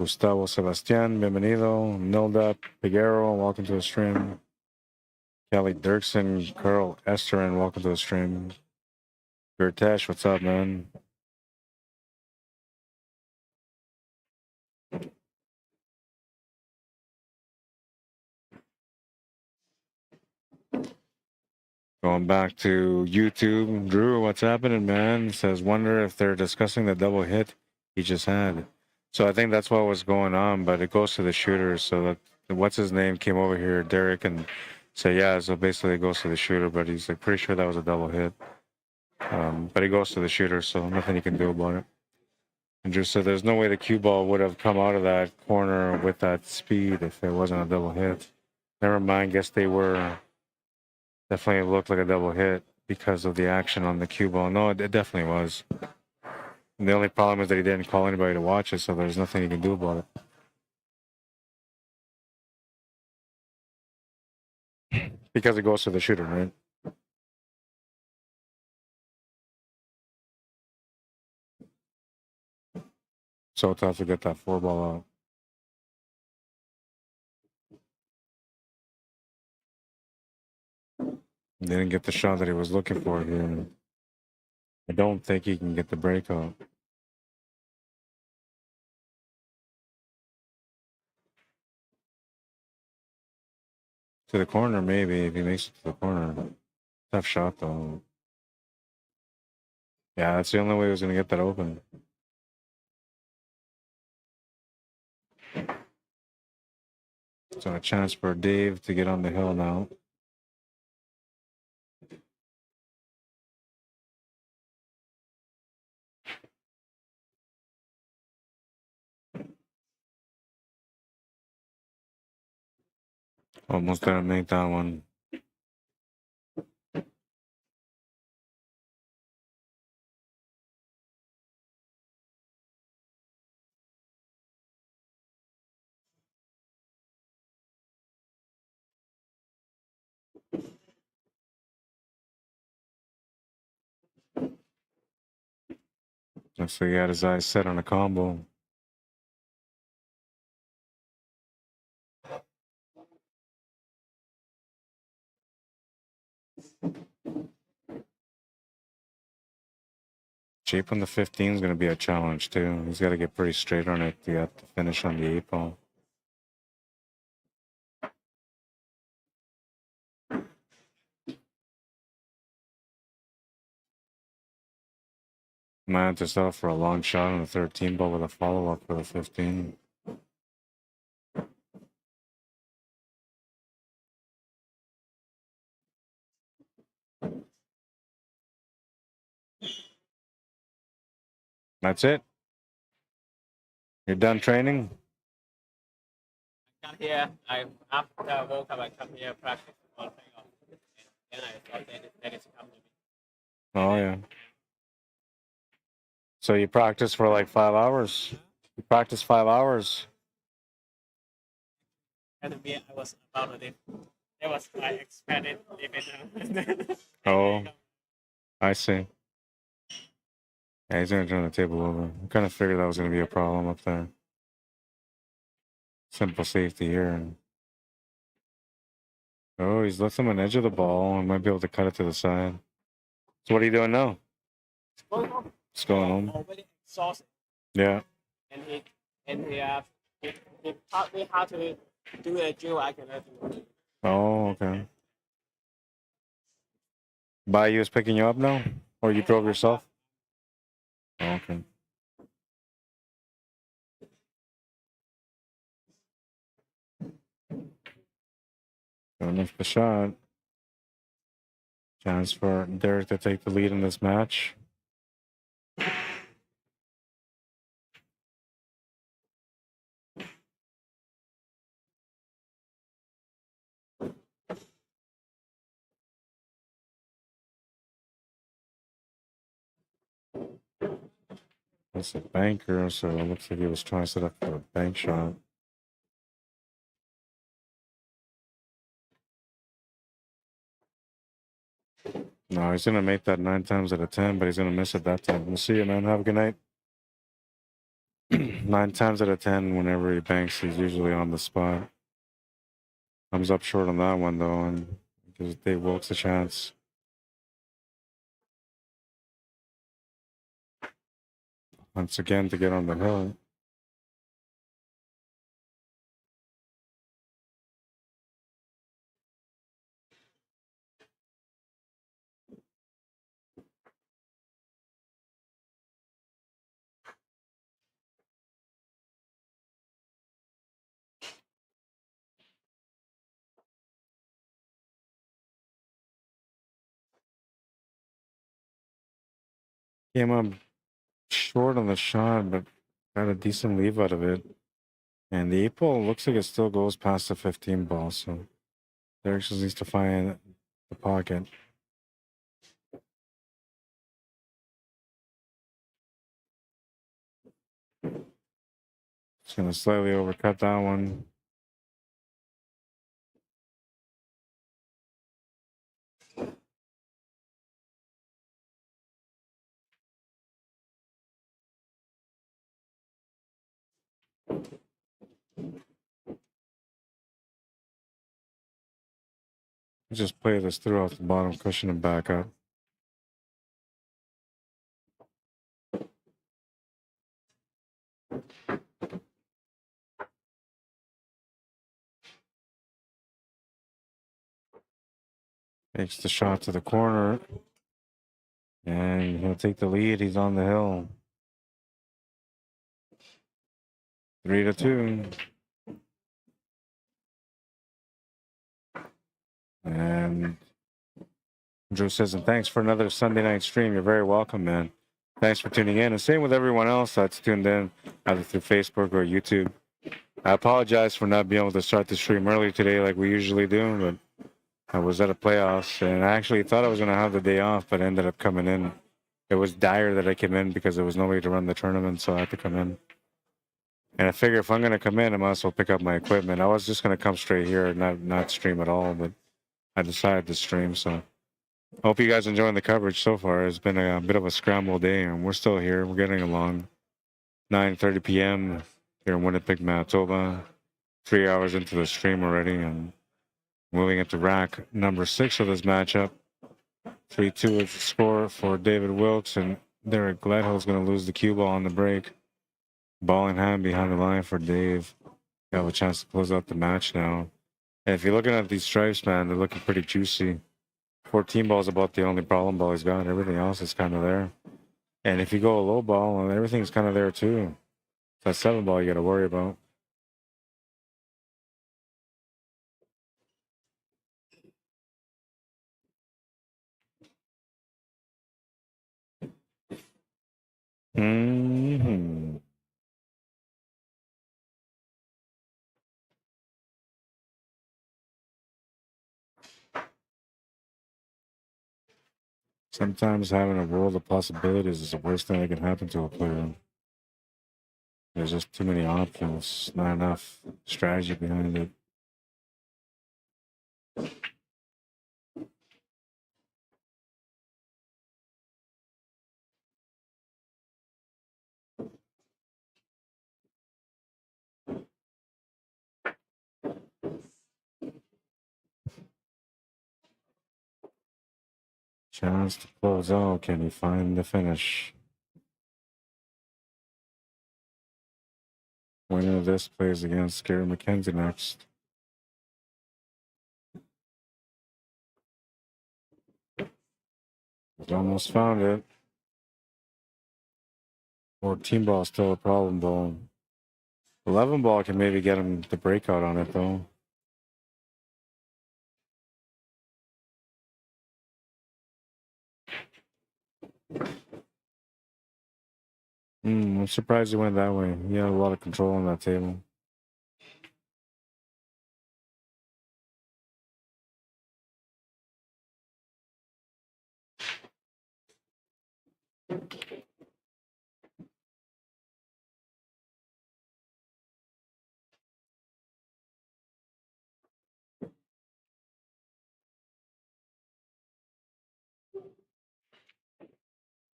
Speaker 1: Gustavo Sebastian, bienvenido. Nilda Piguero, welcome to the stream. Kelly Dirksen, Carl Esterin, welcome to the stream. Gertesh, what's up, man? Going back to YouTube, Drew, what's happening, man? He says, wonder if they're discussing the double hit he just had. So I think that's what was going on, but it goes to the shooter. So that what's his name came over here, Derek, and said, yeah. So basically, it goes to the shooter, but he's like pretty sure that was a double hit. But it goes to the shooter, so nothing you can do about it. And Drew said, there's no way the cue ball would have come out of that corner with that speed if it wasn't a double hit. Never mind. Guess they were. Definitely looked like a double hit because of the action on the cue ball. No, it definitely was. And the only problem is that he didn't call anybody to watch it, so there's nothing he can do about it. Because it goes to the shooter, right? So tough to get that four ball out. He didn't get the shot that he was looking for here. I don't think he can get the breakout. To the corner, maybe, if he makes it to the corner. Tough shot, though. Yeah, that's the only way he was going to get that open. So a chance for Dave to get on the hill now. Almost didn't make that one. Looks like he had his eyes set on a combo. Shape on the 15 is going to be a challenge, too. He's got to get pretty straight on it to get the finish on the 8 ball. Might have to settle for a long shot on the 13 ball with a follow-up for the 15. That's it? You're done training?
Speaker 3: Come here. After woke up, I come here practice on playoff. And I thought that is come to me.
Speaker 1: Oh, yeah. So you practice for like 5 hours? You practice 5 hours?
Speaker 3: And me, I was about to leave. That was my expected limit.
Speaker 1: Oh, I see. Yeah, he's going to turn the table over. I kind of figured that was going to be a problem up there. Simple safety here. Oh, he's left him on the edge of the ball and might be able to cut it to the side. So what are you doing now? What's going on?
Speaker 3: Already exhausted.
Speaker 1: Yeah.
Speaker 3: And he taught me how to do a drill I cannot do.
Speaker 1: Oh, okay. Bayou is picking you up now? Or you drove yourself? Oh, okay. Going in for the shot. Chance for Derek to take the lead in this match. That's a banker, so it looks like he was trying to set up for a bank shot. No, he's going to make that 9 times out of 10, but he's going to miss it that time. We'll see you, man. Have a good night. 9 times out of 10, whenever he banks, he's usually on the spot. Comes up short on that one, though, and gives Dave Wilkes a chance. Once again, to get on the hill. Came up short on the shot, but got a decent leave out of it. And the 8 ball looks like it still goes past the 15 ball, so Derek just needs to find the pocket. Just gonna slightly overcut that one. Just play this through off the bottom cushion and back up. Makes the shot to the corner. And he'll take the lead. He's on the hill. 3-2. And Drew says, and thanks for another Sunday night stream. You're very welcome, man. Thanks for tuning in. And same with everyone else that's tuned in, either through Facebook or YouTube. I apologize for not being able to start the stream early today like we usually do, but I was at a playoffs, and I actually thought I was going to have the day off, but ended up coming in. It was dire that I came in because there was nobody to run the tournament, so I had to come in. And I figure if I'm going to come in, I might as well pick up my equipment. I was just going to come straight here and not stream at all, but I decided to stream, so hope you guys enjoying the coverage so far. It's been a bit of a scramble day, and we're still here. We're getting along. 9:30 p.m. here in Winnipeg, Manitoba. 3 hours into the stream already, and moving into rack number 6 of this matchup. 3-2 is the score for David Wilkes, and Derek Gledhill is going to lose the cue ball on the break. Ball in hand behind the line for Dave. You have a chance to close out the match now. And if you're looking at these stripes, man, they're looking pretty juicy. 14 ball is about the only problem ball he's got. Everything else is kind of there. And if you go a low ball, everything's kind of there too. That 7 ball you got to worry about. Sometimes having a world of possibilities is the worst thing that can happen to a player. There's just too many options, not enough strategy behind it. Chance to close out. Can he find the finish? Winner of this plays against Gary McKenzie next. He's almost found it. 14 ball still a problem ball. 11 ball can maybe get him the breakout on it though. I'm surprised he went that way. He had a lot of control on that table.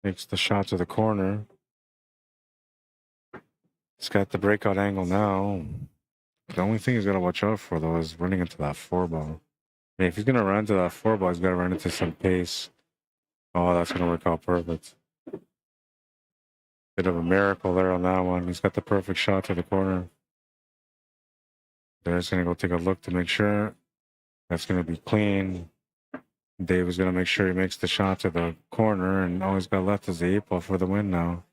Speaker 1: Makes the shot to the corner. He's got the breakout angle now. The only thing he's got to watch out for, though, is running into that 4 ball. And if he's going to run into that 4 ball, he's got to run into some pace. Oh, that's going to work out perfect. Bit of a miracle there on that one. He's got the perfect shot to the corner. There's going to go take a look to make sure that's going to be clean. Dave is going to make sure he makes the shot to the corner, and all he's got left is the 8 ball for the win now.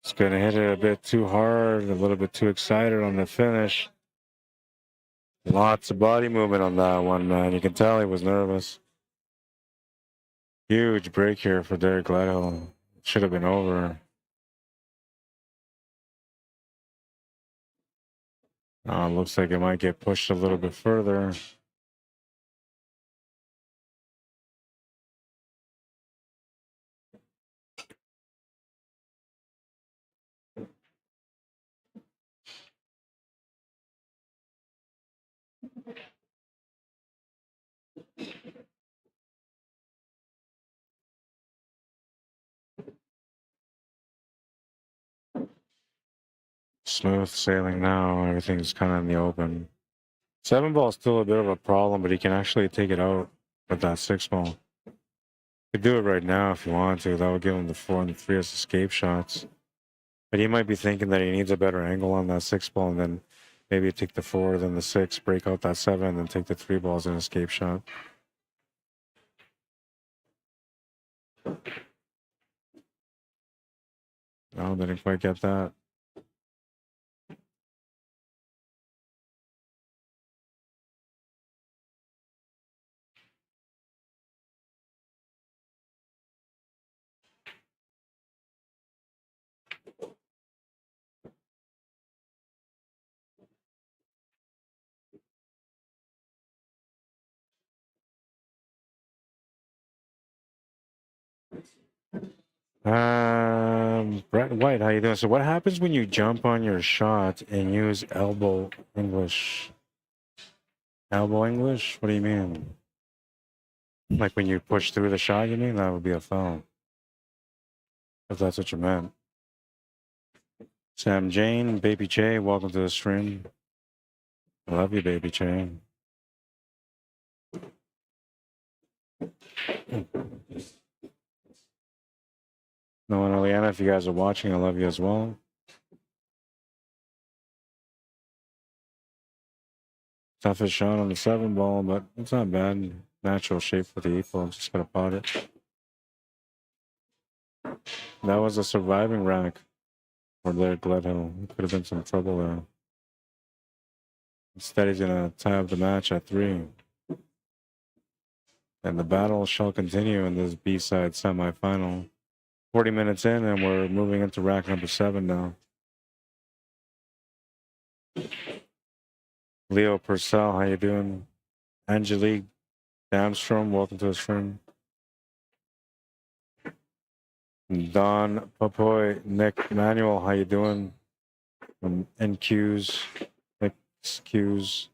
Speaker 1: He's going to hit it a bit too hard, a little bit too excited on the finish. Lots of body movement on that one, man. You can tell he was nervous. Huge break here for Derek Gledhill. Should have been over. Looks like it might get pushed a little bit further. Smooth sailing now. Everything's kind of in the open. 7 ball is still a bit of a problem, but he can actually take it out with that 6 ball. Could do it right now if you want to. That would give him the 4 and the 3 as escape shots. But he might be thinking that he needs a better angle on that 6 ball, and then maybe take the 4, then the 6, break out that 7, and then take the 3 balls and escape shot. No, didn't quite get that. Brett White, how you doing? So what happens when you jump on your shot and use elbow English? Elbow English? What do you mean? Like when you push through the shot, you mean? That would be a foul. If that's what you meant. Sam Jane, Baby Che, welcome to the stream. I love you, Baby Che. Noah and Eliana, if you guys are watching, I love you as well. Toughest shot on the 7 ball, but it's not bad. Natural shape for the 8 ball. Just gotta pot it. That was a surviving rack for their Gledhill. Could have been some trouble there. Instead, he's gonna tie up the match at 3. And the battle shall continue in this B-side semifinal. 40 minutes in, and we're moving into rack number 7 now. Leo Purcell, how you doing? Angelique Damstrom, welcome to the stream. Don Papoy, Nick Manuel, how you doing? NQs, Nick Q's.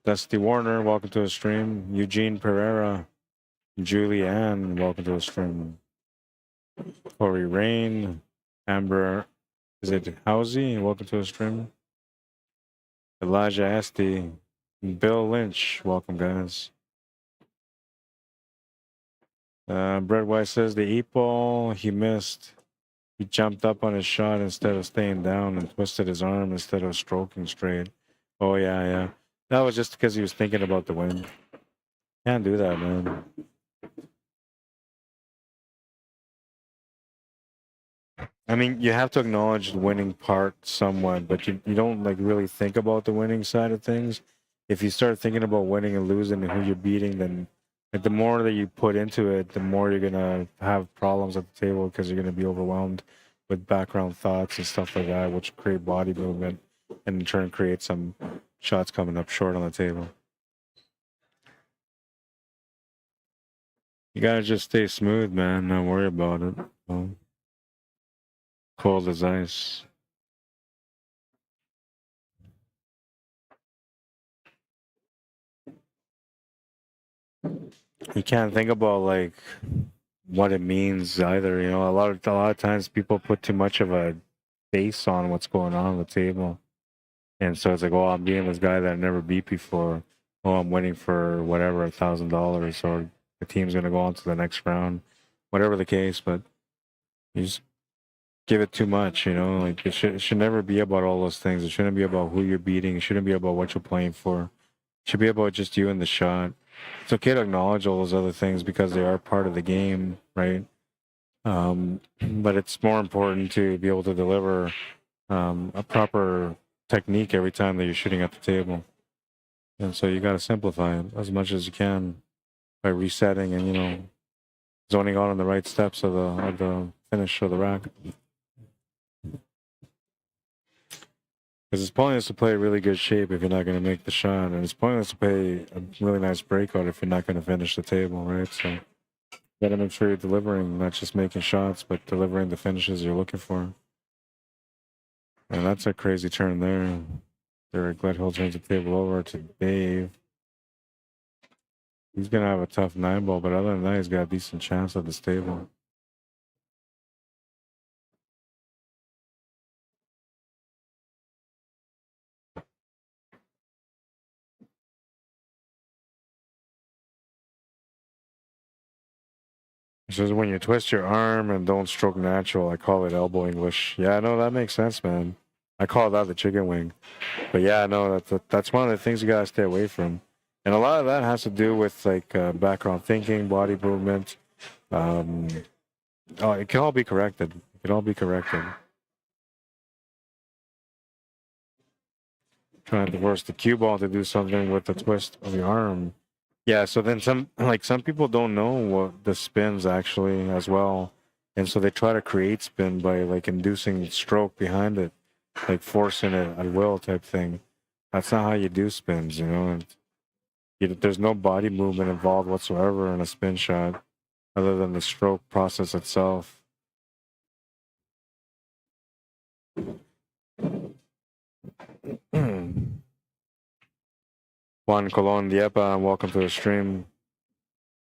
Speaker 1: Dusty Warner, welcome to the stream. Eugene Pereira, Julie Ann, welcome to the stream. Corey Rain, Amber, is it Housey? Welcome to the stream. Elijah Esti, Bill Lynch, welcome guys. Brett White says the 8-ball he missed. He jumped up on his shot instead of staying down and twisted his arm instead of stroking straight. Oh yeah. That was just because he was thinking about the wind. Can't do that, man. I mean, you have to acknowledge the winning part somewhat, but you don't like really think about the winning side of things. If you start thinking about winning and losing and who you're beating, then like, the more that you put into it, the more you're gonna have problems at the table because you're gonna be overwhelmed with background thoughts and stuff like that, which create body movement and in turn create some shots coming up short on the table. You gotta just stay smooth, man. Not worry about it. Cold as ice. You can't think about like what it means either. You know, a lot of times people put too much of a base on what's going on the table, and so it's like, oh, I'm beating this guy that I never beat before. Oh, I'm winning for whatever $1,000, or the team's gonna go on to the next round, whatever the case. But you just give it too much, you know. Like it should never be about all those things. It shouldn't be about who you're beating. It shouldn't be about what you're playing for. It should be about just you and the shot. It's okay to acknowledge all those other things because they are part of the game, right? But it's more important to be able to deliver a proper technique every time that you're shooting at the table. And so you got to simplify it as much as you can by resetting and, you know, zoning out on the right steps of the finish of the rack. Because it's pointless to play really good shape if you're not going to make the shot, and it's pointless to play a really nice breakout if you're not going to finish the table, right? So you got to make sure you're delivering, not just making shots, but delivering the finishes you're looking for. And that's a crazy turn there. There, Gledhill turns the table over to Dave. He's going to have a tough 9-ball, but other than that, he's got a decent chance at this table. It says when you twist your arm and don't stroke natural, I call it elbow English. Yeah, no, that makes sense, man. I call that the chicken wing. But yeah, no, that's one of the things you gotta stay away from. And a lot of that has to do with like background thinking, body movement. It can all be corrected. It can all be corrected. Trying to force the cue ball to do something with the twist of your arm. Yeah, so then some people don't know what the spins actually as well. And so they try to create spin by like inducing stroke behind it, like forcing it at will type thing. That's not how you do spins, you know. There's no body movement involved whatsoever in a spin shot other than the stroke process itself. Juan Colon Diepa, welcome to the stream.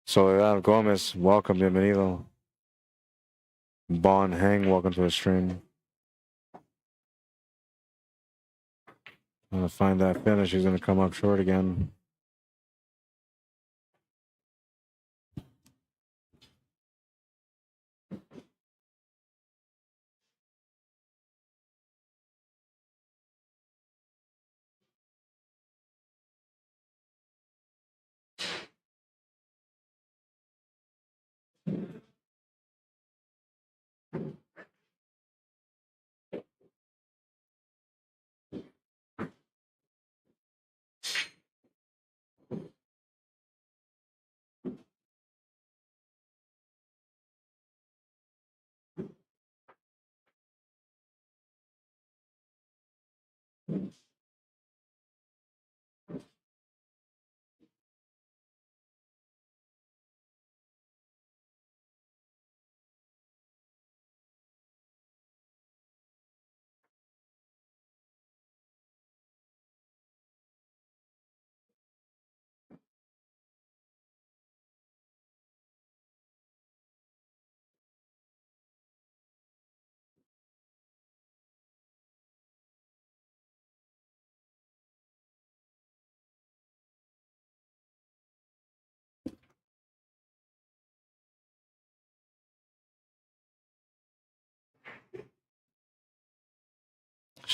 Speaker 1: Soledad Gomez, welcome, bienvenido. Bon Hang, welcome to the stream. I'm gonna find that finish. He's gonna come up short again.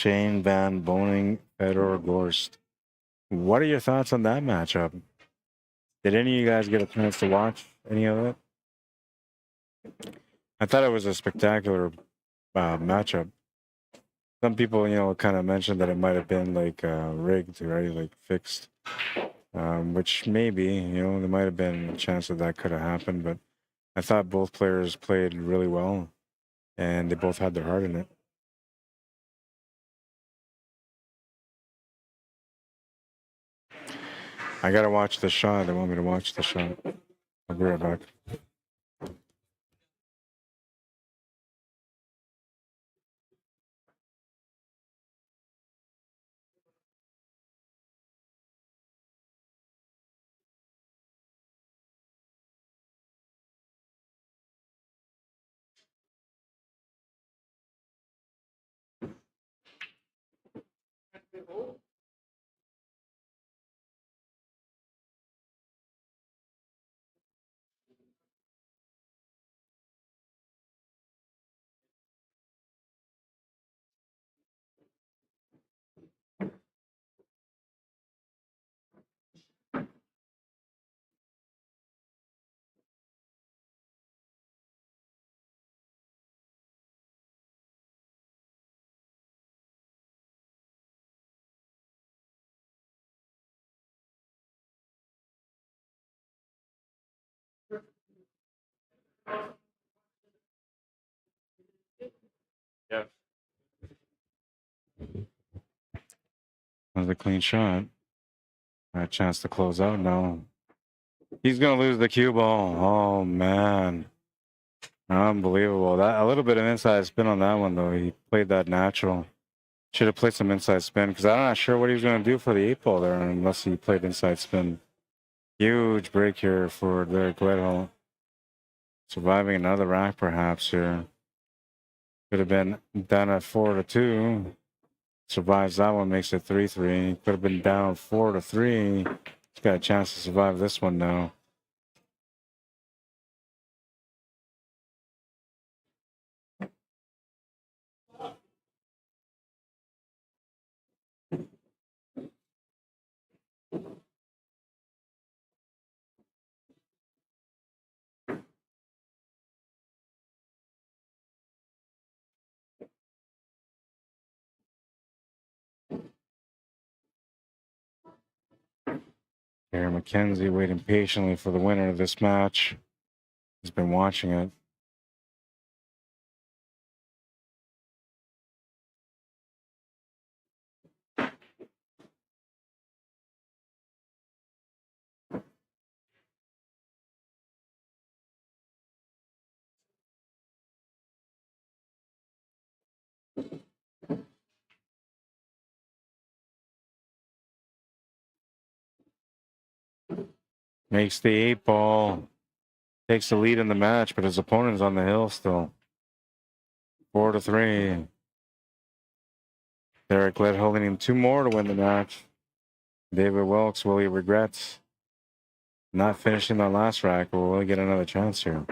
Speaker 1: Shane Van Boning, Fedor Gorst. What are your thoughts on that matchup? Did any of you guys get a chance to watch any of it? I thought it was a spectacular matchup. Some people, you know, kind of mentioned that it might have been like rigged, right? Like fixed, which maybe, you know, there might have been a chance that could have happened. But I thought both players played really well, and they both had their heart in it. I gotta watch the shot. They want me to watch the shot. I'll be right back. Yeah. That was a clean shot. Got a chance to close out now. He's gonna lose the cue ball. Oh man. Unbelievable. That a little bit of inside spin on that one though. He played that natural. Should have played some inside spin because I'm not sure what he was gonna do for the 8-ball there unless he played inside spin. Huge break here for the Gledhill. Surviving another rack perhaps here. Could have been down at 4-2. Survives that one, makes it 3-3. Could have been down 4-3. He's got a chance to survive this one now. Here, McKenzie waiting patiently for the winner of this match. He's been watching it. Makes the 8-ball. Takes the lead in the match, but his opponent's on the hill still. 4-3. Derek Gledhill holding him 2 more to win the match. David Wilkes, will he regret not finishing that last rack, or will he get another chance here?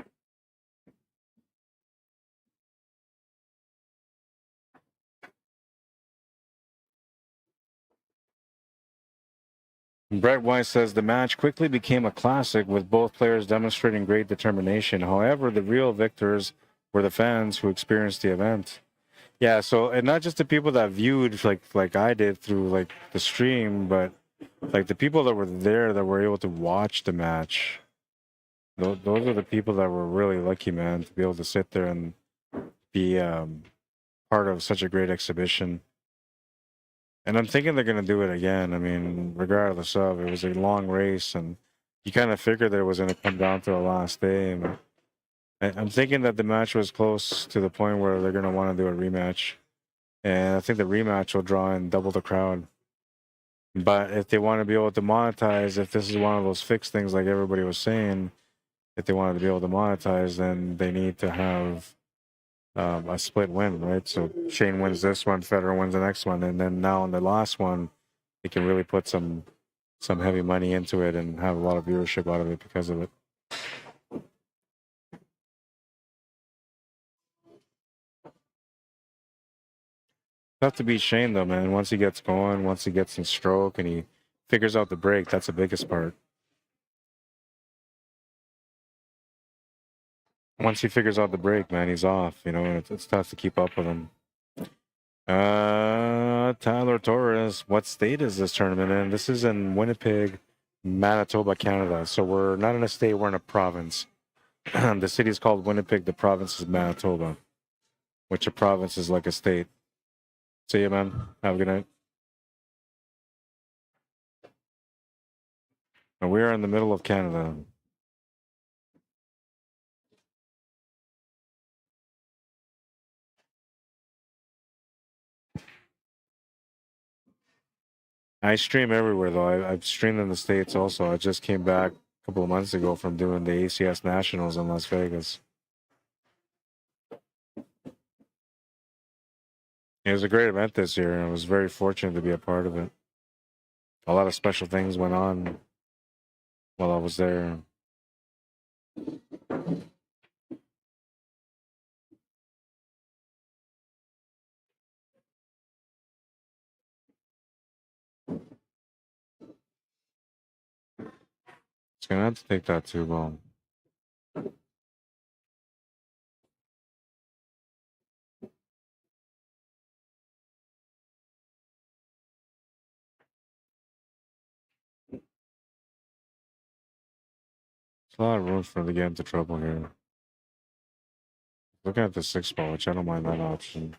Speaker 1: Brett Weiss says the match quickly became a classic with both players demonstrating great determination. However, the real victors were the fans who experienced the event. Yeah, so and not just the people that viewed like I did through like the stream, but like the people that were there that were able to watch the match. Those are the people that were really lucky, man, to be able to sit there and be part of such a great exhibition. And I'm thinking they're going to do it again. I mean, regardless of, it was a long race, and you kind of figured that it was going to come down to the last day. And I'm thinking that the match was close to the point where they're going to want to do a rematch. And I think the rematch will draw in double the crowd. But if they want to be able to monetize, if this is one of those fixed things like everybody was saying, if they wanted to be able to monetize, then they need to have a split win, right? So Shane wins this one, Federer wins the next one, and then now in the last one, they can really put some heavy money into it and have a lot of viewership out of it because of it. Tough to beat Shane though, man. Once he gets going, once he gets in stroke and he figures out the break, that's the biggest part. Once he figures out the break, man, he's off. You know, and it's tough to keep up with him. Tyler Torres, what state is this tournament in? This is in Winnipeg, Manitoba, Canada. So we're not in a state, we're in a province. The city is called Winnipeg, the province is Manitoba, which a province is like a state. See you, man. Have a good night. And we are in the middle of Canada. I stream everywhere though. I've streamed in the States also. I just came back a couple of months ago from doing the ACS Nationals in Las Vegas. It was a great event this year, and I was very fortunate to be a part of it. A lot of special things went on while I was there. It's gonna have to take that 2-ball. There's a lot of room for them to get into trouble here. Looking at the 6-ball, which I don't mind that option.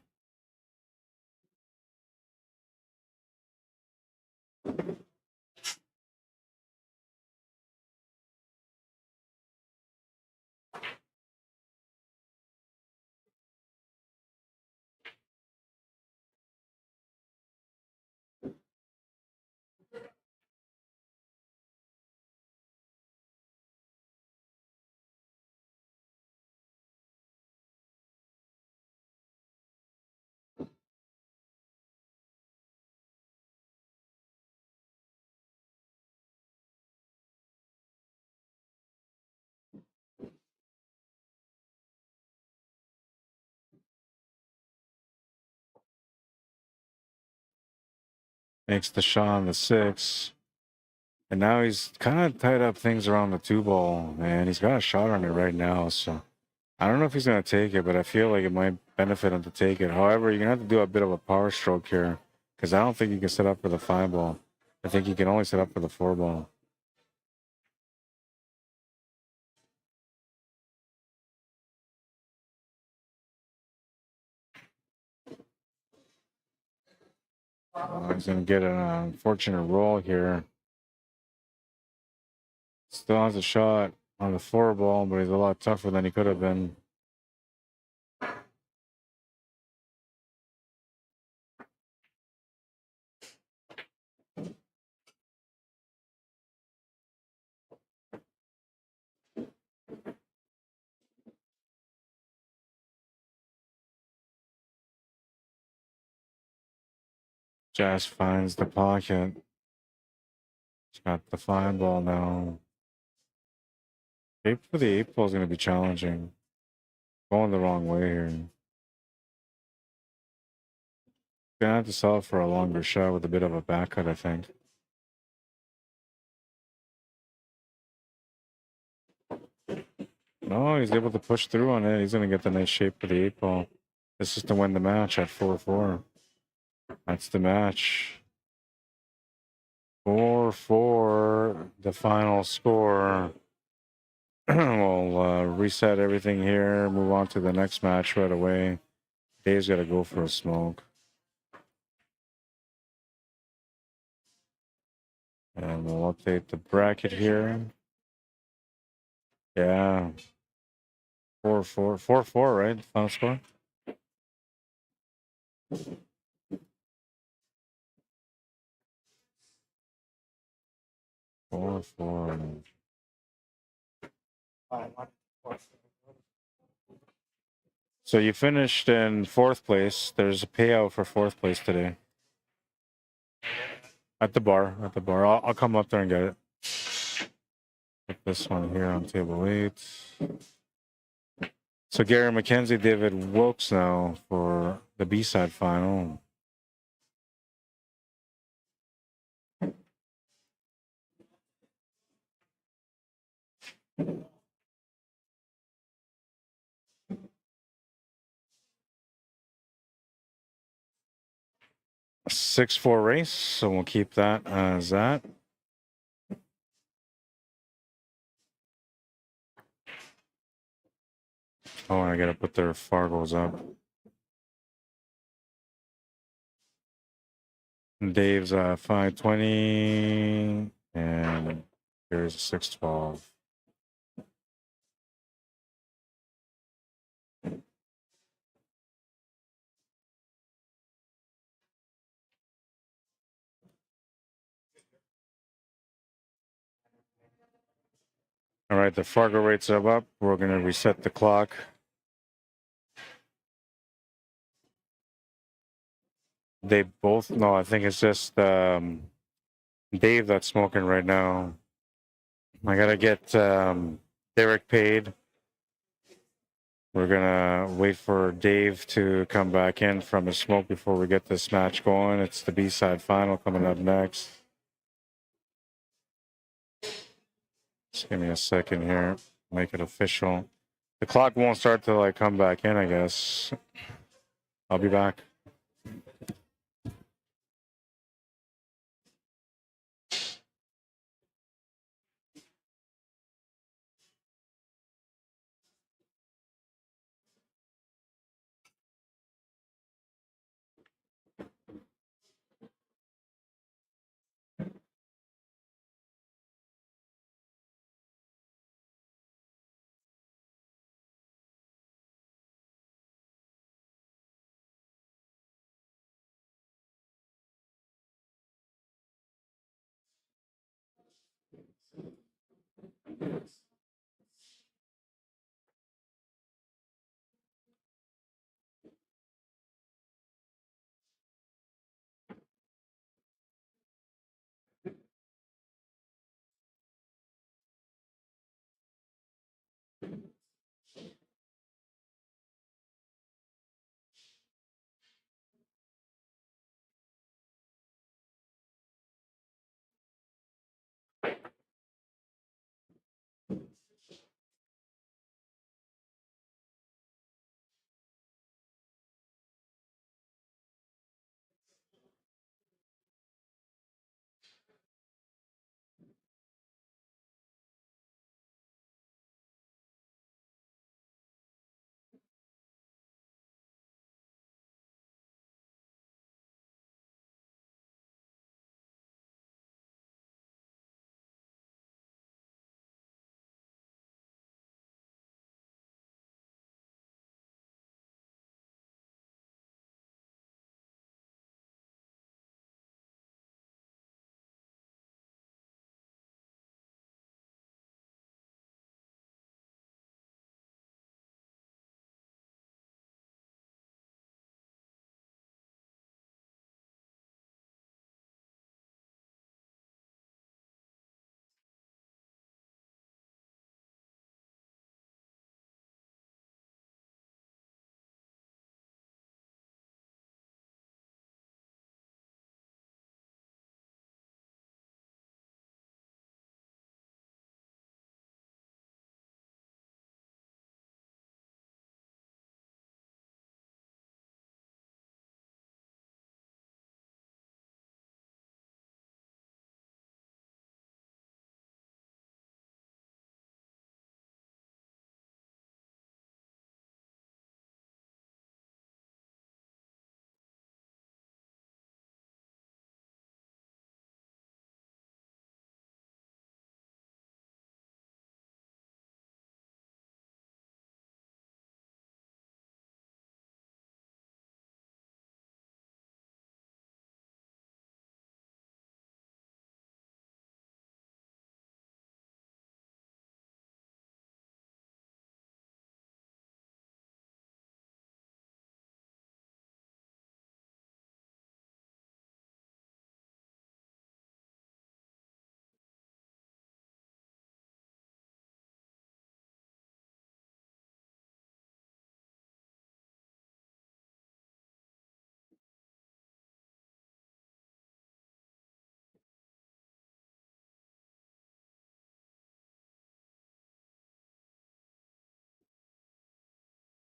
Speaker 1: Makes the shot on the 6. And now he's kind of tied up things around the 2-ball, and he's got a shot on it right now. So I don't know if he's going to take it, but I feel like it might benefit him to take it. However, you're going to have to do a bit of a power stroke here, because I don't think you can set up for the 5-ball. I think you can only set up for the 4-ball. He's going to get an unfortunate roll here. Still has a shot on the 4-ball, but he's a lot tougher than he could have been. Jazz finds the pocket. He's got the 5-ball now. Shape for the 8-ball is going to be challenging. Going the wrong way here. Gonna have to solve for a longer shot with a bit of a back cut, I think. No, he's able to push through on it. He's gonna get the nice shape for the 8-ball. This is to win the match at 4-4. That's the match. 4-4, the final score. We'll reset everything here, move on to the next match right away. Dave's got to go for a smoke. And we'll update the bracket here. Yeah. 4-4. 4-4, right? Final score? Four, four. So you finished in 4th place. There's a payout for 4th place today. At the bar. At the bar. I'll come up there and get it. Put this one here on table 8. So Gary McKenzie, David Wilkes now for the B-side final. 6-4 race, so we'll keep that as that. Oh, I gotta put their Fargos up. Dave's 520, and here's a 612. All right, the Fargo rates are up. We're gonna reset the clock. They both, no, I think it's just Dave that's smoking right now. I gotta get Derek paid. We're gonna wait for Dave to come back in from his smoke before we get this match going. It's the B-side final coming up next. Just give me a second here. Make it official. The clock won't start till I come back in, I guess. I'll be back.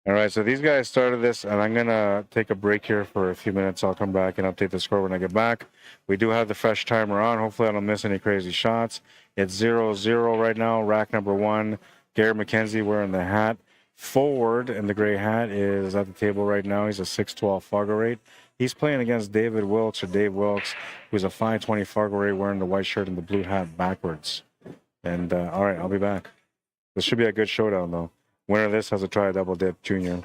Speaker 1: All right, so these guys started this, and I'm gonna take a break here for a few minutes. I'll come back and update the score when I get back. We do have the fresh timer on. Hopefully, I don't miss any crazy shots. It's 0-0 right now. Rack number 1, Gary McKenzie wearing the hat. Forward in the gray hat is at the table right now. He's a 612 FargoRate. He's playing against David Wilkes or Dave Wilkes, who's a 520 FargoRate wearing the white shirt and the blue hat backwards. And all right, I'll be back. This should be a good showdown, though. Winner of this has a try a double dip junior.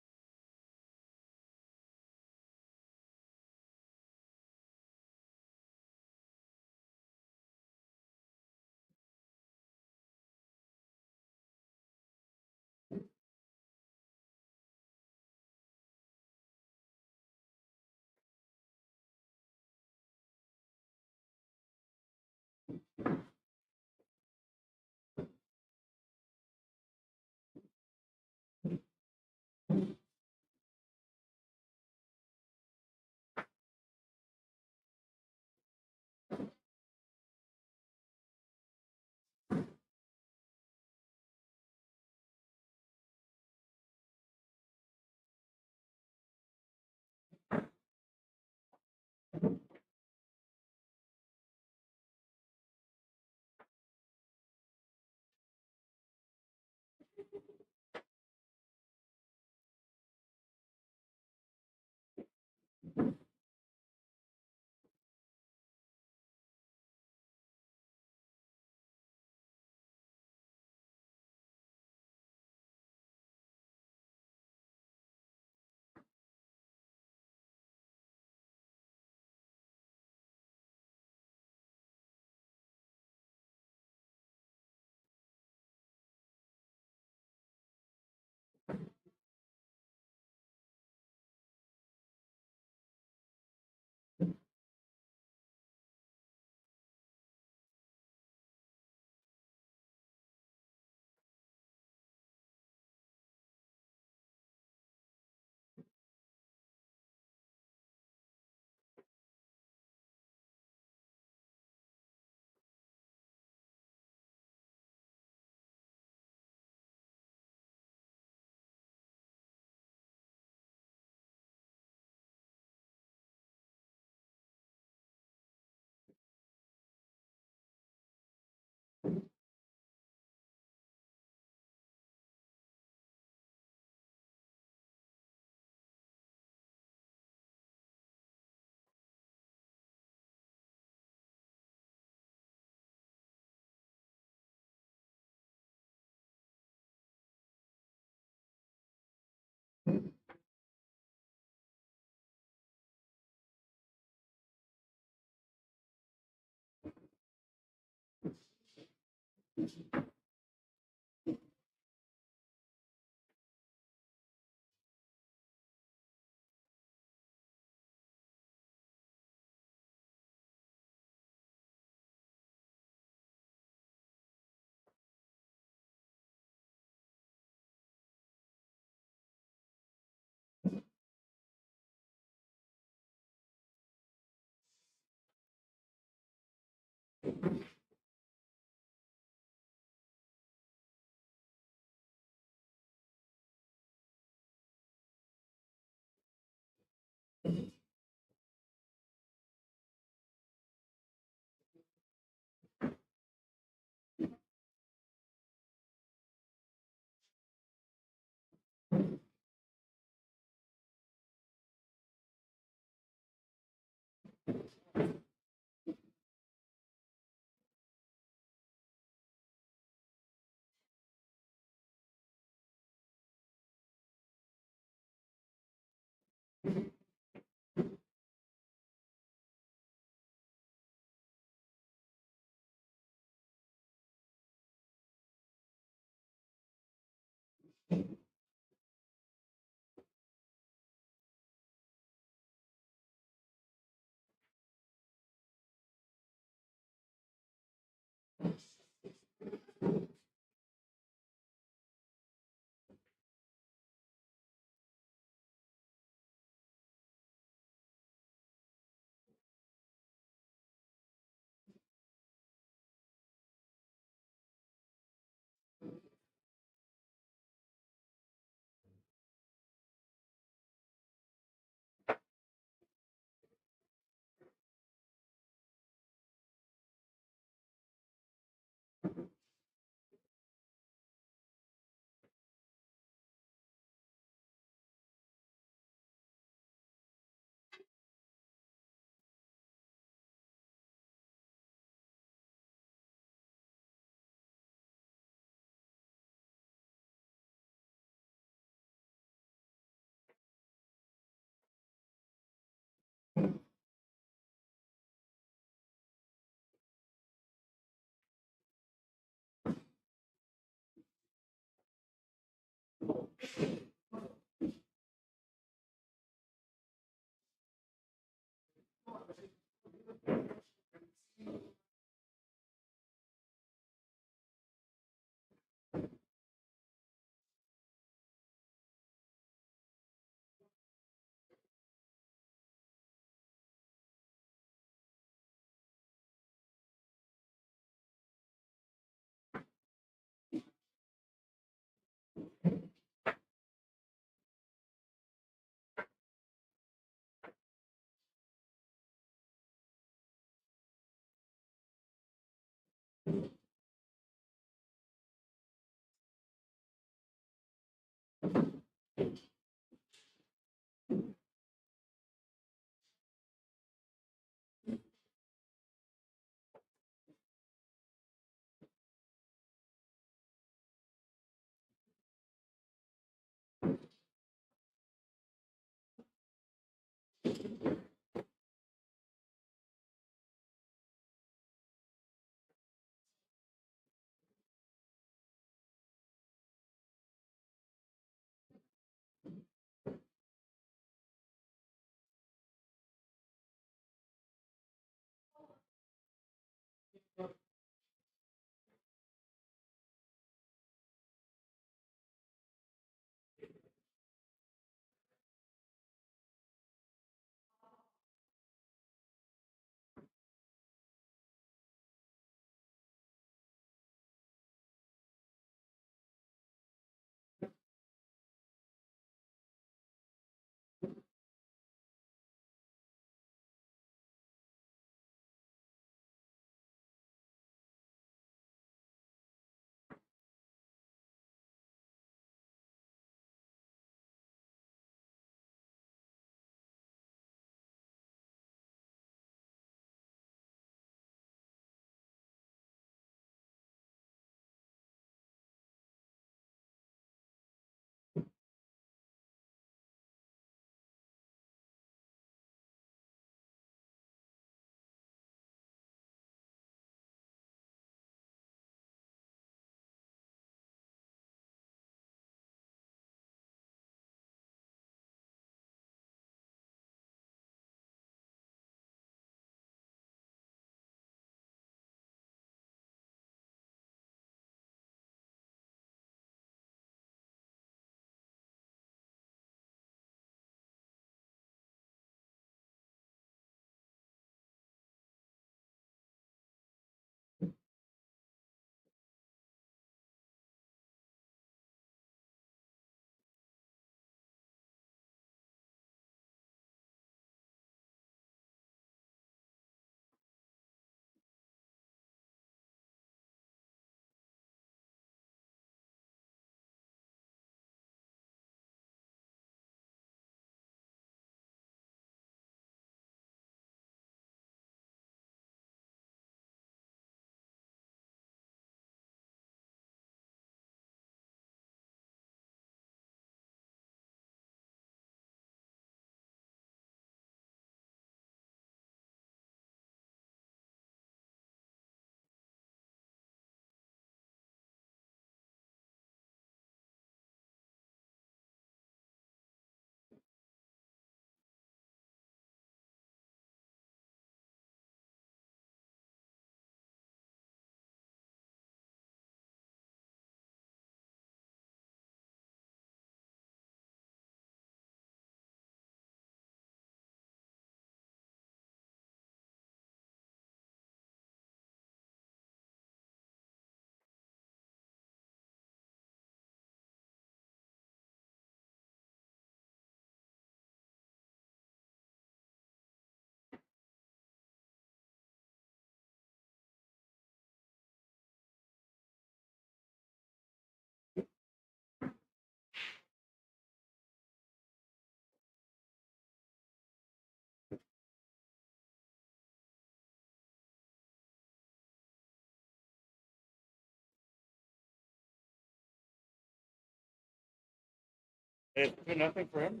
Speaker 4: It's 2-0 for him.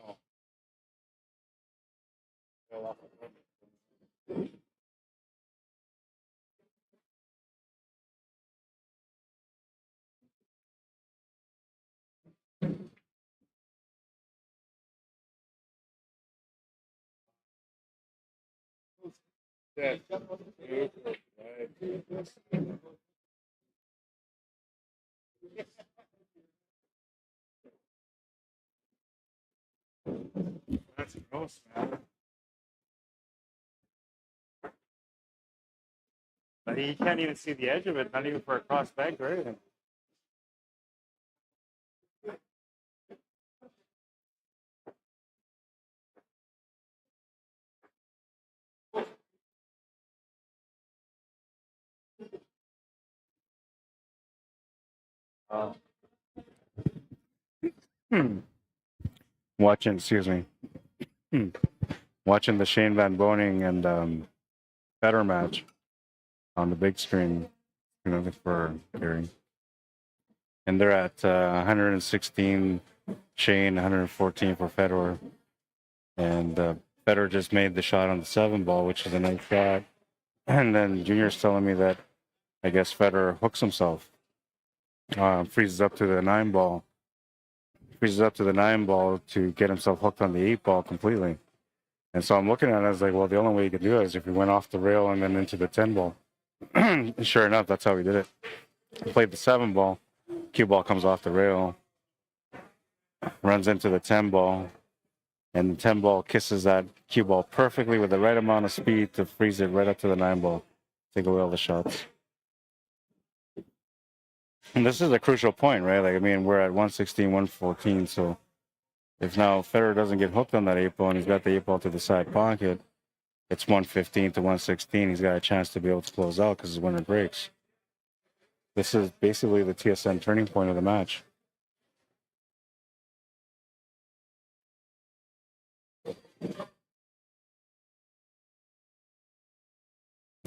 Speaker 4: Oh. Fell off the limit. That's gross, man. But you can't even see the edge of it, not even for a cross bank or anything.
Speaker 1: Watching, excuse me, watching the Shane Van Boning and Federer match on the big screen, for Gary. And they're at 116 Shane, 114 for Federer. And Federer just made the shot on the 7 ball, which is a nice shot. And then Junior's telling me that I guess Federer hooks himself, freezes up to the 9 ball. Freezes up to the 9 ball to get himself hooked on the 8 ball completely. And so I'm looking at it, I was like, well, the only way you could do it is if he went off the rail and then into the 10 ball. And sure enough, that's how he did it. He played the 7 ball, cue ball comes off the rail, runs into the 10 ball, and the 10 ball kisses that cue ball perfectly with the right amount of speed to freeze it right up to the 9 ball. Take away all the shots. And this is a crucial point, right? Like, I mean, we're at 116, 114. So if now Federer doesn't get hooked on that 8 ball and he's got the 8 ball to the side pocket, it's 115 to 116. He's got a chance to be able to close out because his winner breaks. This is basically the TSN turning point of the match.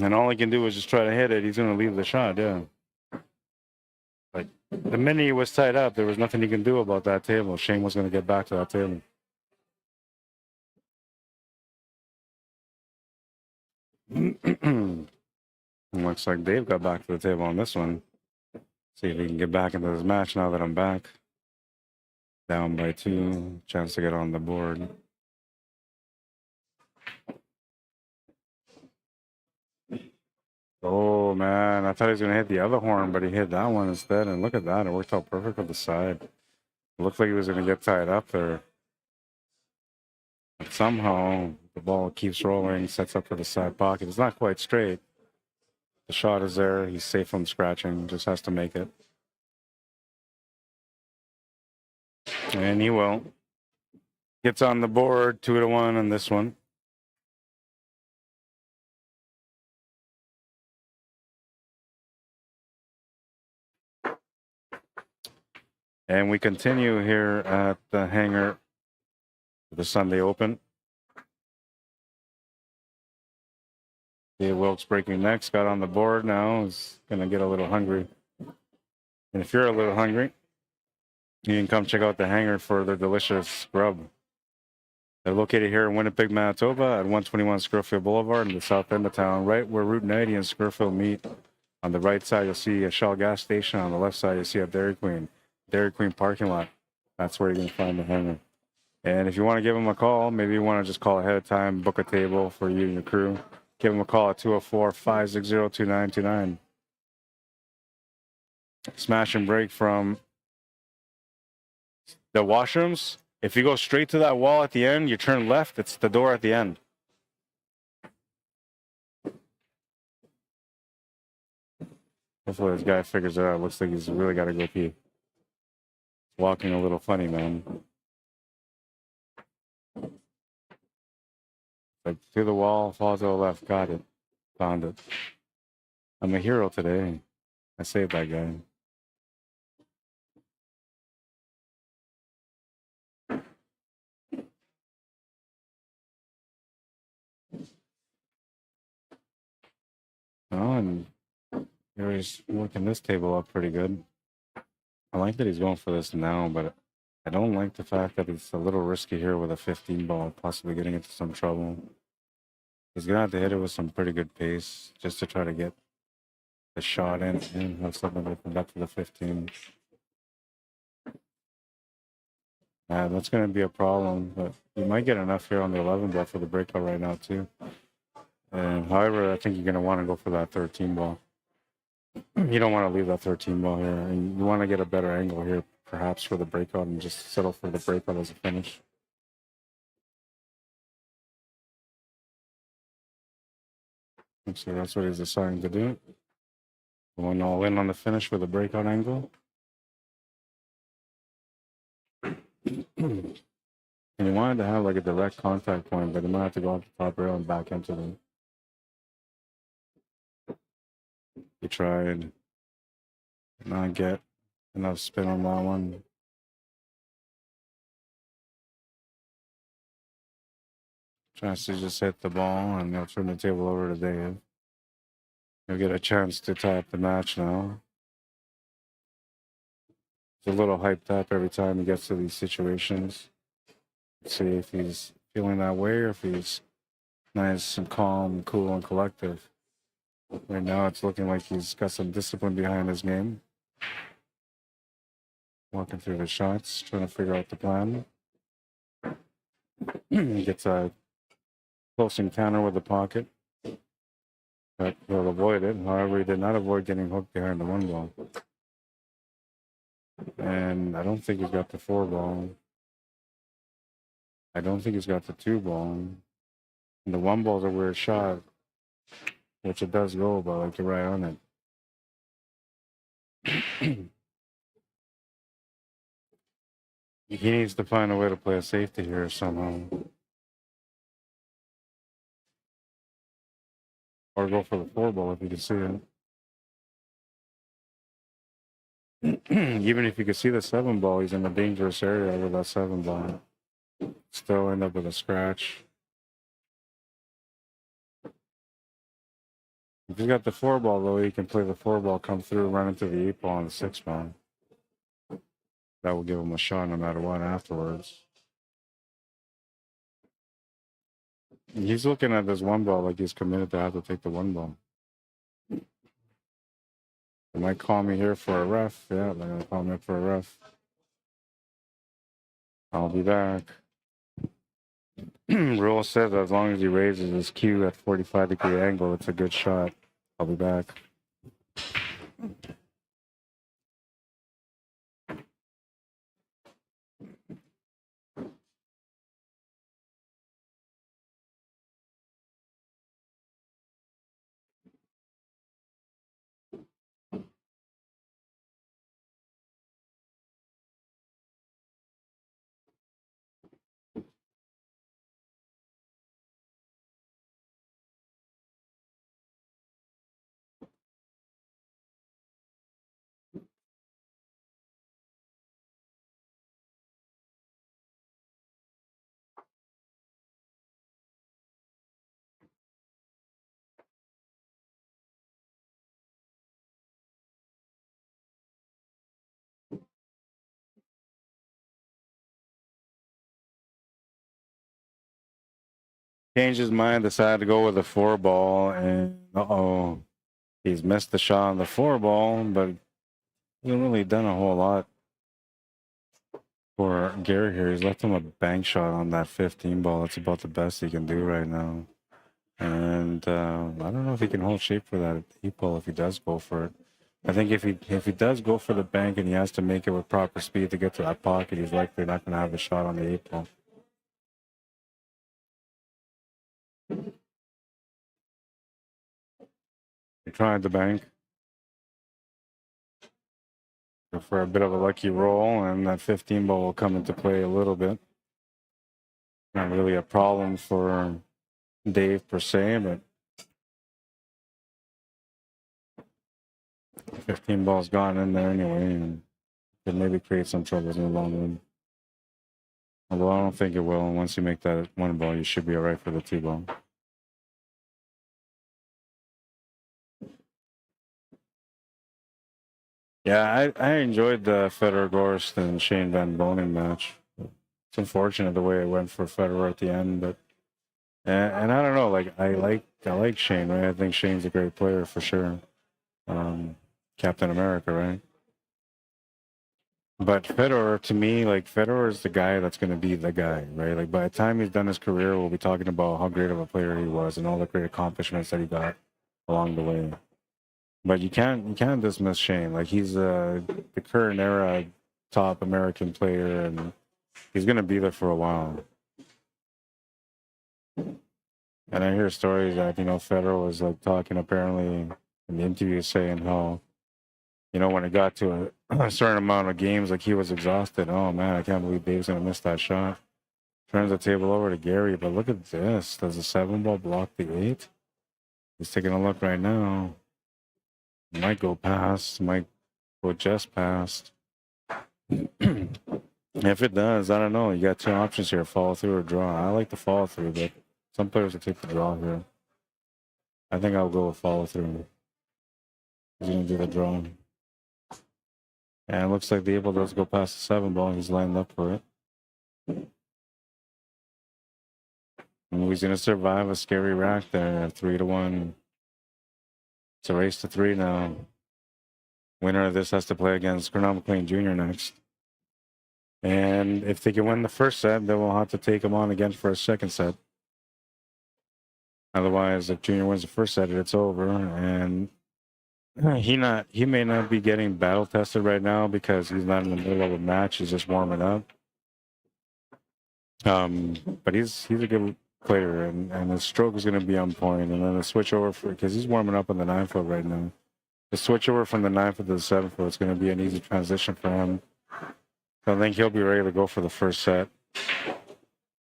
Speaker 1: And all he can do is just try to hit it. He's going to leave the shot, yeah. Like, the minute he was tied up, there was nothing he can do about that table. Shane was going to get back to that table. Looks like Dave got back to the table on this one. See if he can get back into this match now that I'm back. Down by 2. Chance to get on the board. Oh, man. I thought he was going to hit the other horn, but he hit that one instead. And look at that. It worked out perfect with the side. It looked like he was going to get tied up there. But somehow, the ball keeps rolling, sets up for the side pocket. It's not quite straight. The shot is there. He's safe from scratching. Just has to make it. And he will. Gets on the board, 2-1 on this one. And we continue here at the Hangar for the Sunday Open. Dave Wilkes breaking next, got on the board now, is going to get a little hungry. And if you're a little hungry, you can come check out the Hangar for their delicious grub. They're located here in Winnipeg, Manitoba at 121 Scurfield Blvd in the south end of town, right where Route 90 and Scurfield meet. On the right side, you'll see a Shell gas station. On the left side, you'll see a Dairy Queen parking lot. That's where you're going to find the Hangar. And if you want to give them a call, maybe you want to just call ahead of time, book a table for you and your crew, give them a call at 204-560-2929. Smash and break from the washrooms. If you go straight to that wall at the end, you turn left, it's the door at the end. Hopefully this guy figures it out. Looks like he's really got to go pee. Walking a little funny, man. Like through the wall, fall to the left. Got it. Found it. I'm a hero today. I saved that guy. Oh, and he's working this table up pretty good. I like that he's going for this now, but I don't like the fact that it's a little risky here with a 15 ball, possibly getting into some trouble. He's going to have to hit it with some pretty good pace just to try to get the shot in and have something to come back to the 15. Yeah, that's going to be a problem, but you might get enough here on the 11 ball for the breakout right now, too. And however, I think you're going to want to go for that 13 ball. You don't want to leave that 13 ball here, and you want to get a better angle here, perhaps for the breakout, and just settle for the breakout as a finish. So that's what he's deciding to do. Going all in on the finish with a breakout angle. And he wanted to have like a direct contact point, but he might have to go off the top rail and back into them. He tried, did not get Enough spin on that one. Tries to just hit the ball, and they'll turn the table over to Dave. He'll get a chance to tie up the match now. He's a little hyped up every time he gets to these situations. Let's see if he's feeling that way or if he's nice and calm, cool, and collective. Right now, it's looking like he's got some discipline behind his game. Walking through the shots, trying to figure out the plan. He gets a close encounter with the pocket, but he'll avoid it. However, he did not avoid getting hooked behind the 1 ball. And I don't think he's got the 4 ball. I don't think he's got the 2 ball. And the 1 ball's a weird shot, which it does go, but I like to ride on it. He needs to find a way to play a safety here somehow. Or go for the 4 ball if you can see it. Even if you could see the 7 ball, he's in a dangerous area with that 7 ball. Still end up with a scratch. If he's got the 4 ball, though, he can play the 4 ball, come through, run into the 8 ball and the 6 ball. That will give him a shot no matter what afterwards. He's looking at this 1 ball like he's committed to have to take the 1 ball. They might call me here for a ref. Yeah, they're going to call me up for a ref. I'll be back. Rule says as long as he raises his cue at 45-degree angle, it's a good shot. I'll be back. Changed his mind, decided to go with a 4 ball, and he's missed the shot on the 4 ball, but he hasn't really done a whole lot for Gary here. He's left him a bank shot on that 15 ball. That's about the best he can do right now. And I don't know if he can hold shape for that 8 ball if he does go for it. I think if he does go for the bank and he has to make it with proper speed to get to that pocket, he's likely not going to have the shot on the 8 ball. He tried the bank. Go for a bit of a lucky roll, and that 15 ball will come into play a little bit. Not really a problem for Dave per se, but 15 ball's gone in there anyway, and could maybe create some troubles in the long run. Although I don't think it will. Once you make that 1 ball, you should be all right for the 2 ball. Yeah, I enjoyed the Federer Gorst and Shane Van Bonen match. It's unfortunate the way it went for Federer at the end, but and I don't know, like I like Shane, right? I think Shane's a great player for sure. Captain America, right? But Federer, to me, like Federer is the guy that's going to be the guy, right? Like by the time he's done his career, we'll be talking about how great of a player he was and all the great accomplishments that he got along the way. But you can't dismiss Shane. Like he's the current era top American player, and he's going to be there for a while. And I hear stories that Federer was like talking apparently in the interview saying how when it got to a certain amount of games, like he was exhausted. Oh man, I can't believe Dave's going to miss that shot. Turns the table over to Gary, but look at this. Does the 7 ball block the 8? He's taking a look right now. Might go past, might go just past. If it does, I don't know. You got two options here: follow through or draw. I like the follow through, but some players will take the draw here. I think I'll go with follow through. He's gonna do the draw. And it looks like the able does go past the 7 ball. He's lined up for it. And he's gonna survive a scary rack there, 3-1. It's a race to 3 now. Winner of this has to play against Cornell McLean Jr. next. And if they can win the first set, then we'll have to take him on again for a second set. Otherwise, if Junior wins the first set, it's over. And he may not be getting battle tested right now because he's not in the middle of a match. He's just warming up. But he's a good player, and his stroke is going to be on point. And then the switch over because he's warming up on the 9 foot right now. The switch over from the 9 foot to the 7 foot is going to be an easy transition for him. So I think he'll be ready to go for the first set.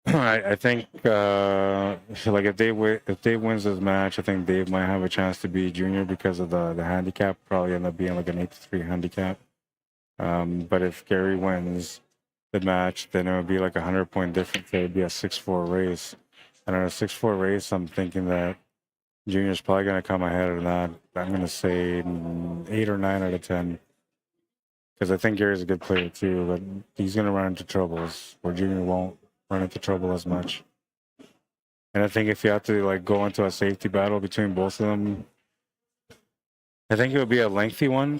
Speaker 1: I think like if Dave wins this match, I think Dave might have a chance to beat Junior because of the handicap. Probably end up being like an 8-3 handicap. But if Gary wins the match, then it would be like 100-point difference. It would be a 6-4 race. And in a 6-4 race, I'm thinking that Junior's probably going to come ahead of that. I'm going to say 8 or 9 out of 10. Because I think Gary's a good player too, but he's going to run into troubles where Junior won't run into trouble as much. And I think if you have to like go into a safety battle between both of them, I think it would be a lengthy one.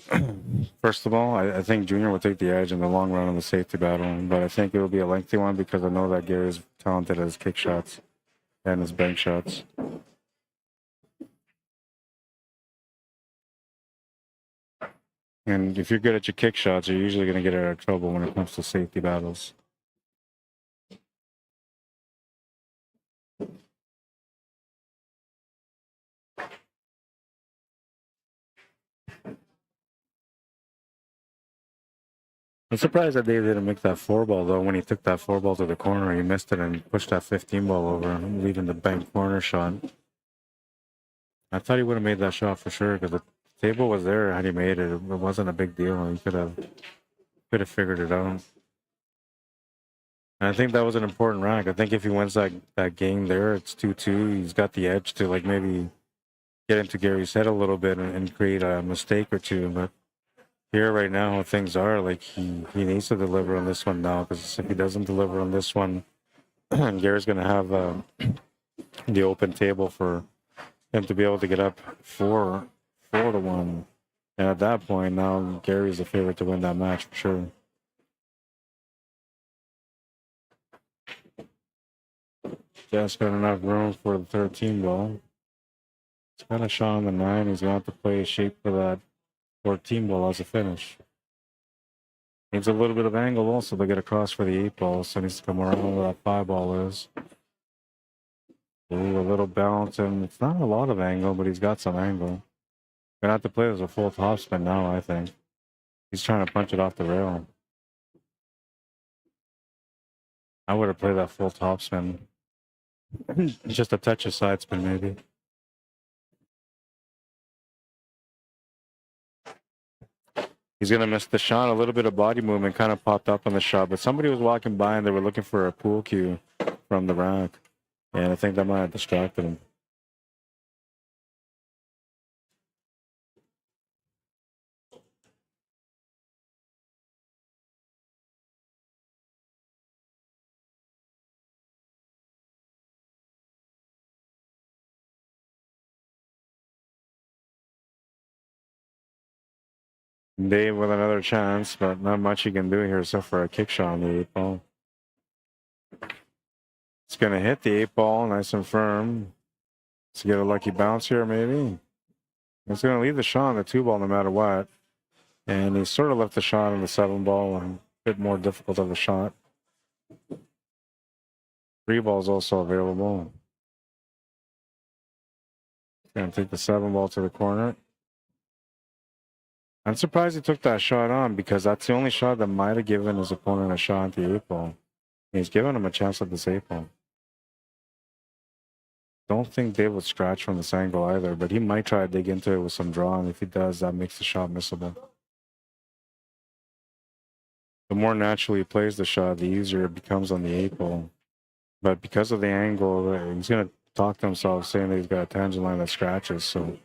Speaker 1: First of all, I think Junior will take the edge in the long run in the safety battle, but I think it will be a lengthy one because I know that Gary's talented at his kick shots and his bank shots. And if you're good at your kick shots, you're usually going to get out of trouble when it comes to safety battles. I'm surprised that Dave didn't make that 4 ball, though. When he took that 4 ball to the corner, he missed it and pushed that 15 ball over, leaving the bank corner shot. I thought he would have made that shot for sure because the table was there. Had he made it, it wasn't a big deal. He could have figured it out. And I think that was an important rack. I think if he wins that game there, it's 2-2. He's got the edge to like maybe get into Gary's head a little bit and create a mistake or two. But here right now, how things are, like he needs to deliver on this one now because if he doesn't deliver on this one, Gary's going to have the open table for him to be able to get up 4-1. And at that point, now Gary's the favorite to win that match for sure. Just got enough room for the 13 ball. It's got a shot on the 9. He's going to have to play a shape for that 14 ball as a finish. Needs a little bit of angle also to get across for the 8 ball, so he needs to come around where that 5 ball is. Ooh, a little bounce, and it's not a lot of angle, but he's got some angle. Gonna have to play as a full topspin now, I think. He's trying to punch it off the rail. I would have played that full topspin. Just a touch of side spin, maybe. He's going to miss the shot. A little bit of body movement kind of popped up on the shot, but somebody was walking by and they were looking for a pool cue from the rack. And I think that might have distracted him. Dave with another chance, but not much he can do here except for a kick shot on the 8 ball. It's going to hit the 8 ball nice and firm. Let's get a lucky bounce here, maybe. It's going to leave the shot on the 2 ball no matter what. And he sort of left the shot on the 7 ball, and a bit more difficult of a shot. 3 balls also available. Going to take the 7 ball to the corner. I'm surprised he took that shot on because that's the only shot that might have given his opponent a shot at the 8 ball. And he's given him a chance at this 8 ball. Don't think Dave would scratch from this angle either, but he might try to dig into it with some draw, and if he does, that makes the shot missable. the more naturally he plays the shot, the easier it becomes on the 8-ball. But because of the angle, he's going to talk to himself saying that he's got a tangent line that scratches, so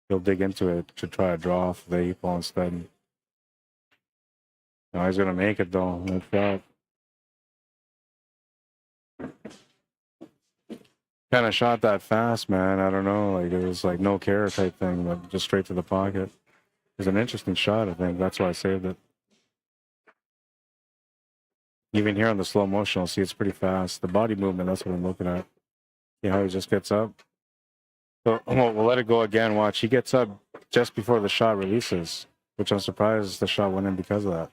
Speaker 1: he'll dig into it to try to draw off the 8-ball instead. Now he's going to make it though. Like that. Kind of shot that fast, man. I don't know. Like it was like no care type thing, but just straight to the pocket. It was an interesting shot, I think. That's why I saved it. Even here on the slow motion, I'll see it's pretty fast. The body movement, that's what I'm looking at. See how he just gets up? So we'll let it go again. Watch. He gets up just before the shot releases, which I'm surprised the shot went in because of that.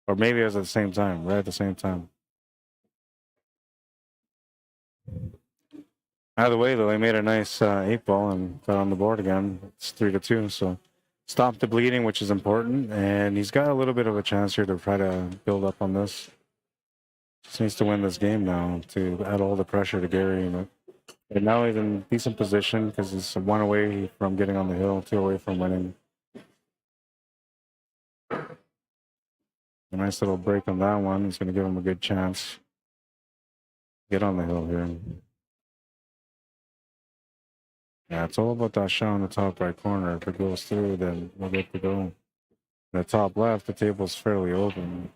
Speaker 1: Or maybe it was at the same time, right at the same time. Either way, though, he made a nice 8-ball and got on the board again. It's 3-2, so stopped the bleeding, which is important. And he's got a little bit of a chance here to try to build up on this. Just needs to win this game now to add all the pressure to Gary. And now he's in decent position because he's 1 away from getting on the hill, 2 away from winning. A nice little break on that one. He's going to give him a good chance. Get on the hill here. Yeah, it's all about that shot on the top right corner. If it goes through, then we'll get to go. The top left, the table's fairly open.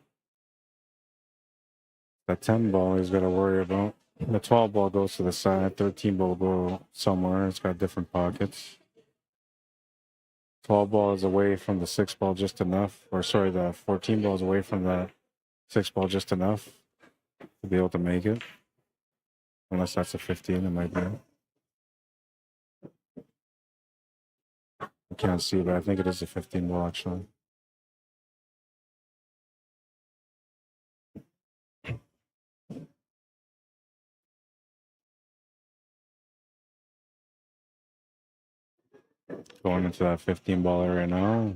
Speaker 1: That 10-ball he's got to worry about. The 12-ball goes to the side. 13-ball will go somewhere. It's got different pockets. 12-ball is away from the 6-ball just enough. Or sorry, the 14-ball is away from the 6-ball just enough to be able to make it. Unless that's a 15, it might be. I can't see, but I think it is a 15-ball actually. Going into that 15-ball area now.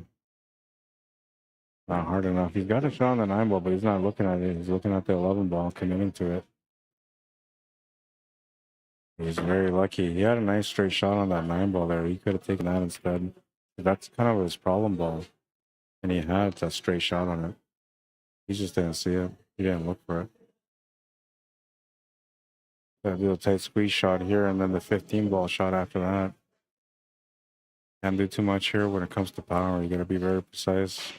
Speaker 1: Not hard enough. He's got a shot on the 9-ball, but he's not looking at it. He's looking at the 11-ball, committing to it. He's very lucky. He had a nice straight shot on that 9-ball there. He could have taken that instead. That's kind of his problem ball. And he had that straight shot on it. He just didn't see it. He didn't look for it. That little tight squeeze shot here, and then the 15-ball shot after that. Can't do too much here when it comes to power. You got to be very precise.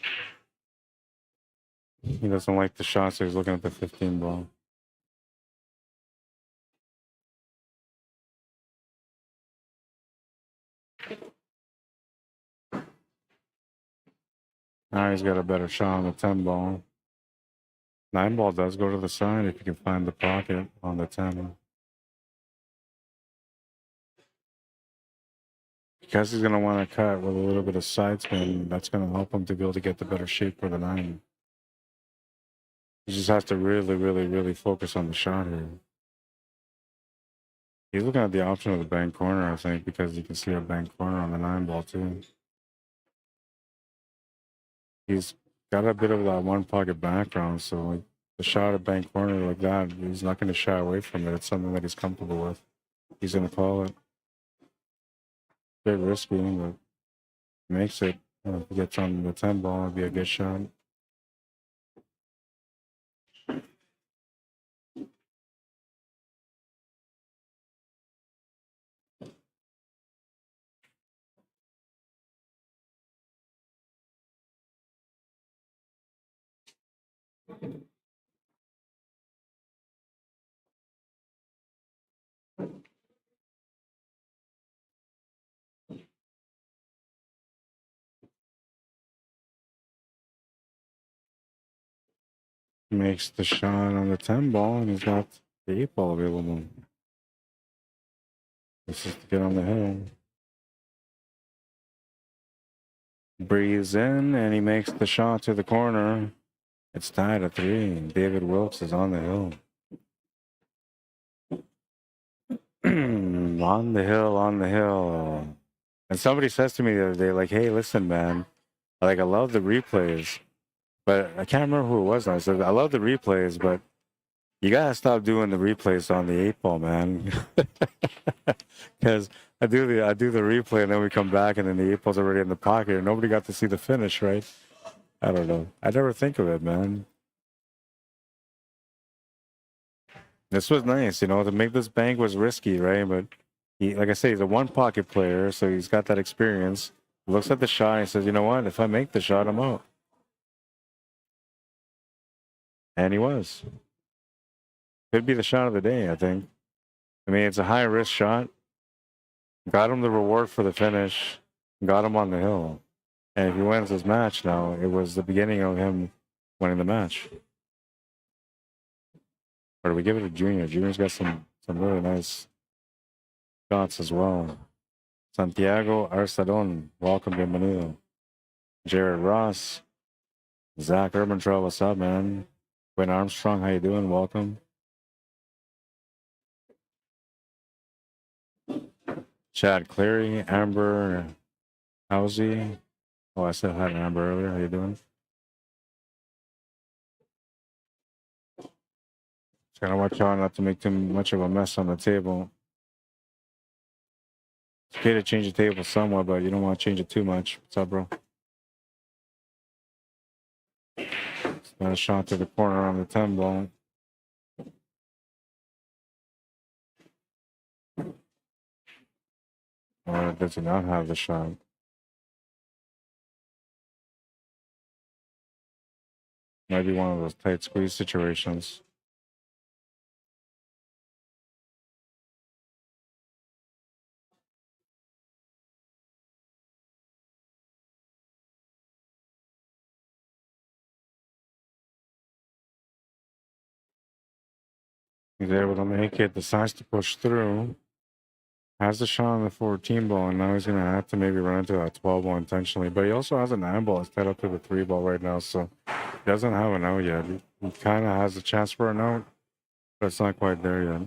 Speaker 1: He doesn't like the shots, so he's looking at the 15-ball. Now he's got a better shot on the 10-ball. 9-ball does go to the side if you can find the pocket on the 10. Because he's going to want to cut with a little bit of side spin, that's going to help him to be able to get the better shape for the 9. He just has to really, really, really focus on the shot here. He's looking at the option of the bank corner, I think, because you can see a bank corner on the 9-ball too. He's got a bit of that one pocket background, so like the shot at bank corner like that, he's not going to shy away from it. It's something that he's comfortable with. He's going to call it. Bit risky, but makes it. If he gets on the 10-ball, it'd be a good shot. Makes the shot on the 10-ball, and he's got the 8-ball available. This is to get on the hill. Breathes in, and he makes the shot to the corner. It's tied at 3. David Wilkes is on the hill. On the hill, on the hill. And somebody says to me the other day, like, hey, listen, man, like, I love the replays. But I can't remember who it was. I said, I love the replays, but you gotta stop doing the replays on the 8-ball, man. Because I do the replay, and then we come back, and then the 8-ball's already in the pocket, and nobody got to see the finish, right? I don't know. I never think of it, man. This was nice, you know. To make this bank was risky, right? But he, like I say, he's a one pocket player, so he's got that experience. He looks at the shot and says, "You know what? If I make the shot, I'm out." And he was. Could be the shot of the day, I think. I mean, it's a high risk shot. Got him the reward for the finish. Got him on the hill. And if he wins his match now, it was the beginning of him winning the match. Or do we give it to Junior? Junior's got some really nice shots as well. Santiago Arsadon, welcome, bienvenido. Jared Ross, Zach Urbantrail, what's up, man? Quinn Armstrong, how you doing? Welcome. Chad Cleary, Amber Housey. Oh, I said hi to Amber earlier. How you doing? Just gotta watch out not to make too much of a mess on the table. It's okay to change the table somewhat, but you don't want to change it too much. What's up, bro? It's got a shot to the corner on the 10 ball. Or does he not have the shot? Might be one of those tight squeeze situations. He's able to make it, decides to push through. Has the shot on the 14 ball, and now he's going to have to maybe run into that 12 ball intentionally. But he also has a 9 ball. It's tied up to the 3 ball right now, so he doesn't have an out yet. He kind of has a chance for an out, but it's not quite there yet.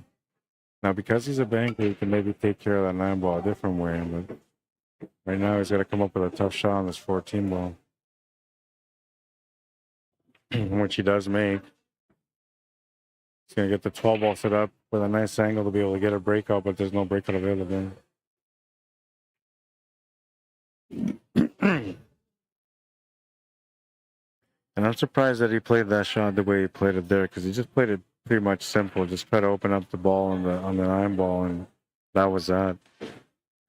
Speaker 1: Now, because he's a banker, he can maybe take care of that 9 ball a different way, but right now he's got to come up with a tough shot on this 14 ball, which he does make. He's going to get the 12 ball set up with a nice angle to be able to get a breakout, but there's no breakout available. And I'm surprised that he played that shot the way he played it there, because he just played it pretty much simple. Just try to open up the ball on the 9 ball, and that was that.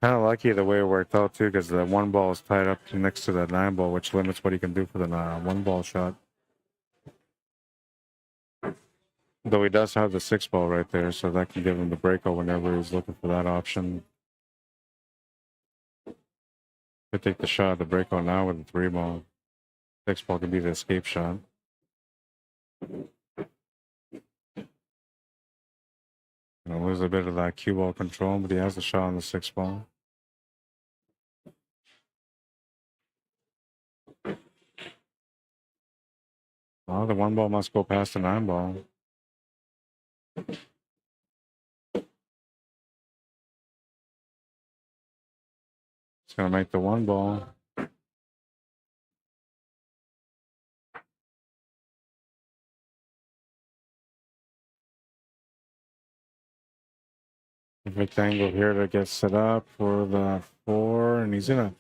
Speaker 1: Kind of lucky the way it worked out too, because the 1 ball is tied up next to that 9 ball, which limits what he can do for the 1 ball shot. Though he does have the 6 ball right there, so that can give him the breakout whenever he's looking for that option. Could take the shot at the breakout now with the 3 ball. 6 ball could be the escape shot. Gonna lose a bit of that cue ball control, but he has the shot on the 6 ball. Oh, the 1 ball must go past the 9 ball. It's gonna make the 1 ball. Perfect angle here to get set up for the 4, and he's gonna.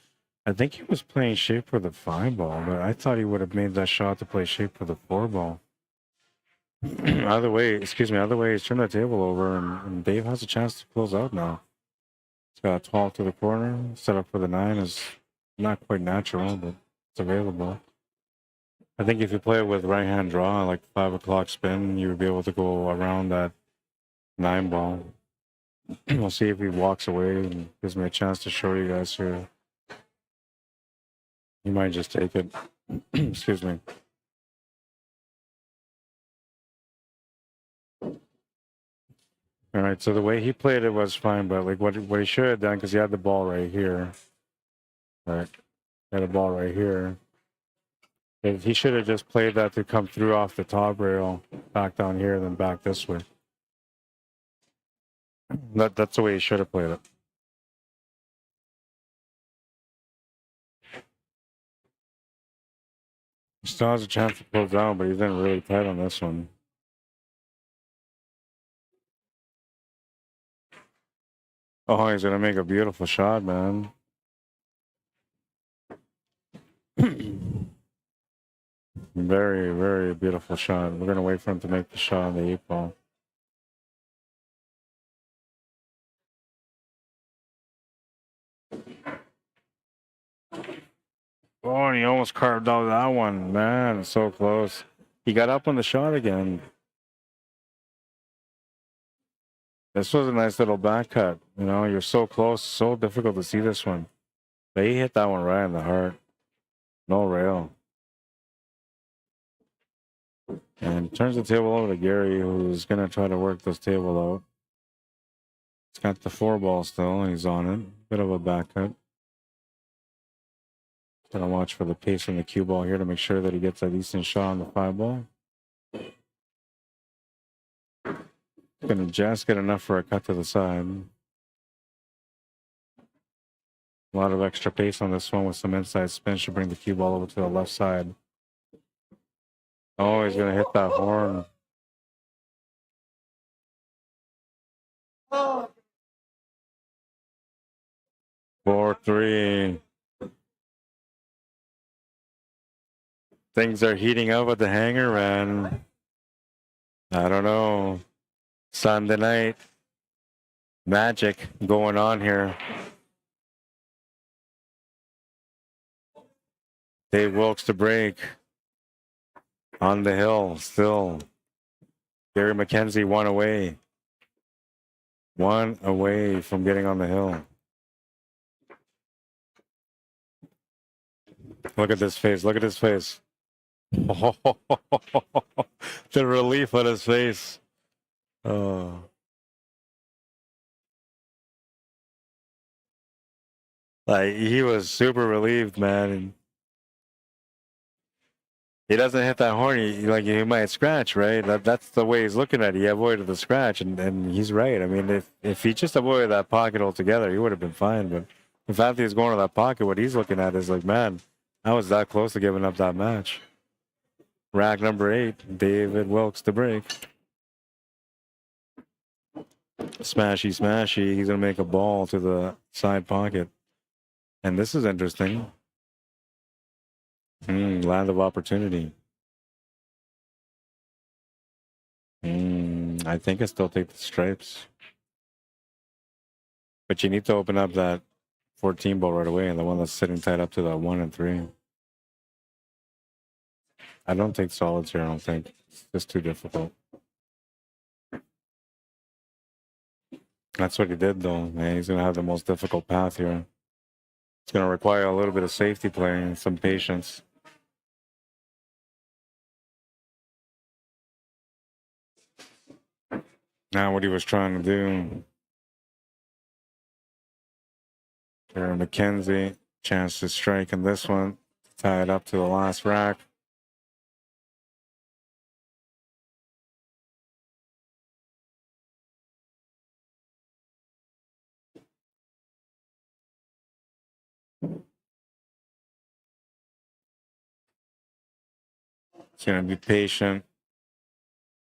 Speaker 1: I think he was playing shape for the 5 ball, but I thought he would have made that shot to play shape for the 4 ball. Either way, he's turned the table over, and Dave has a chance to close out now. He's got a 12 to the corner. Set up for the 9 is not quite natural, but it's available. I think if you play it with right hand draw, like 5 o'clock spin, you would be able to go around that 9 ball. We'll see if he walks away and gives me a chance to show you guys here. He might just take it. Excuse me. All right, so the way he played it was fine, but like what he should have done, because he had the ball right here. Right. He had a ball right here. He should have just played that to come through off the top rail, back down here, then back this way. That's the way he should have played it. He still has a chance to pull down, but he's in really tight on this one. Oh, he's gonna make a beautiful shot, man. Very, very beautiful shot. We're going to wait for him to make the shot on the 8 ball. Oh, and he almost carved out that one. Man, so close. He got up on the shot again. This was a nice little back cut. You know, you're so close, so difficult to see this one. But he hit that one right in the heart. No rail. And turns the table over to Gary, who's going to try to work this table out. He's got the 4 ball still, and he's on it. Bit of a back cut. Gonna watch for the pace on the cue ball here to make sure that he gets a decent shot on the 5 ball. Gonna just get enough for a cut to the side. A lot of extra pace on this one with some inside spin should bring the cue ball over to the left side. Oh, he's gonna hit that horn.
Speaker 2: Oh.
Speaker 1: 4-3. Things are heating up at the hangar, and I don't know. Sunday night magic going on here. Dave Wilkes to break on the hill still. Gary McKenzie 1 away. 1 away from getting on the hill. Look at this face. Look at his face. The relief on his face. Oh. Like, he was super relieved, man. He doesn't hit that horn, he might scratch, right? That's the way he's looking at it. He avoided the scratch, and he's right. I mean, if he just avoided that pocket altogether, he would have been fine. But the fact that he's going to that pocket, what he's looking at is like, man, I was that close to giving up that match. Rack number 8, David Wilkes to break. Smashy, smashy. He's going to make a ball to the side pocket. And this is interesting. Land of opportunity. I think I still take the stripes. But you need to open up that 14 ball right away, and the one that's sitting tied up to the 1 and 3. I don't take solids here, I don't think. It's just too difficult. That's what he did, though. Man, he's going to have the most difficult path here. It's going to require a little bit of safety play and some patience. Now what he was trying to do. There, McKenzie, chance to strike in this one. Tie it up to the last rack. It's going to be patient.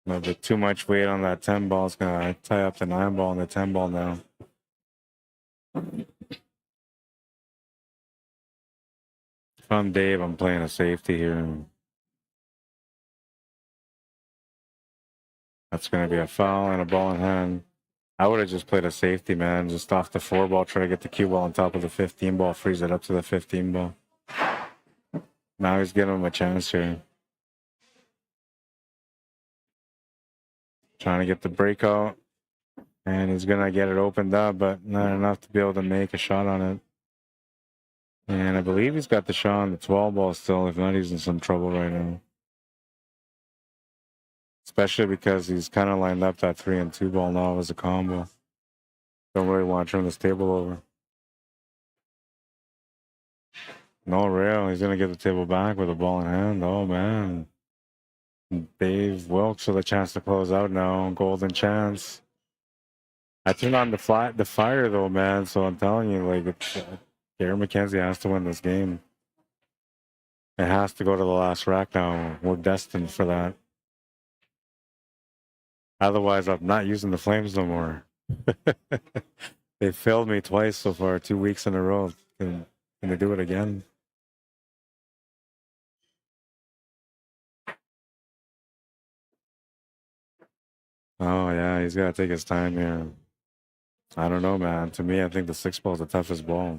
Speaker 1: A little bit too much weight on that 10 ball. It's going to tie up the 9 ball and the 10 ball now. If I'm Dave, I'm playing a safety here. That's going to be a foul and a ball in hand. I would have just played a safety, man. Just off the 4 ball, try to get the cue ball on top of the 15 ball, freeze it up to the 15 ball. Now he's giving him a chance here. Trying to get the breakout. And he's going to get it opened up, but not enough to be able to make a shot on it. And I believe he's got the shot on the 12 ball still. If not, he's in some trouble right now. Especially because he's kind of lined up that 3 and 2 ball now as a combo. Don't really want to turn this table over. No rail. He's going to get the table back with a ball in hand. Oh, man. Dave Wilkes with a chance to close out now. Golden chance. I turned on the fire, though, man. So I'm telling you, like, Gary McKenzie has to win this game. It has to go to the last rack now. We're destined for that. Otherwise, I'm not using the flames no more. They failed me twice so far, 2 weeks in a row. Can they do it again? Oh, yeah, he's got to take his time here. I don't know, man. To me, I think the 6-ball is the toughest ball.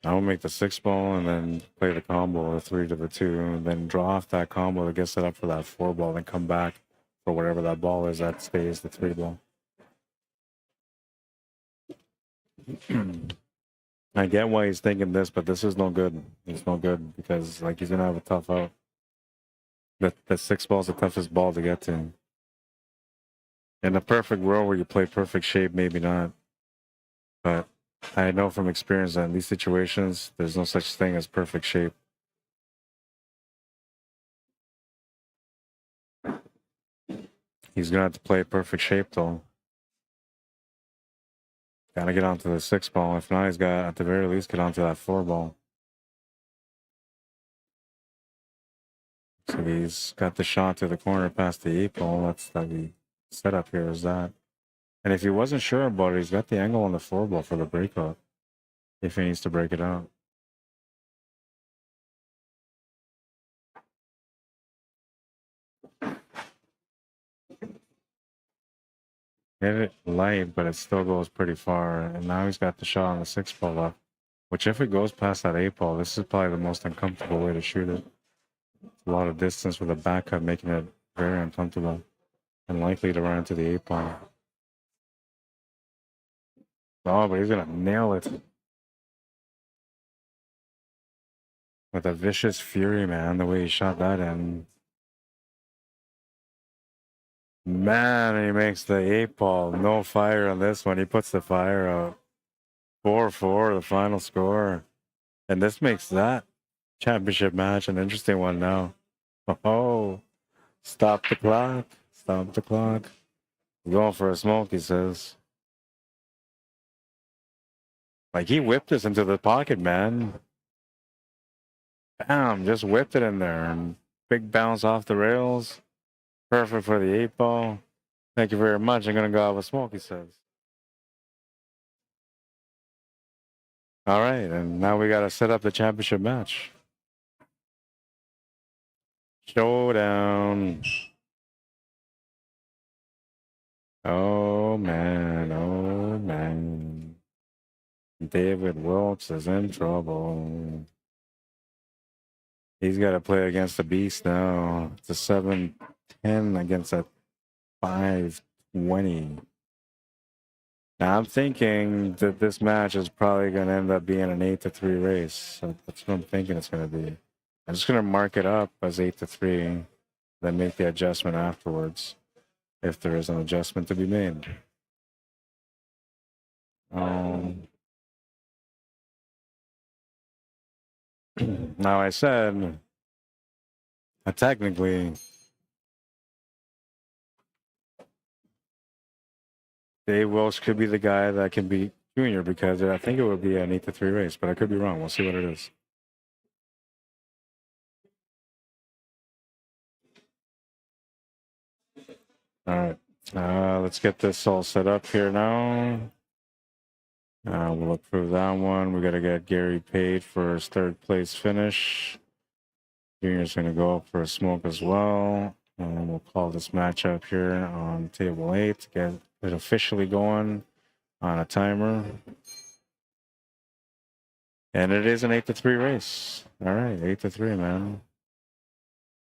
Speaker 1: I will make the 6-ball and then play the combo, the 3 to the 2, and then draw off that combo that gets set up for that 4-ball, then come back for whatever that ball is that stays the 3-ball. I get why he's thinking this, but this is no good. It's no good because like he's gonna have a tough out. The 6-ball is the toughest ball to get to. In a perfect world where you play perfect shape, maybe not. But I know from experience that in these situations, there's no such thing as perfect shape. He's gonna have to play perfect shape though. Gotta get onto the 6-ball. If not, he's got at the very least get onto that 4-ball. So he's got the shot to the corner past the 8-ball. That's the setup here is that. And if he wasn't sure about it, he's got the angle on the 4-ball for the breakout. If he needs to break it out. Hit it light, but it still goes pretty far. And now he's got the shot on the 6-ball up. Which if it goes past that 8-ball, this is probably the most uncomfortable way to shoot it. It's a lot of distance with a back cut, making it very uncomfortable. And likely to run into the 8-ball. Oh, but he's gonna nail it. With a vicious fury, man, the way he shot that in. Man, he makes the 8-ball. No fire on this one. He puts the fire out. 4-4, the final score. And this makes that championship match an interesting one now. Oh, stop the clock. Stop the clock. Going for a smoke, he says. Like, he whipped this into the pocket, man. Bam, just whipped it in there. And big bounce off the rails. Perfect for the 8-ball. Thank you very much. I'm going to go out with smoke, he says. All right, and now we got to set up the championship match. Showdown. Oh, man. Oh, man. David Wilkes is in trouble. He's got to play against the beast now. It's a 7-10 against a 5-20. Now, I'm thinking that this match is probably going to end up being an 8-3 race. So that's what I'm thinking it's going to be. I'm just going to mark it up as 8-3, then make the adjustment afterwards, if there is an adjustment to be made. Now, I said, technically, Dave Welsh could be the guy that can beat Junior because I think it would be an 8-3 race, but I could be wrong. We'll see what it is. All right, let's get this all set up here now. We'll approve that one. We got to get Gary paid for his 3rd place finish. Junior's going to go up for a smoke as well. And we'll call this matchup here on table 8 to get it officially going on a timer. And it is an 8-3 race. All right, 8-3, man.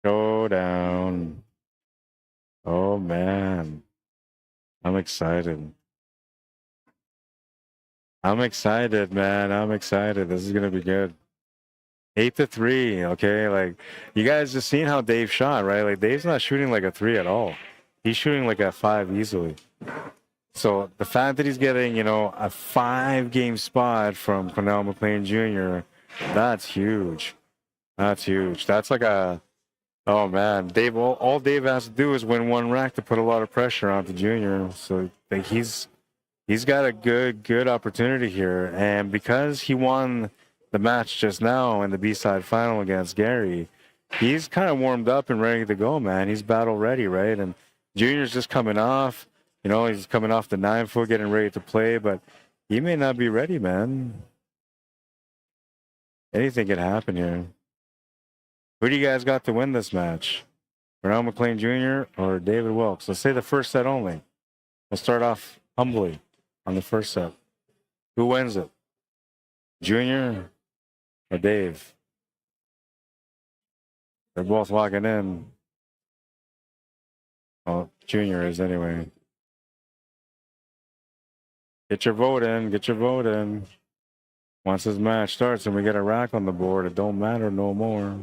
Speaker 1: Go down. Oh, man. I'm excited. I'm excited, man. I'm excited. This is going to be good. 8-3, okay? Like, you guys just seen how Dave shot, right? Like, Dave's not shooting like a 3 at all. He's shooting like a 5 easily. So the fact that he's getting, a 5-game spot from Cornell McLean Jr., that's huge. That's huge. That's like a, oh man, Dave. All Dave has to do is win 1 rack to put a lot of pressure onto Junior. So like, he's got a good opportunity here, and because he won the match just now in the B-side final against Gary, he's kind of warmed up and ready to go, man. He's battle ready, right? And Junior's just coming off. He's coming off the 9-foot, getting ready to play, but he may not be ready, man. Anything could happen here. Who do you guys got to win this match? Cornell McLean Jr. or David Wilkes. Let's say the first set only. We'll start off humbly on the first set. Who wins it? Junior or Dave? They're both locking in. Well, Junior is anyway. Get your vote in. Get your vote in. Once this match starts and we get a rack on the board, it don't matter no more.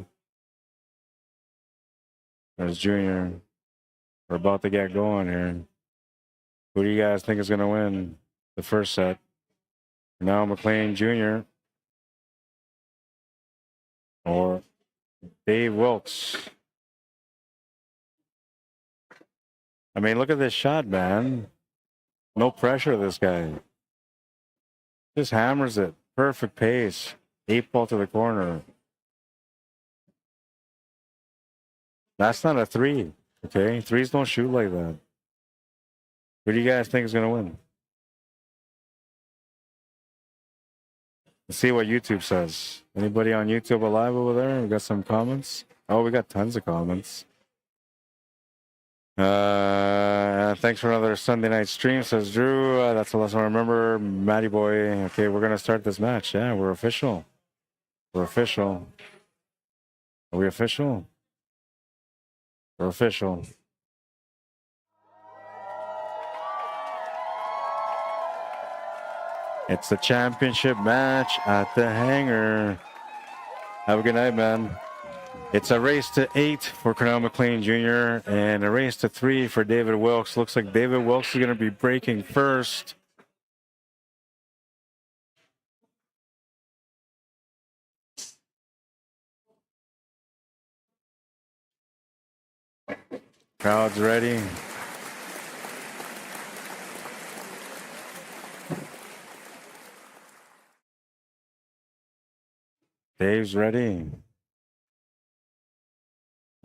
Speaker 1: There's Junior. We're about to get going here. Who do you guys think is going to win the first set? Now McLean Jr. or Dave Wilkes. I mean, look at this shot, man. No pressure, this guy. Just hammers it. Perfect pace. 8-ball to the corner. That's not a 3. Okay? 3s don't shoot like that. Who do you guys think is going to win? Let's see what YouTube says. Anybody on YouTube alive over there? We got some comments. Oh, we got tons of comments. Thanks for another Sunday night stream, says Drew. That's the last one I remember. Matty boy. Okay, we're gonna start this match. Yeah, we're official. We're official. Are we official? We're official. It's the championship match at the Hangar. Have a good night, man. It's a race to 8 for Cornell McLean Jr. and a race to 3 for David Wilkes. Looks like David Wilkes is going to be breaking first. Crowd's ready. Dave's ready.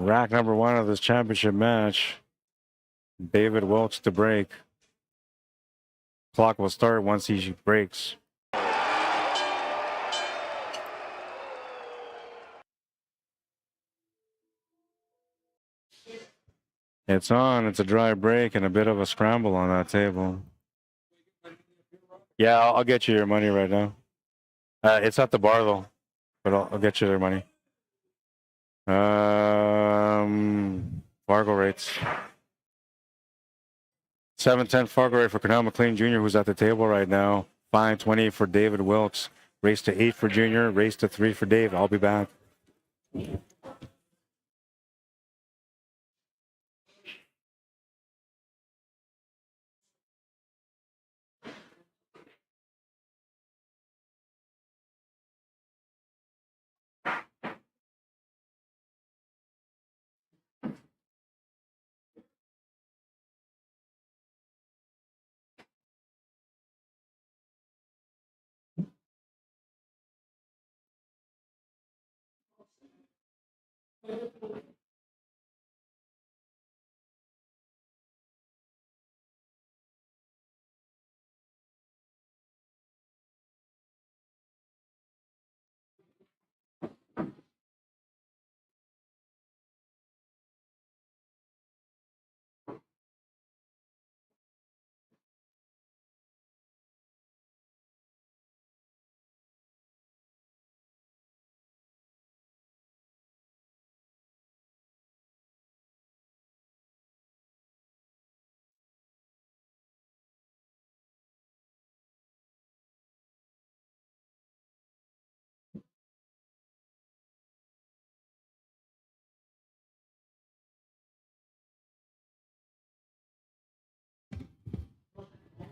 Speaker 1: Rack number 1 of this championship match. David Wilkes to break. Clock will start once he breaks. It's on. It's a dry break and a bit of a scramble on that table. Yeah, I'll get you your money right now. It's at the bar though, but I'll get you their money. Fargo rates. 7-10 Fargo rate for Cornell McLean Jr., who's at the table right now. 5-20 for David Wilkes. Race to 8 for Junior. Race to 3 for Dave. I'll be back.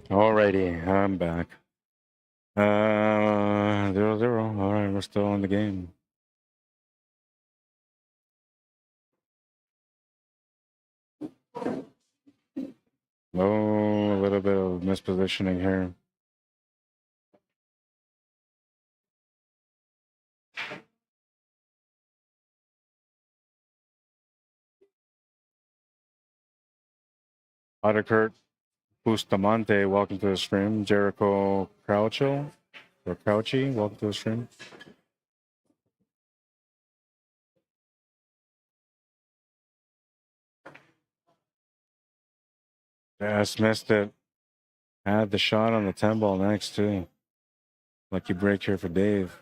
Speaker 1: Alrighty, I'm back. 0-0. All right, we're still in the game. Oh, a little bit of mispositioning here. Kurt Bustamante, welcome to the stream. Jericho Croucho, or Crouchy, welcome to the stream. Just missed it. Had the shot on the 10 ball next too. Lucky break here for Dave.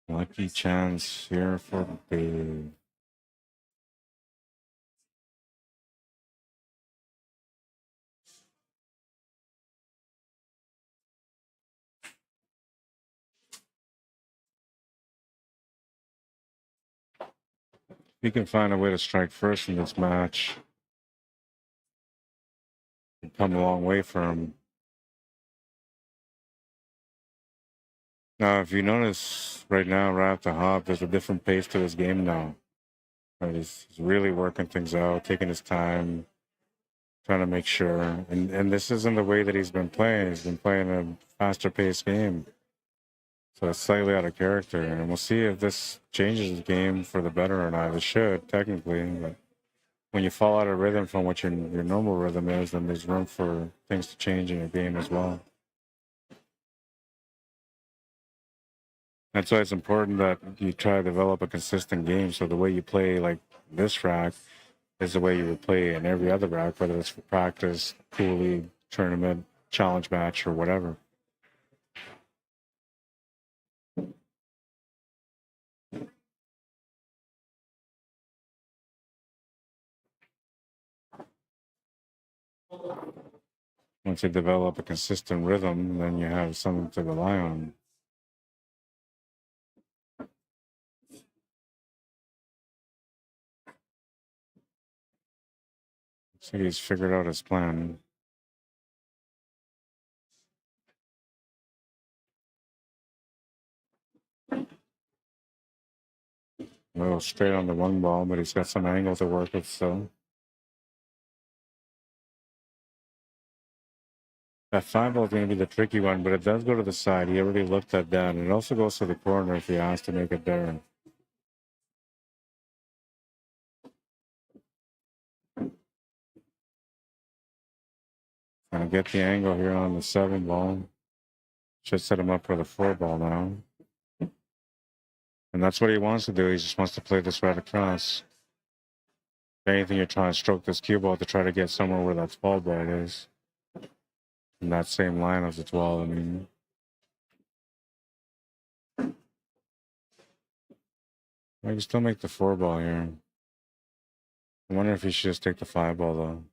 Speaker 1: Lucky chance here for Dave. He can find a way to strike first in this match. He'd come a long way for him. Now, if you notice right now, right off the hop, there's a different pace to his game now. Right, he's really working things out, taking his time, trying to make sure. And this isn't the way that he's been playing. He's been playing a faster paced game. So it's slightly out of character. And we'll see if this changes the game for the better or not. It should, technically. But when you fall out of rhythm from what your normal rhythm is, then there's room for things to change in your game as well. That's why it's important that you try to develop a consistent game. So the way you play like this rack is the way you would play in every other rack, whether it's for practice, pool league, tournament, challenge match, or whatever. Once you develop a consistent rhythm, then you have something to rely on. So he's figured out his plan. A little straight on the one ball, but he's got some angle to work with still. That 5 ball is going to be the tricky one, but it does go to the side. He already looked at that. And it also goes to the corner if he has to make it there. Gonna get the angle here on the 7 ball. Should set him up for the 4 ball now. And that's what he wants to do. He just wants to play this right across. If anything, you're trying to stroke this cue ball to try to get somewhere where that 12 ball is. In that same line as the 12, I mean. I can still make the 4 ball here. I wonder if he should just take the 5 ball though.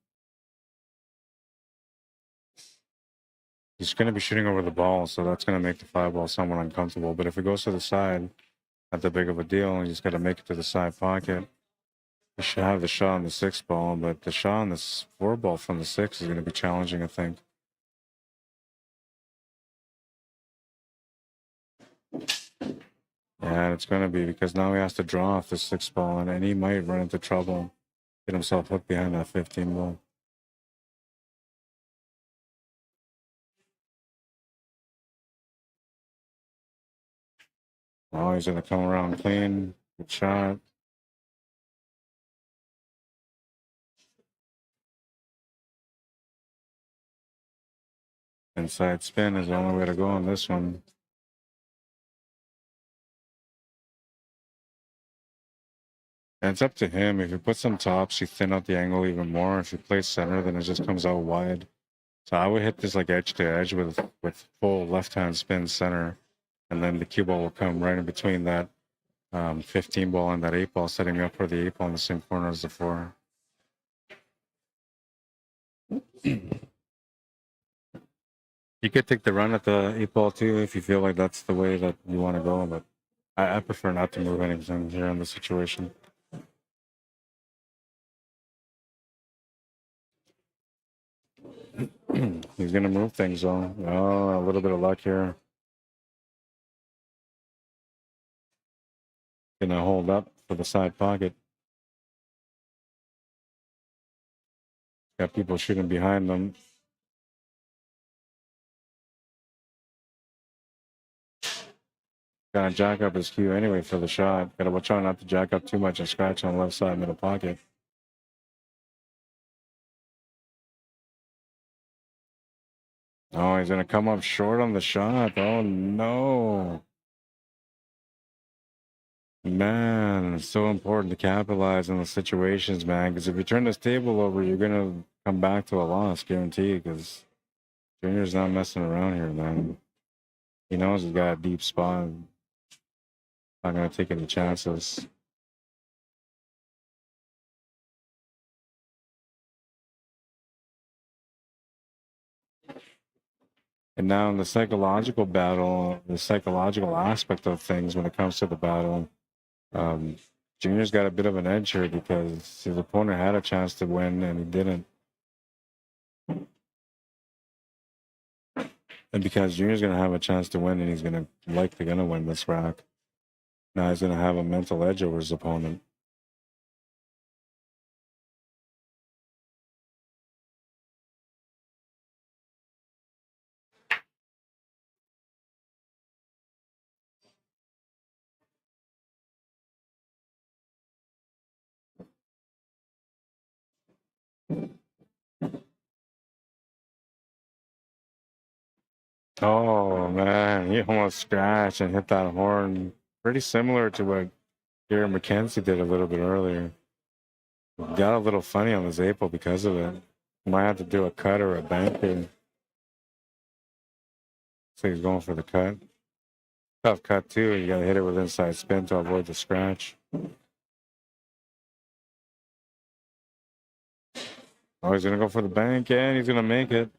Speaker 1: He's going to be shooting over the ball, so that's going to make the 5 ball somewhat uncomfortable. But if it goes to the side, not that big of a deal. You just got to make it to the side pocket. You should have the shot on the 6 ball, but the shot on this 4 ball from the 6 is going to be challenging, I think. Yeah, it's going to be because now he has to draw off the 6 ball, and he might run into trouble, get himself hooked behind that 15 ball. Oh, he's going to come around clean. Good shot. Inside spin is the only way to go on this one. And it's up to him. If you put some tops, you thin out the angle even more. If you play center, then it just comes out wide. So I would hit this like edge to edge with full left-hand spin center. And then the cue ball will come right in between that 15 ball and that 8 ball, setting me up for the 8 ball in the same corner as the 4. You could take the run at the 8 ball too if you feel like that's the way that you want to go, but I prefer not to move anything here in this situation. He's going to move things though. Oh, a little bit of luck here. Gonna hold up for the side pocket. Got people shooting behind them. Gotta jack up his cue anyway for the shot. Gotta watch out not to jack up too much and scratch on the left side middle pocket. Oh, he's gonna come up short on the shot. Oh no. Man, it's so important to capitalize on the situations, man. Because if you turn this table over, you're gonna come back to a loss, guaranteed. Because Junior's not messing around here, man. He knows he's got a deep spot. Not gonna take any chances. And now in the psychological battle, the psychological aspect of things when it comes to the battle, Junior's got a bit of an edge here because his opponent had a chance to win and he didn't. And because Junior's going to have a chance to win and he's going to likely going to win this rack, now he's going to have a mental edge over his opponent. Oh, man, he almost scratched and hit that horn. Pretty similar to what McKenzie did a little bit earlier. Got a little funny on this April because of it. Might have to do a cut or a bank here. So he's going for the cut. Tough cut too. You got to hit it with inside spin to avoid the scratch. Oh, he's going to go for the bank and he's going to make it.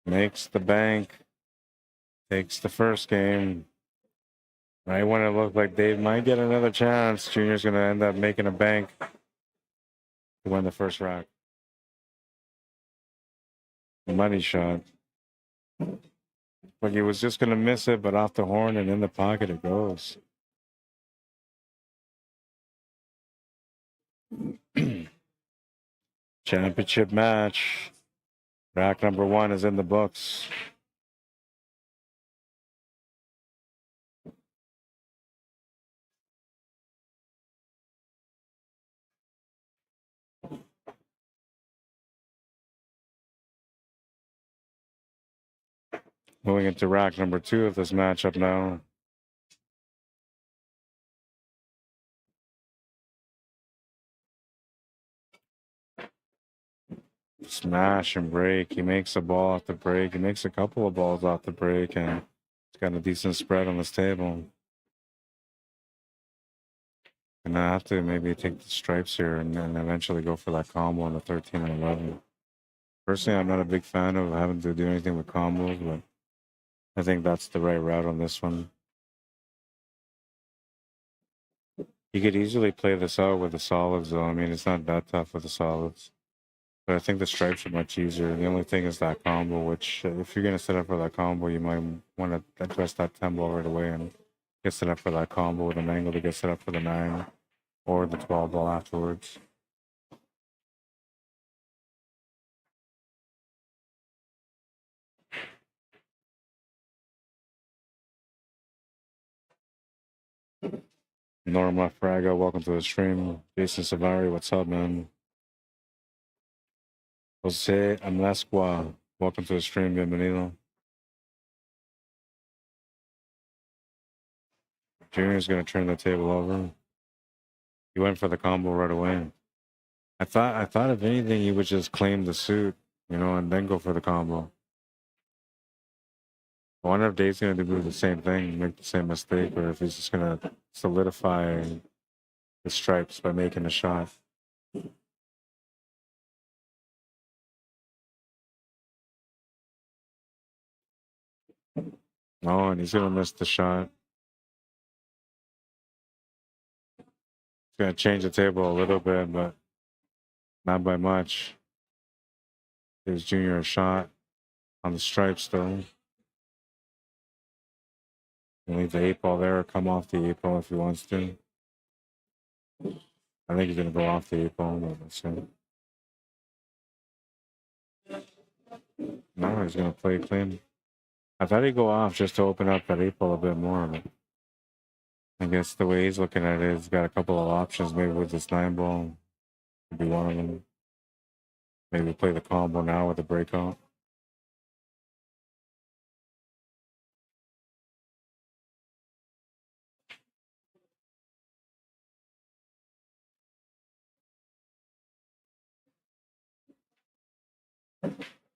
Speaker 1: Makes the bank. Takes the first game. Right when it looked like Dave might get another chance, Junior's going to end up making a bank to win the first rack. Money shot. Like he was just going to miss it, but off the horn and in the pocket it goes. Championship match. Rack number 1 is in the books. Moving into rack number 2 of this matchup now. Smash and break. He makes a ball off the break. He makes a couple of balls off the break, and he's got a decent spread on this table. And I have to maybe take the stripes here and then eventually go for that combo on the 13 and 11. Personally, I'm not a big fan of having to do anything with combos, but I think that's the right route on this one. You could easily play this out with the solids, though. I mean, it's not that tough with the solids. But I think the stripes are much easier. The only thing is that combo, which if you're going to set up for that combo, you might want to address that 10 ball right away and get set up for that combo with an angle to get set up for the 9 or the 12 ball afterwards. Norma Fraga, welcome to the stream. Jason Savari, what's up, man? Jose Amlasqua, welcome to the stream. Bienvenido. Junior's going to turn the table over. He went for the combo right away. I thought if anything, he would just claim the suit, you know, and then go for the combo. I wonder if Dave's going to do the same thing, make the same mistake, or if he's just going to solidify the stripes by making a shot. Oh, and he's going to miss the shot. He's going to change the table a little bit, but not by much. Gives Junior a shot on the stripes, though. Leave the 8 ball there or come off the 8 ball if he wants to. I think he's going to go off the 8 ball, but let's see. No, he's going to play clean. I thought he'd go off just to open up that 8 ball a bit more, but I guess the way he's looking at it, he's got a couple of options. Maybe with this 9 ball, could be one of them. Maybe play the combo now with the breakout.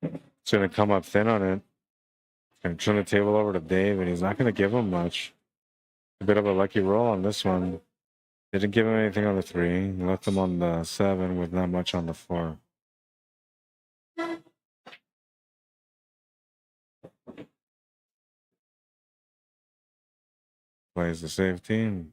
Speaker 1: It's going to come up thin on it. Going to turn the table over to Dave, and he's not going to give him much. A bit of a lucky roll on this one. Didn't give him anything on the 3. He left him on the 7 with not much on the 4. Plays the safe team.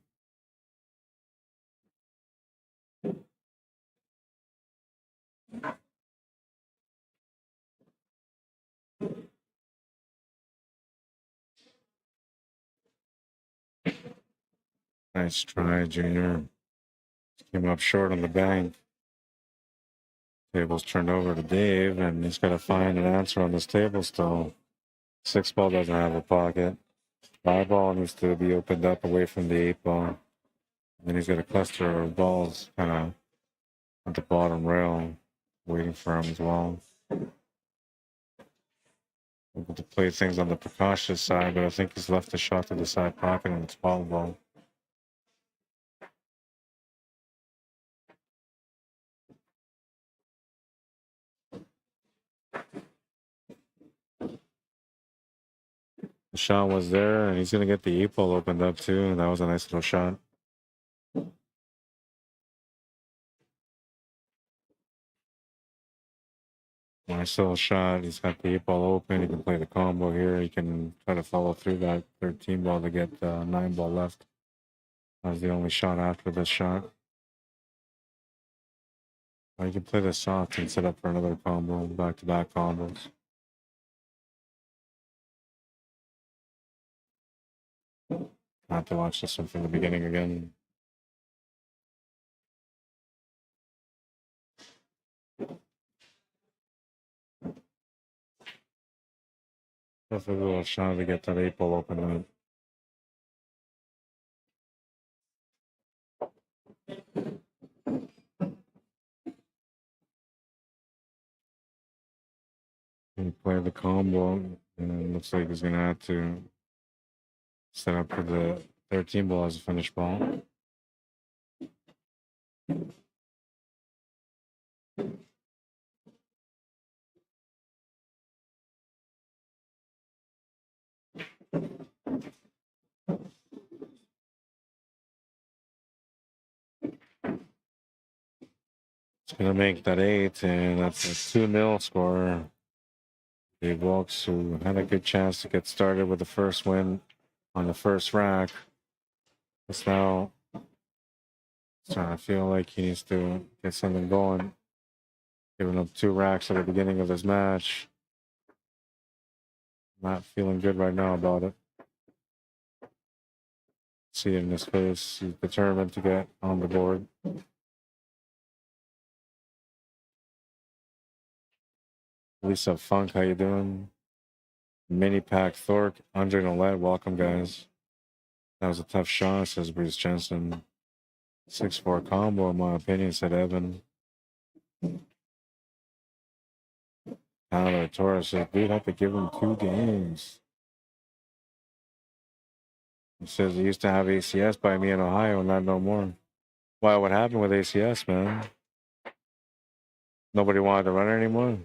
Speaker 1: Nice try, Junior. Came up short on the bank. Table's turned over to Dave, and he's got to find an answer on this table still. 6 ball doesn't have a pocket. 5 ball needs to be opened up away from the 8 ball. And then he's got a cluster of balls kind of at the bottom rail waiting for him as well. Able to play things on the precautious side, but I think he's left a shot to the side pocket and it's ball ball. The shot was there, and he's going to get the 8 ball opened up too, and that was a nice little shot. Nice little shot. He's got the 8 ball open. He can play the combo here. He can try to follow through that 13 ball to get 9 ball left. That was the only shot after this shot. Or you can play this soft and set up for another combo, back-to-back combos. I have to watch this one from the beginning again. That's a little shot to get that 8 ball open up. He played the combo, and it looks like he's going to have to set up for the 13 ball as a finish ball. It's going to make that 8, and that's a 2-0 score. Dave Wilkes, who had a good chance to get started with the first win on the first rack, is now starting to feel like he needs to get something going. Giving up 2 racks at the beginning of this match. Not feeling good right now about it. See it in his face. He's determined to get on the board. Lisa Funk, how you doing? Mini Pack Thork, Andre Nolette, welcome guys. That was a tough shot, says Bruce Jensen. 6-4 combo, in my opinion, said Evan. Tyler Torres says, we'd have to give him 2 games. He says he used to have ACS by me in Ohio, not no more. Why, what happened with ACS, man? Nobody wanted to run it anymore?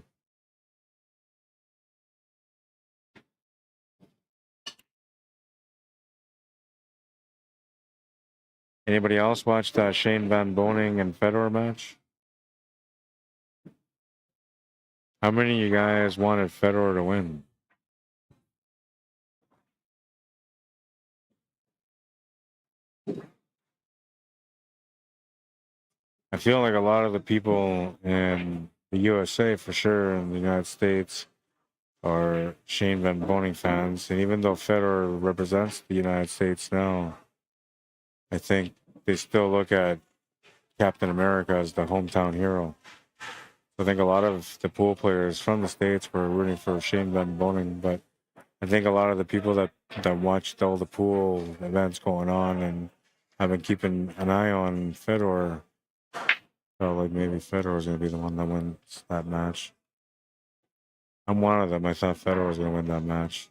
Speaker 1: Anybody else watch that Shane Van Boning and Federer match? How many of you guys wanted Federer to win? I feel like a lot of the people in the USA, for sure, in the United States, are Shane Van Boning fans. And even though Federer represents the United States now, I think they still look at Captain America as the hometown hero. I think a lot of the pool players from the States were rooting for Shane Van Boning, but I think a lot of the people that watched all the pool events going on and have been keeping an eye on Federer felt like maybe Federer was going to be the one that wins that match. I'm one of them. I thought Federer was going to win that match.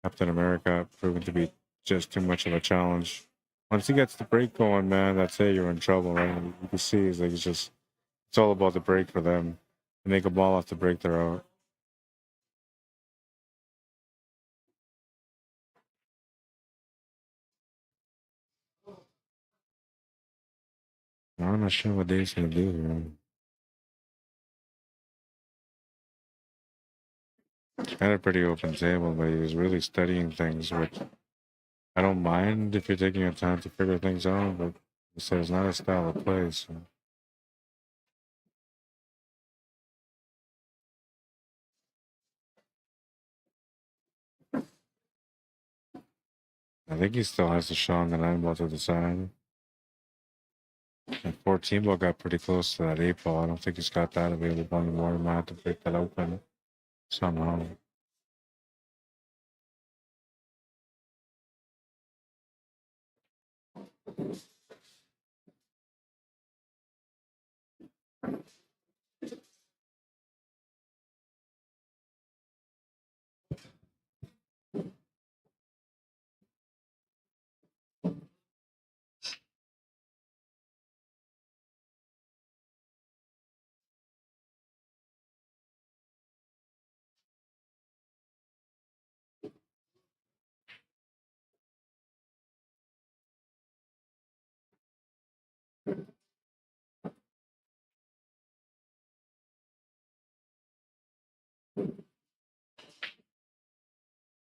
Speaker 1: Captain America proven to be just too much of a challenge. Once he gets the break going, man, that's it. You're in trouble, right? You can see it's all about the break for them. to make a ball off the break they're out. I'm not sure what Dave's gonna do here. He's got a pretty open table, but he was really studying things, which I don't mind if you're taking your time to figure things out, but he said it's not a style of play, so. I think he still has the shot on the 9 ball to the side. And 14 ball got pretty close to that 8 ball. I don't think he's got that available anymore. He might have to break that open somehow.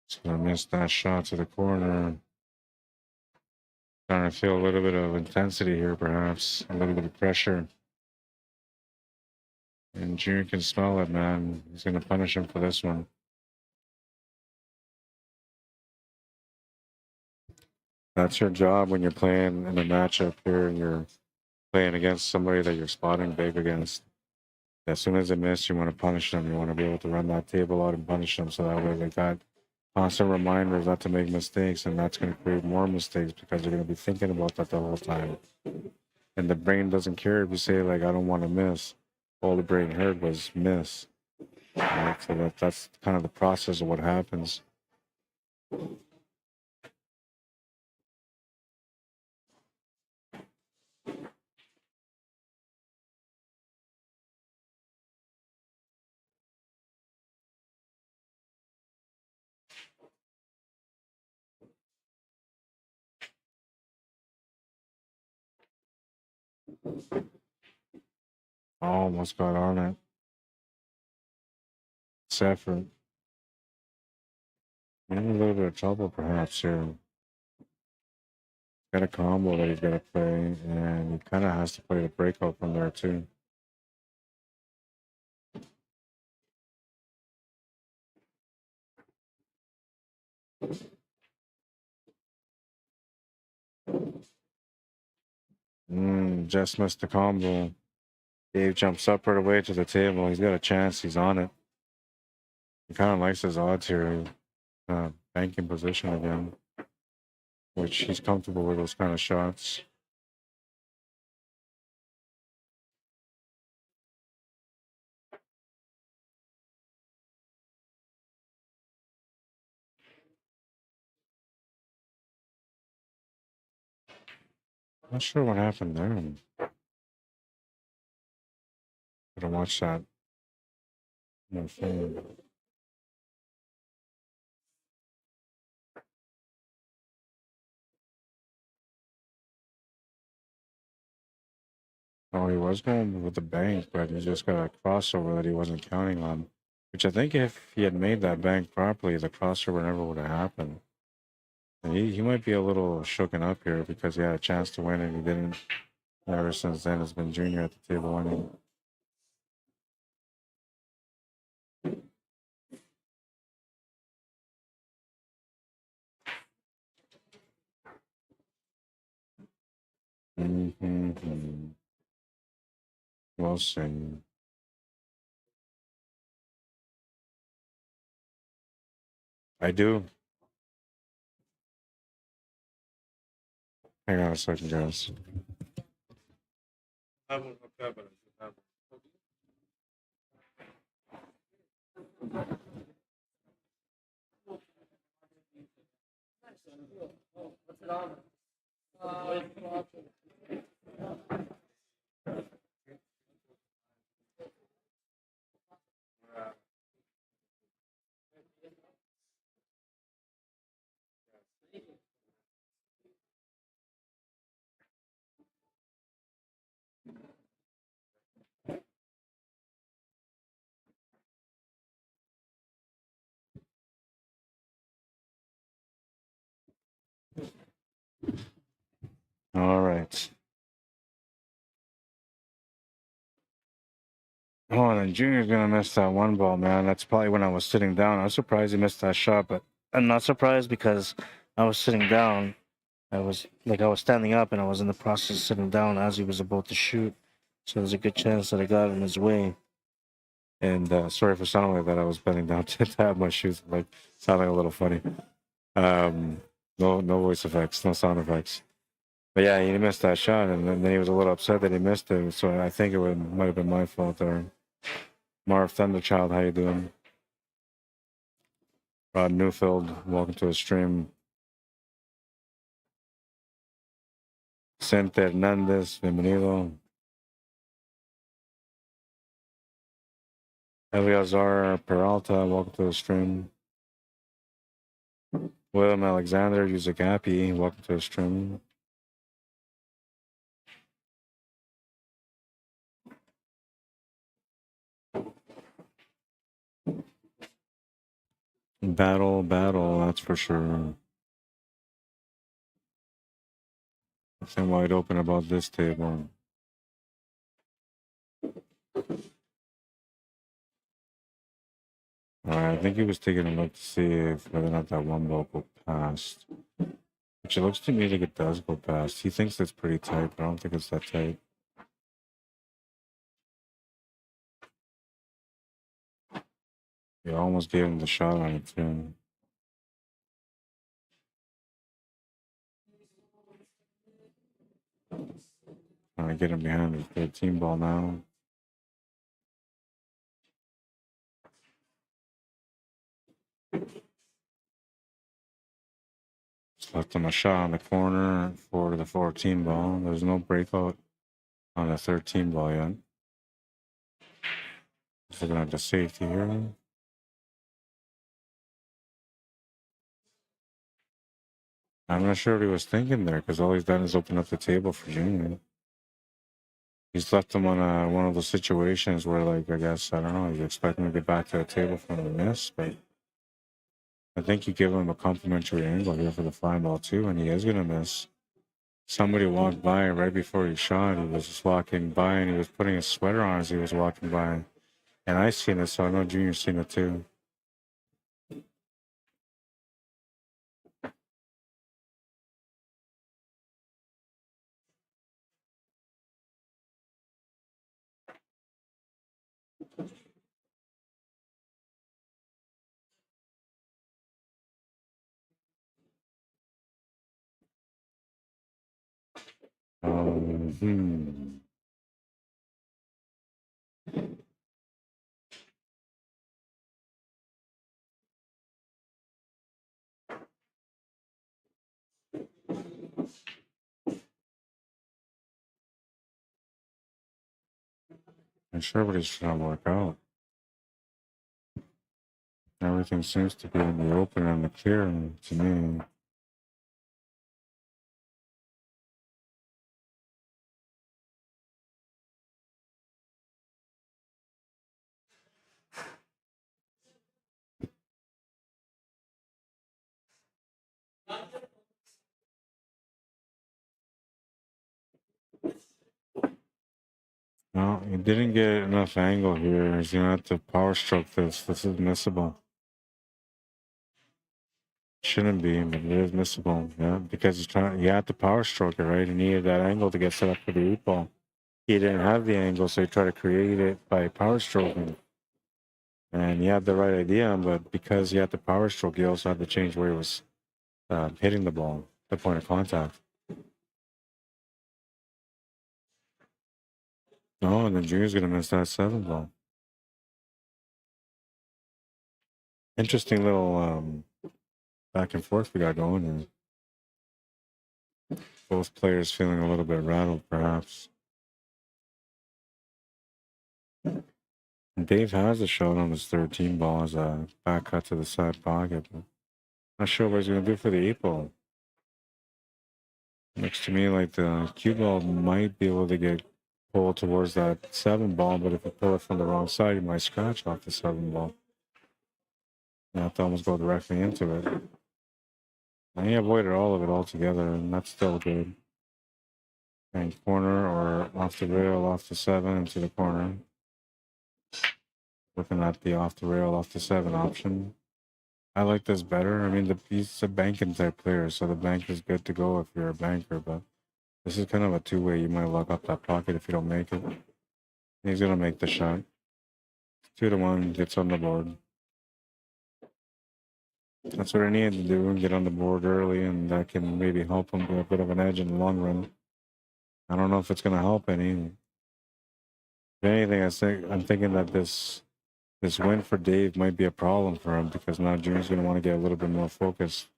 Speaker 1: He's gonna miss that shot to the corner. Trying to feel a little bit of intensity here, perhaps. A little bit of pressure. And Junior can smell it, man. He's gonna punish him for this one. That's your job when you're playing in a matchup here and you're playing against somebody that you're spotting big against. As soon as they miss, you want to punish them. You want to be able to run that table out and punish them so that way they got constant reminders not to make mistakes, and that's going to create more mistakes because they're going to be thinking about that the whole time. And the brain doesn't care if you say, like, I don't want to miss. All the brain heard was miss. Right? So that's kind of the process of what happens. Almost got on it. Safford. In a little bit of trouble, perhaps, here. Got a combo that he's got to play, and he kind of has to play the breakout from there, too. Just missed the combo. Dave jumps up right away to the table. He's got a chance. He's on it. He kind of likes his odds here. Banking position again, which he's comfortable with those kind of shots. Not sure what happened there. Gotta watch that. No phone. Oh, he was going with the bank, but he just got a crossover that he wasn't counting on. Which I think if he had made that bank properly, the crossover never would have happened. And he might be a little shooken up here because he had a chance to win and he didn't. Ever since then, it's been Junior at the table winning. We'll see. I do. Hang on a second, guys. All right. Oh, and Junior's gonna miss that one ball, man. That's probably when I was sitting down. I was surprised he missed that shot, but I'm not surprised because I was sitting down. I was standing up and I was in the process of sitting down as he was about to shoot. So there's a good chance that I got in his way. And sorry for sounding like that. I was bending down to have my shoes, like sounding a little funny. No voice effects, no sound effects. But yeah, he missed that shot, and then he was a little upset that he missed it. So I think might have been my fault there. Marv Thunderchild, how you doing? Rod Newfield, welcome to the stream. Sente Hernandez, bienvenido. Eliazar Peralta, welcome to the stream. William Alexander, Yuzagapi, welcome to the stream. Battle, that's for sure. Nothing wide open about this table. Alright, I think he was taking a look to see if whether or not that one ball go past. Which it looks to me like it does go past. He thinks it's pretty tight, but I don't think it's that tight. He almost gave him the shot on it too. Trying to get him behind his 13 ball now. Just left him a shot on the corner for the 14 ball. There's no breakout on the 13 ball yet. Just looking at the safety here. I'm not sure what he was thinking there because all he's done is open up the table for Junior. He's left him on one of those situations where, like, I guess, I don't know, he's expecting to get back to the table from the miss, but I think you give him a complimentary angle here for the fine ball too, and he is going to miss. Somebody walked by right before he shot. He was just walking by and he was putting his sweater on as he was walking by. And I seen it, so I know Junior's seen it too. Hmm. I'm sure what he's trying to work out. Everything seems to be in the open and the clear to me. No, he didn't get enough angle here. He's gonna have to power stroke this. This is missable. Shouldn't be, but it is missable. Yeah, because he had to power stroke it, right? He needed that angle to get set up for the 8-ball. He didn't have the angle, so he tried to create it by power stroking. And he had the right idea, but because he had the power stroke, he also had to change where he was hitting the ball, the point of contact. Oh, and then Junior's gonna miss that 7 ball. Interesting little back and forth we got going here. Both players feeling a little bit rattled, perhaps. And Dave has a shot on his 13 ball as a back cut to the side pocket. But not sure what he's gonna do for the 8 ball. Looks to me like the cue ball might be able to get pulled towards that 7 ball, but if you pull it from the wrong side, you might scratch off the 7 ball. You have to almost go directly into it. And he avoided all of it altogether, and that's still good. And corner or off the rail, off the 7 into the corner. Looking at the off the rail, off the 7 option. I like this better. I mean, he's a banking type player, so the bank is good to go if you're a banker, but this is kind of a two-way. You might lock up that pocket if you don't make it. He's going to make the shot. 2-1, gets on the board. That's what I need to do, get on the board early, and that can maybe help him get a bit of an edge in the long run. I don't know if it's going to help any. If anything, I'm thinking that this win for Dave might be a problem for him because now Junior's going to want to get a little bit more focused.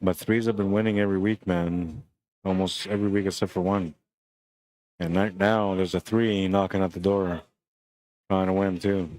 Speaker 1: But threes have been winning every week, man. Almost every week except for one. And right now, there's a 3 knocking at the door, trying to win too.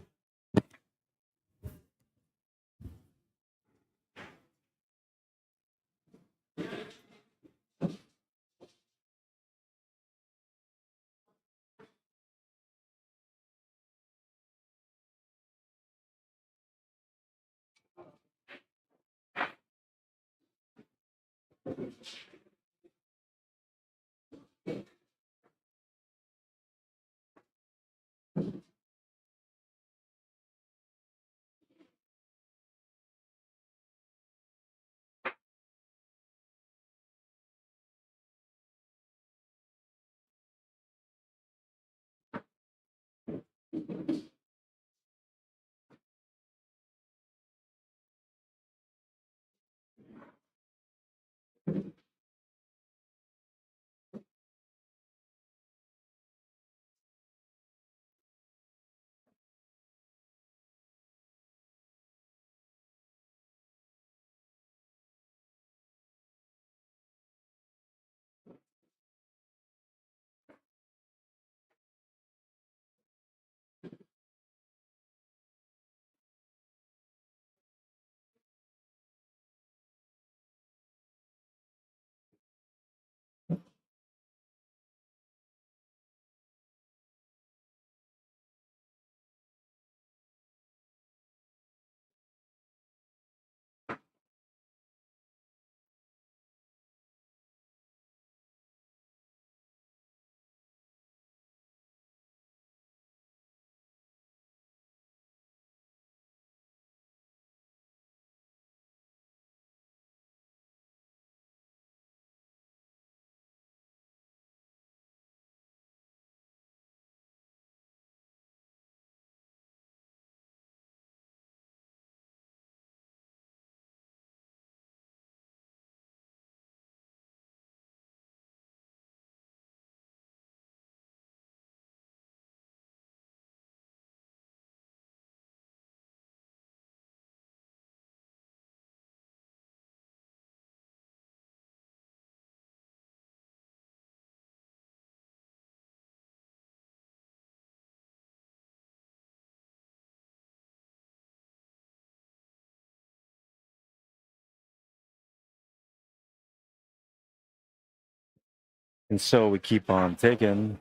Speaker 1: And so we keep on taking.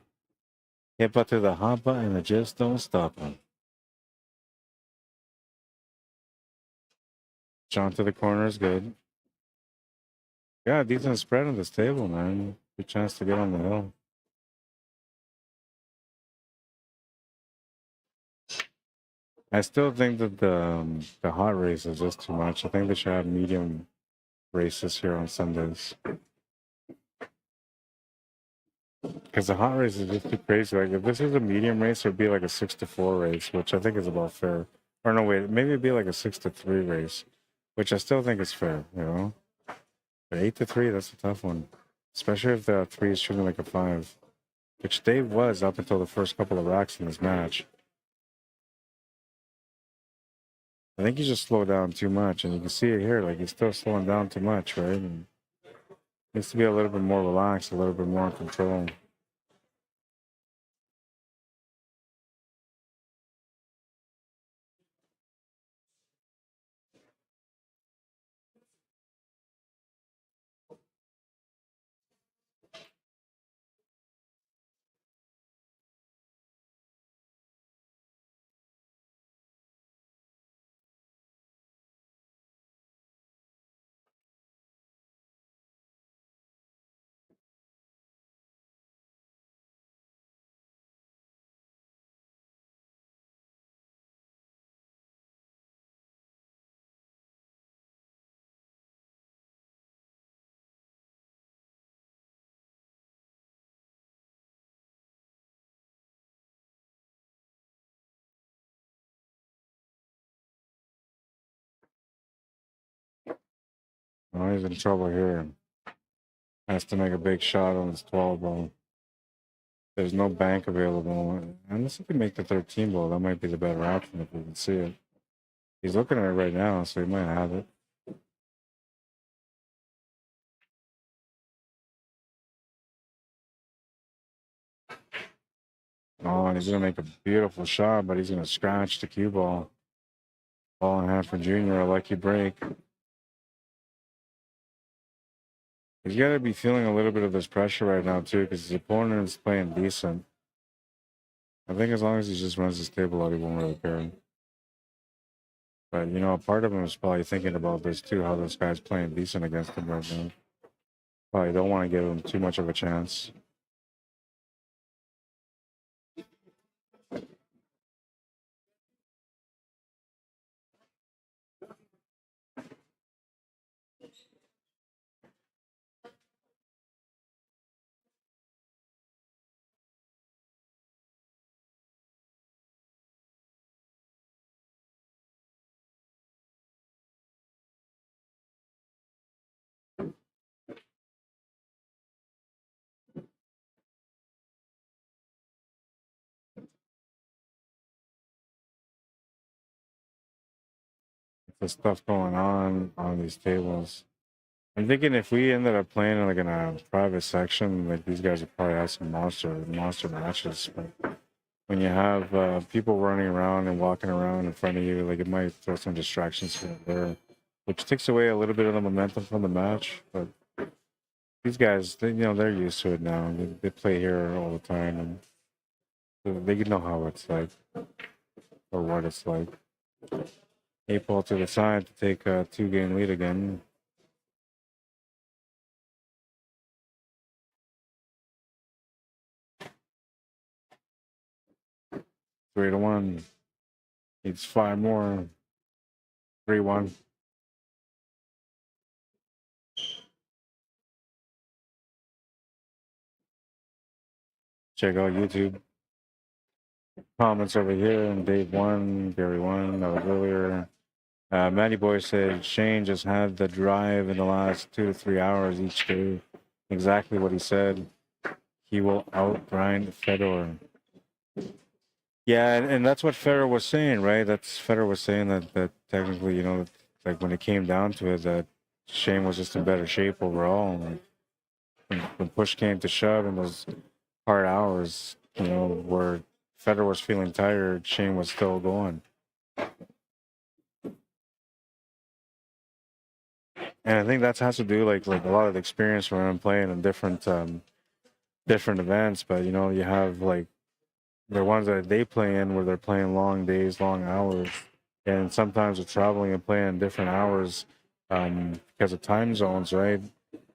Speaker 1: Hip up to the hot button and just don't stop him. John to the corner is good. Yeah, decent spread on this table, man. Good chance to get on the hill. I still think that the hot race is just too much. I think they should have medium races here on Sundays. Because the hot race is just too crazy. Like if this is a medium race, it would be like a 6-4 race, which I think is about fair. Or no, wait, maybe it'd be like a 6-3 race, which I still think is fair, you know? But 8-3, that's a tough one. Especially if the 3 is shooting like a 5. Which Dave was up until the first couple of racks in this match. I think he just slowed down too much, and you can see it here, like he's still slowing down too much, right? And needs to be a little bit more relaxed, a little bit more in control. Oh, he's in trouble here. Has to make a big shot on his 12 ball. There's no bank available. Unless he can make the 13 ball, that might be the better option if we can see it. He's looking at it right now, so he might have it. Oh, and he's going to make a beautiful shot, but he's going to scratch the cue ball. Ball in hand for Junior, a lucky break. He's got to be feeling a little bit of this pressure right now, too, because his opponent is playing decent. I think as long as he just runs his table out, he won't really care. But, you know, a part of him is probably thinking about this, too, how this guy's playing decent against him right now. Probably don't want to give him too much of a chance. The stuff going on these tables. I'm thinking if we ended up playing like in a private section, like these guys would probably have some monster matches. But when you have people running around and walking around in front of you, like it might throw some distractions here and there, which takes away a little bit of the momentum from the match. But these guys, they, you know, they're used to it now. They play here all the time, and so they know how it's like or what it's like. 8-ball to the side to take a 2-game lead again. Three to one. Needs 5 more. 3-1. Check out YouTube. Comments over here, and Dave 1, Gary 1, that was earlier. Matty Boy said Shane just had the drive in the last 2 to 3 hours each day. Exactly what he said. He will outgrind Fedor. Yeah, and that's what Fedor was saying, right? That's Fedor was saying that technically, you know, like when it came down to it, that Shane was just in better shape overall. When push came to shove in those hard hours, you know, where Fedor was feeling tired, Shane was still going. And I think that has to do like a lot of the experience when I'm playing in different events. But you know, you have like the ones that they play in where they're playing long days, long hours, and sometimes they're traveling and playing in different hours because of time zones, right?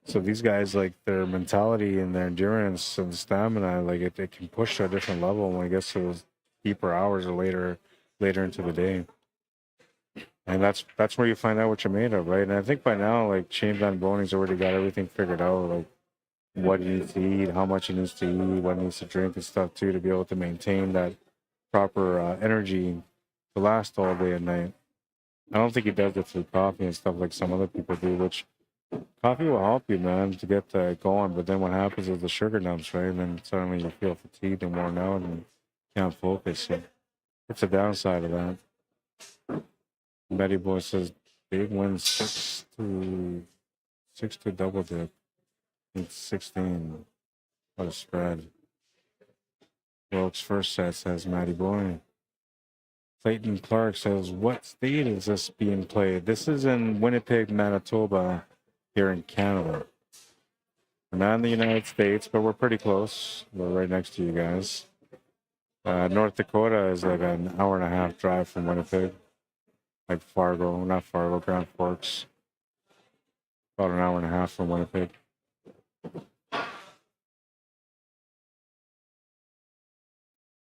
Speaker 1: So these guys, like their mentality and their endurance and stamina, like it can push to a different level when it gets to those deeper hours or later into the day. And that's where you find out what you're made of, right? And I think by now, like Shane Van Boning's already got everything figured out, like what he needs to eat, how much he needs to eat, what he needs to drink and stuff too, to be able to maintain that proper energy to last all day and night. I don't think he does it through coffee and stuff like some other people do, which coffee will help you, man, to get going. But then what happens is the sugar dumps, right? And then suddenly you feel fatigued and worn out and can't focus. So it's a downside of that. Betty Boy says Dave wins 6-2 double dip. It's 16. What a spread. Wilkes first set, says Matty Boy. Clayton Clark says, what state is this being played? This is in Winnipeg, Manitoba, here in Canada. We're not in the United States, but we're pretty close. We're right next to you guys. North Dakota is like an hour and a half drive from Winnipeg. Like Fargo, not Fargo, Grand Forks. About an hour and a half from Winnipeg.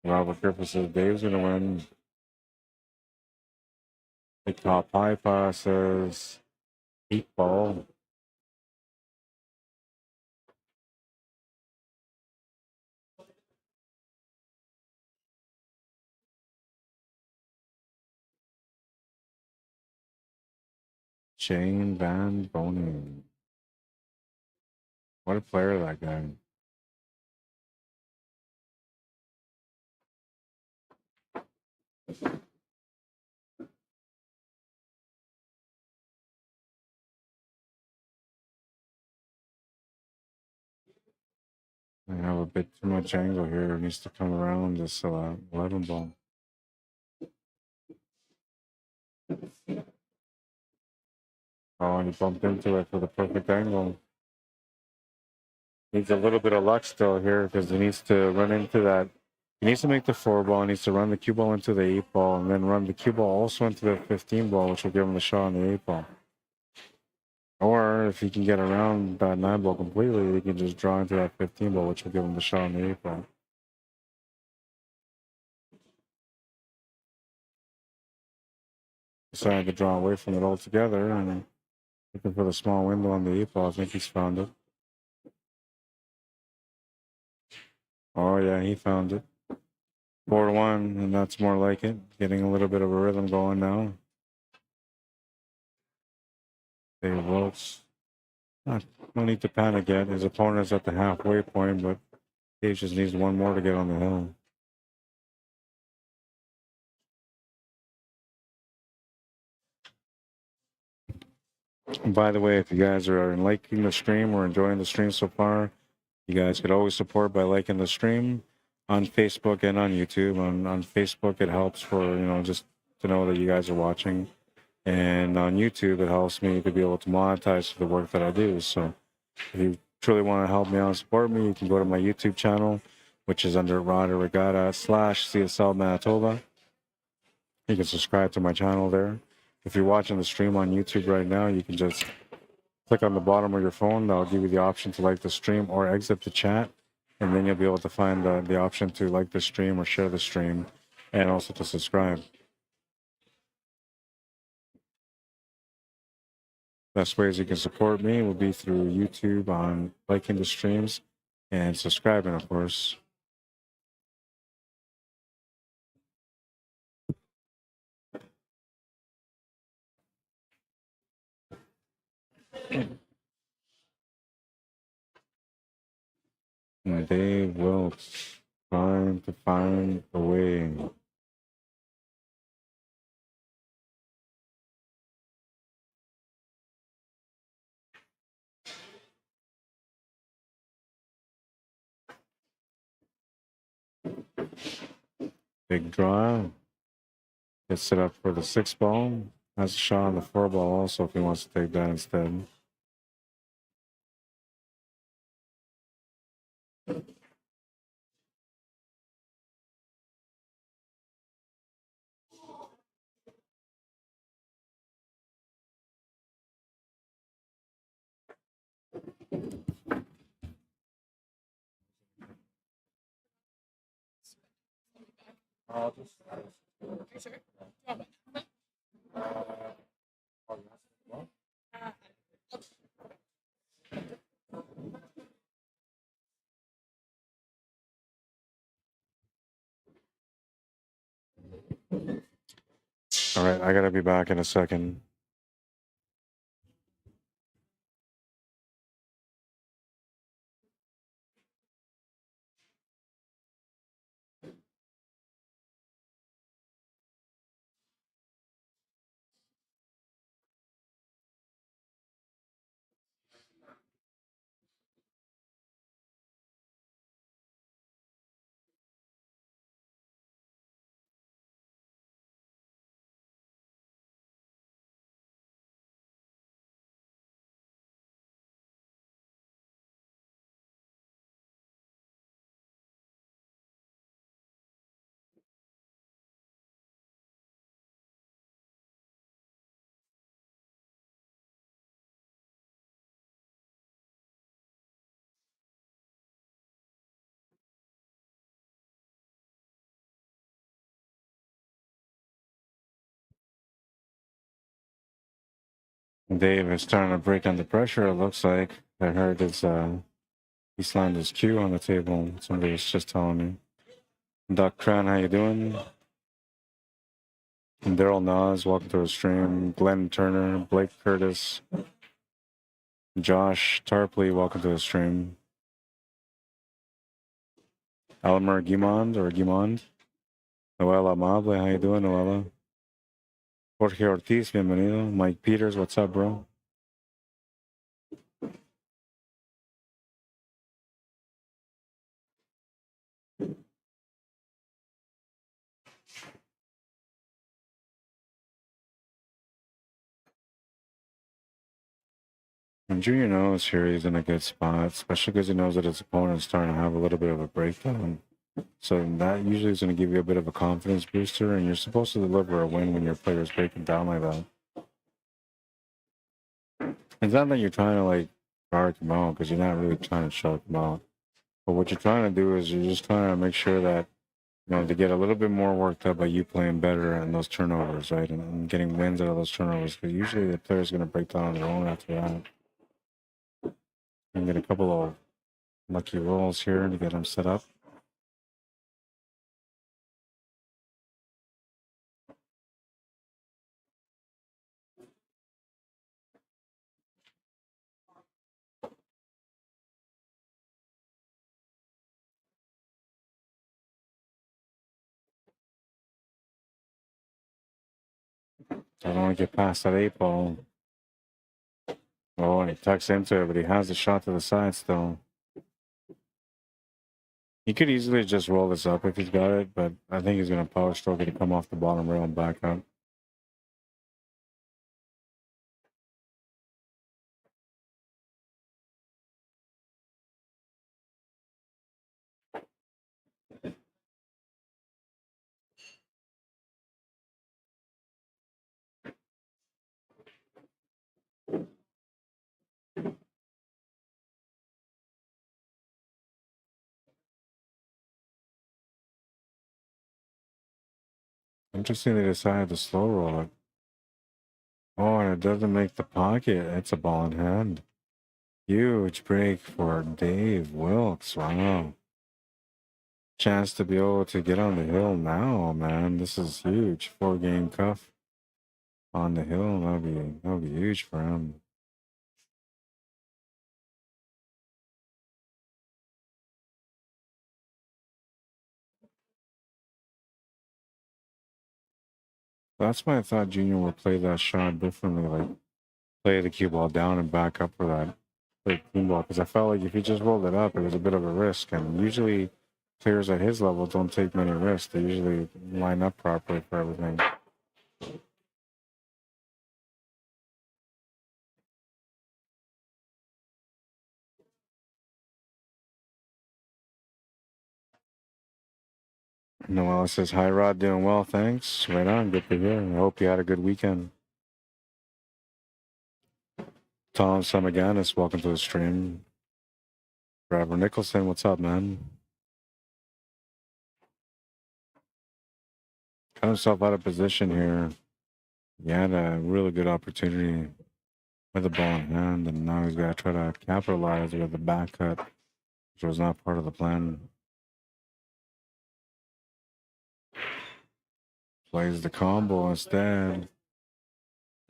Speaker 1: Robert Griffith says Dave's going to win. The top Pipa says 8-ball. Shane Van Bonen. What a player that guy. I have a bit too much angle here. It needs to come around this 11 ball. Oh, and he bumped into it for the perfect angle. Needs a little bit of luck still here because he needs to run into that. He needs to make the 4 ball. He needs to run the cue ball into the 8 ball and then run the cue ball also into the 15 ball, which will give him the shot on the 8 ball. Or if he can get around that 9 ball completely, he can just draw into that 15 ball, which will give him the shot on the 8 ball. Decided to draw away from it altogether and looking for the small window on the 8 ball. I think he's found it. Oh yeah, he found it. 4-1, and that's more like it. Getting a little bit of a rhythm going now. Dave Wilkes. No need to panic yet. His opponent's at the halfway point, but Dave just needs one more to get on the hill. And by the way, if you guys are liking the stream or enjoying the stream so far, you guys could always support by liking the stream on Facebook and on YouTube. On Facebook, it helps for, you know, just to know that you guys are watching. And on YouTube, it helps me to be able to monetize the work that I do. So if you truly want to help me out and support me, you can go to my YouTube channel, which is under Arriagada /CSLMANITOBA. You can subscribe to my channel there. If you're watching the stream on YouTube right now, you can just click on the bottom of your phone. That'll give you the option to like the stream or exit the chat. And then you'll be able to find the option to like the stream or share the stream and also to subscribe. Best ways you can support me will be through YouTube on liking the streams and subscribing, of course. And Dave Wilkes trying to find a way. Big draw. Gets it up for the 6 ball. Has a shot on the 4 ball also if he wants to take that instead. All right, I gotta be back in a second. Dave is starting to break under pressure, it looks like. I heard his, he slammed his cue on the table. Somebody was just telling me. Doc Tran, how you doing? And Daryl Nas, welcome to the stream. Glenn Turner, Blake Curtis, Josh Tarpley, welcome to the stream. Elmer Guimond or Guimond. Noela Amable, how you doing, Noela? Jorge Ortiz, bienvenido. Mike Peters, what's up, bro? And Junior knows here he's in a good spot, especially because he knows that his opponent's starting to have a little bit of a breakdown. So that usually is going to give you a bit of a confidence booster, and you're supposed to deliver a win when your player's breaking down like that. It's not that you're trying to like guard them out, because you're not really trying to shut them out. But what you're trying to do is you're just trying to make sure that, you know, to get a little bit more worked up by you playing better in those turnovers, right? And getting wins out of those turnovers, because usually the player's going to break down on their own after that. And get a couple of lucky rolls here to get them set up. I don't want to get past that 8-ball. Oh, and he tucks into it, but he has the shot to the side still. He could easily just roll this up if he's got it, but I think he's going to power stroke it to come off the bottom rail and back up. Interesting they decided to slow roll it. Oh, and it doesn't make the pocket. It's a ball in hand. Huge break for Dave Wilkes. Wow. Chance to be able to get on the hill now, man. This is huge. 4-game cuff on the hill. That'll be huge for him. That's why I thought Junior would play that shot differently, like play the cue ball down and back up for that team ball. Because I felt like if he just rolled it up, it was a bit of a risk. And usually players at his level don't take many risks. They usually line up properly for everything. Noella says, hi, Rod, doing well, thanks. Right on, good to hear. I hope you had a good weekend. Tom Samaganis, welcome to the stream. Trevor Nicholson, what's up, man? Got himself out of position here. He had a really good opportunity with the ball in hand, and now he's got to try to capitalize with the back cut, which was not part of the plan. Plays the combo instead,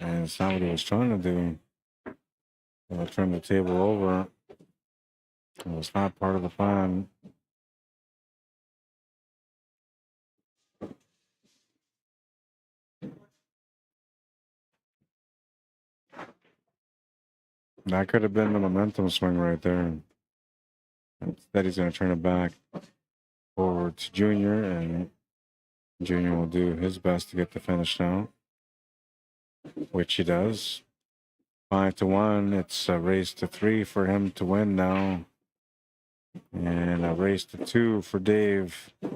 Speaker 1: and it's not what he was trying to do. He'll turn the table over. It was not part of the plan. That could have been the momentum swing right there. Instead, he's going to turn it back forward to Junior, and Junior will do his best to get the finish now, which he does. 5-1. It's a race to 3 for him to win now, and a race to 2 for Dave. A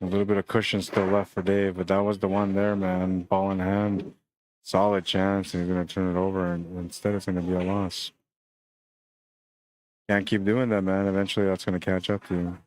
Speaker 1: little bit of cushion still left for Dave, but that was the one there, man. Ball in hand. Solid chance, and he's going to turn it over, and instead it's going to be a loss. Can't keep doing that, man. Eventually that's going to catch up to you.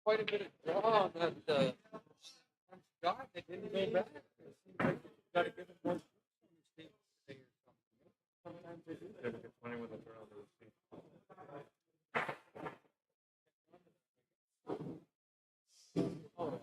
Speaker 2: quite a bit of draw on that shot. They didn't go back. It seems like you got to give it more today or something. Sometimes they do.
Speaker 4: Yeah, because 20 with a throw on the receipt.
Speaker 2: Oh.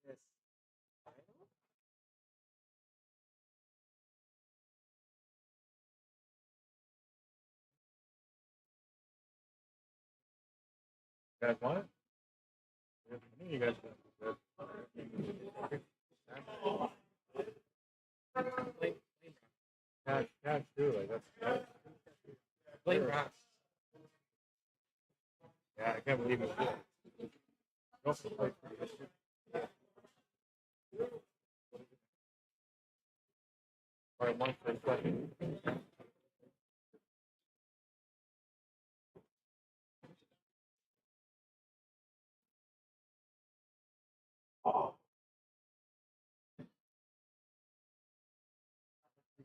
Speaker 2: Yes.
Speaker 4: You guys want it? I think you guys want it. Cash too, like that's
Speaker 2: Play rocks.
Speaker 4: yeah, I can't believe it. You also play pretty good. All right, one for a second.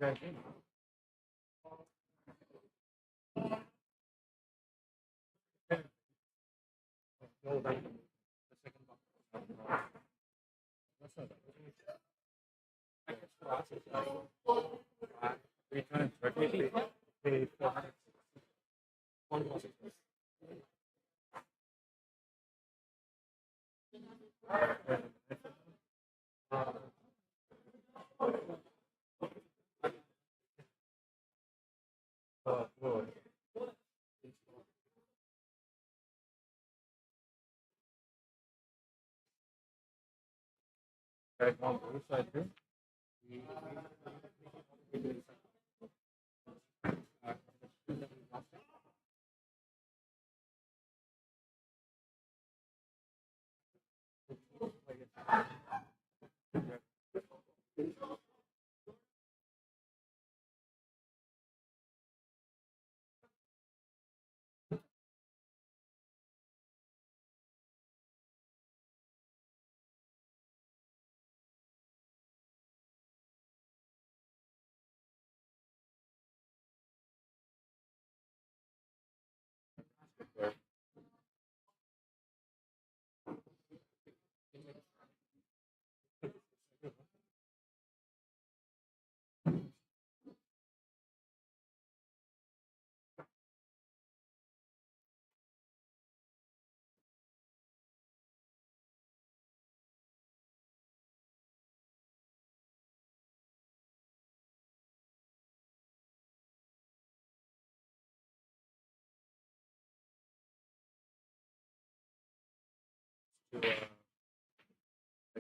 Speaker 4: You guys in? No, that's the second one. That's not bad. 3 times, right? Pay 400. One was Lord. Guys want blue side too?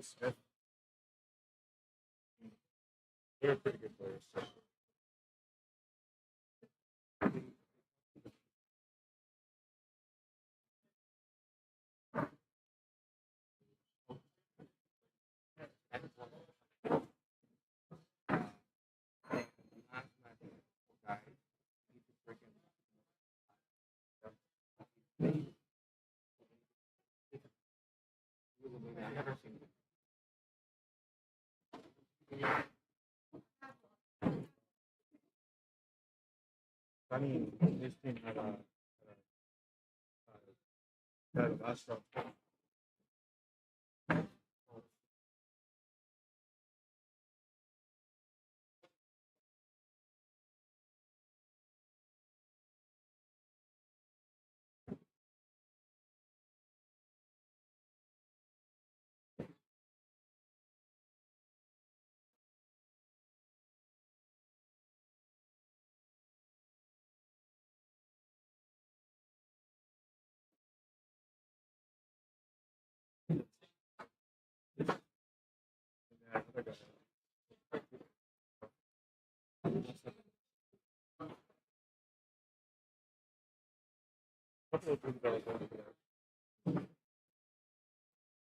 Speaker 4: Smith. They're pretty good players. I mean, this team had a last round.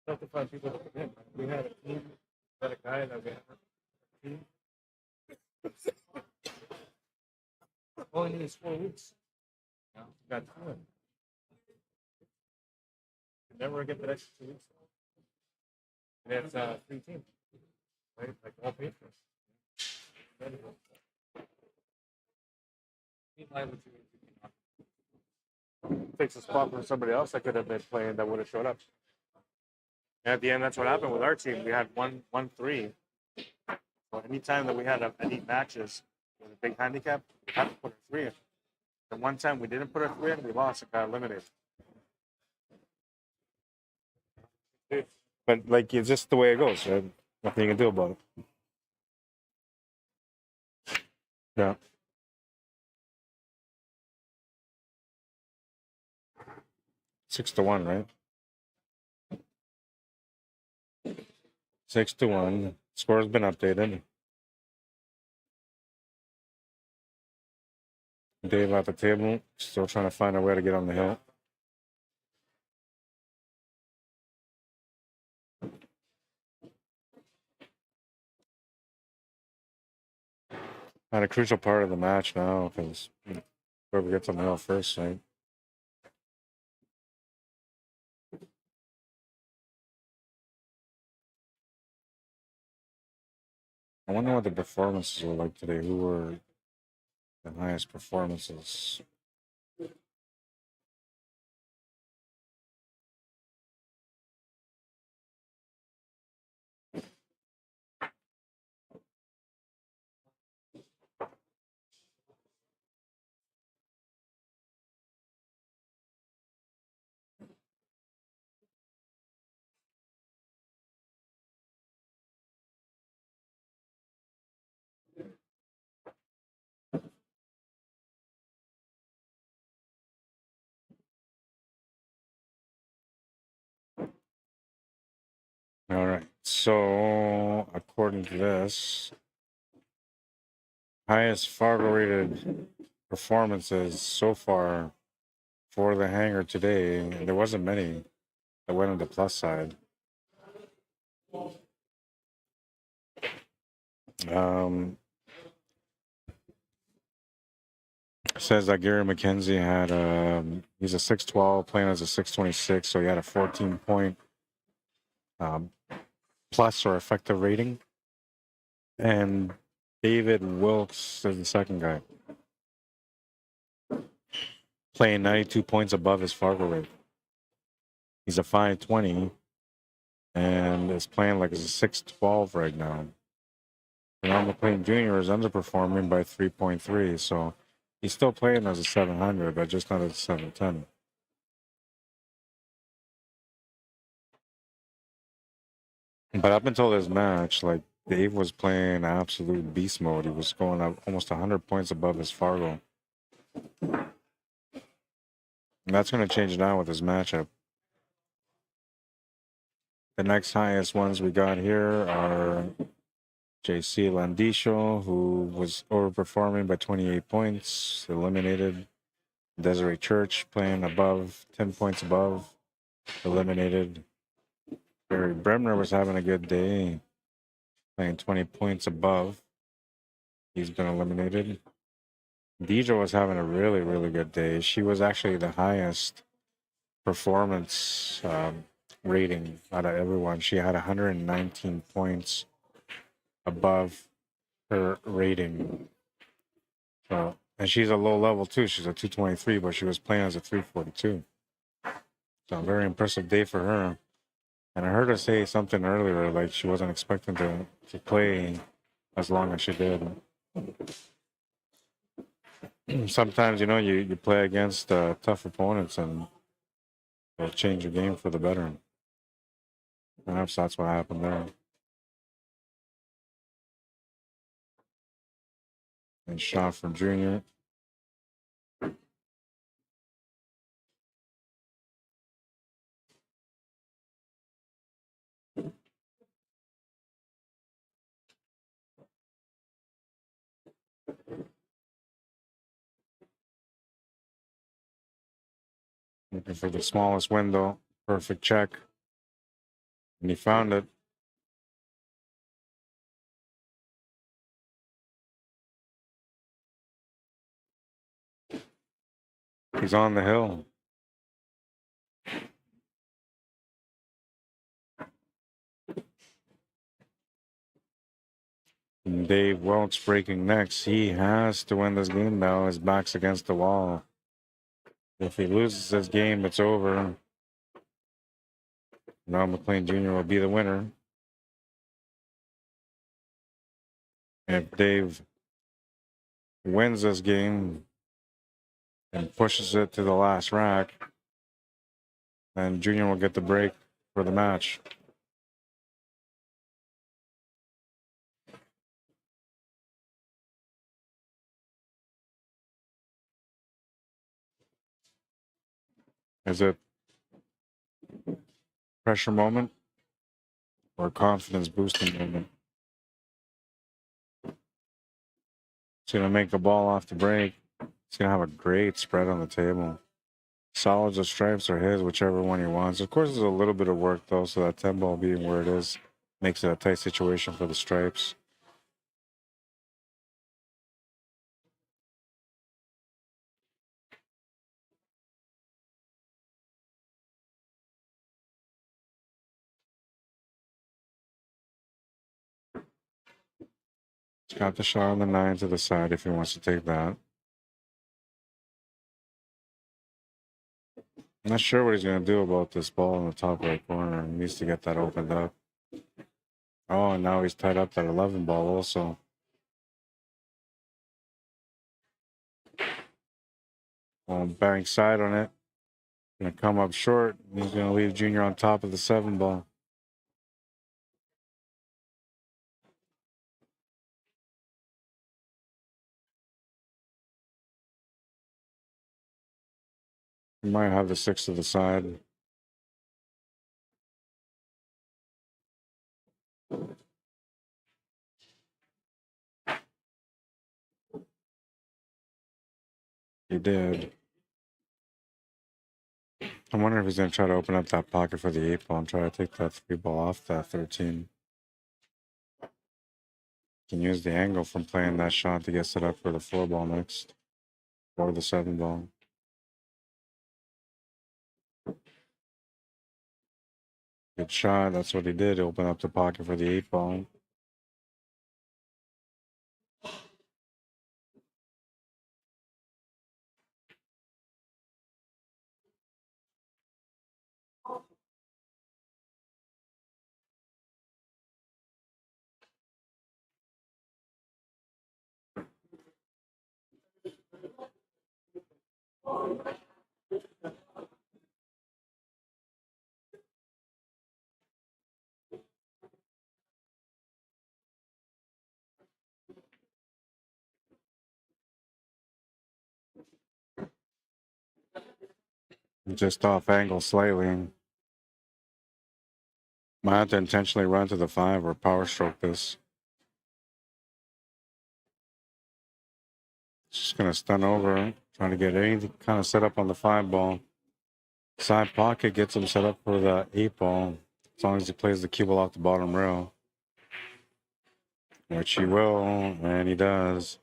Speaker 4: Have to find people to come in. We had a team, we had a guy that we had a team. All he needs 4 weeks. Yeah. Got two in. You never get that extra 2 weeks. And it's 3 teams. Right? Like all paid for. Takes a spot from somebody else that could have been playing that would have showed up. And at the end, that's what happened with our team. We had 1-3. So anytime that we had any matches with a big handicap, we had to put a 3 in. And one time we didn't put a 3 in, we lost and got eliminated.
Speaker 1: But like, it's just the way it goes. Right? Nothing you can do about it. Yeah. Six to one, right? 6-1. Score's been updated. Dave at the table, still trying to find a way to get on the hill. At a crucial part of the match now, because whoever gets on the hill first, right? I wonder what the performances were like today. Who were the highest performances? All right. So according to this, highest Fargo rated performances so far for the hangar today. And there wasn't many that went on the plus side. Says that Gary McKenzie had he's a 6'12", playing as a 6'26", so he had a 14-point plus or effective rating. And David Wilkes is the second guy, playing 92 points above his Fargo rate. He's a 5'20", and is playing like he's a 6'12" right now. Cornell McLean Jr. is underperforming by 3.3, so he's still playing as a 700, but just not as a 710. But up until this match, like, Dave was playing absolute beast mode. He was going up almost 100 points above his Fargo. And that's going to change now with his matchup. The next highest ones we got here are JC Landisho, who was overperforming by 28 points, eliminated. Desiree Church playing above, 10 points above, eliminated. Barry Bremner was having a good day, playing 20 points above. He's been eliminated. Deidra was having a really, really good day. She was actually the highest performance rating out of everyone. She had 119 points above her rating. So, and she's a low level too. She's a 223, but she was playing as a 342. So a very impressive day for her. And I heard her say something earlier, like she wasn't expecting to play as long as she did. Sometimes, you know, you play against tough opponents and it'll change your game for the better. Perhaps that's what happened there. And shot from Junior. Looking for the smallest window. Perfect check. And he found it. He's on the hill. And Dave Welch breaking next. He has to win this game now. His back's against the wall. If he loses this game, it's over. Now McLean Jr. will be the winner. If Dave wins this game and pushes it to the last rack, then Junior will get the break for the match. Is it pressure moment or confidence boosting moment? He's going to make the ball off the break. He's going to have a great spread on the table. Solids or stripes are his, whichever one he wants. Of course, there's a little bit of work, though, so that 10 ball being where it is makes it a tight situation for the stripes. He's got the shot on the 9 to the side if he wants to take that. I'm not sure what he's going to do about this ball in the top right corner. He needs to get that opened up. Oh, and now he's tied up that 11 ball also. Bank side on it. Going to come up short. He's going to leave Junior on top of the 7 ball. He might have the 6 to the side. He did. I wonder if he's going to try to open up that pocket for the 8 ball and try to take that 3 ball off that 13. Can use the angle from playing that shot to get set up for the 4 ball next. Or the 7 ball. Good shot. That's what he did. Open up the pocket for the 8 ball. Just off angle slightly. Might have to intentionally run to the 5 or power stroke this. Just going to stun over. Trying to get anything kind of set up on the 5 ball. Side pocket gets him set up for the 8 ball. As long as he plays the cue ball off the bottom rail. Which he will, and he does.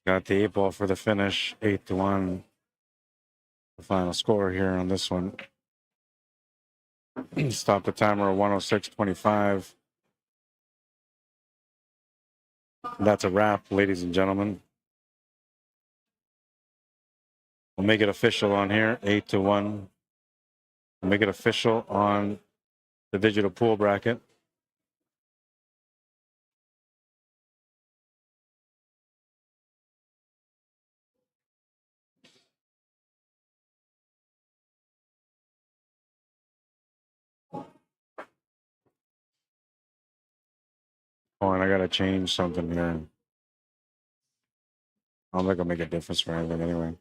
Speaker 1: Got the 8 ball for the finish, 8-1. The final score here on this one. Stop the timer at 106.25. That's a wrap, ladies and gentlemen. We'll make it official on here, 8-1. We'll make it official on the digital pool bracket. Oh, and I gotta change something here. I don't think it'll make a difference for anything anyway.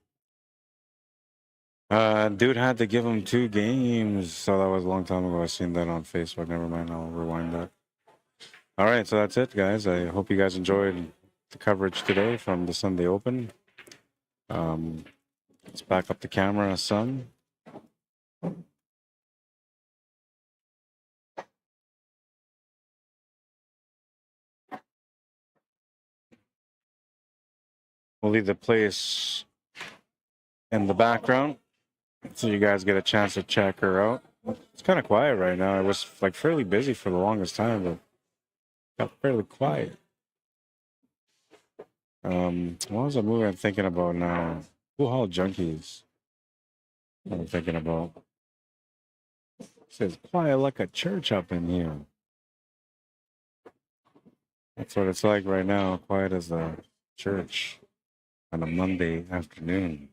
Speaker 1: Dude had to give him 2 games, so that was a long time ago. I seen that on Facebook. Never mind, I'll rewind that. All right, so that's it, guys. I hope you guys enjoyed the coverage today from the Sunday Open. Let's back up the camera some. We'll leave the place in the background so you guys get a chance to check her out. It's kind of quiet right now. It was like fairly busy for the longest time, but got fairly quiet. What was a movie I'm thinking about now? Pool Hall Junkies. What I'm thinking about. It says quiet like a church up in here. That's what it's like right now. Quiet as a church on a Monday afternoon.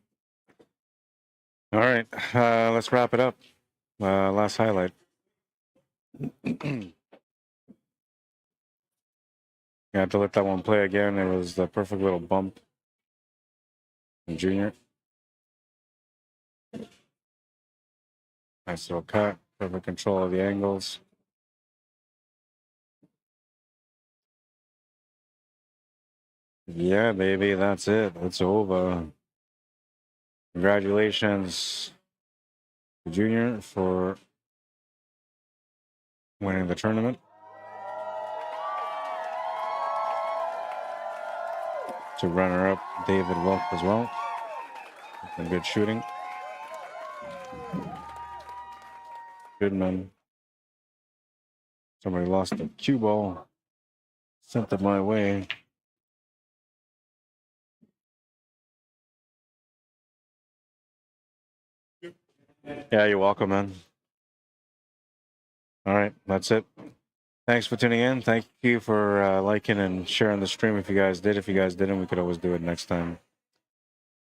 Speaker 1: All right, let's wrap it up. Last highlight. You have to let that one play again. It was the perfect little bump from Junior. Nice little cut. Perfect control of the angles. Yeah, baby, that's it. It's over. Congratulations to Junior for winning the tournament. To runner-up David Wilk as well. And good shooting. Good man. Somebody lost the cue ball. Sent it my way. Yeah, you're welcome, man. All right, that's it. Thanks for tuning in. Thank you for liking and sharing the stream if you guys did. If you guys didn't, we could always do it next time.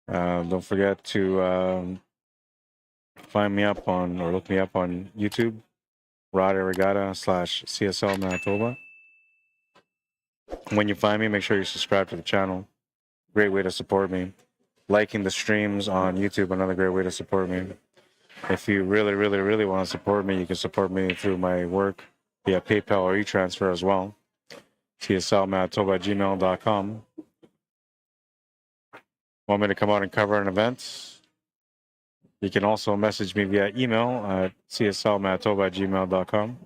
Speaker 1: Don't forget to find me up on, or look me up on YouTube, Arriagada / CSLMANITOBA. When you find me, make sure you subscribe to the channel. Great way to support me. Liking the streams on YouTube, another great way to support me. If you really, really, really want to support me, you can support me through my work via PayPal or e-transfer as well. CSLMANITOBA@gmail.com. want me to come out and cover an event, you can also message me via email at CSLMANITOBA@gmail.com.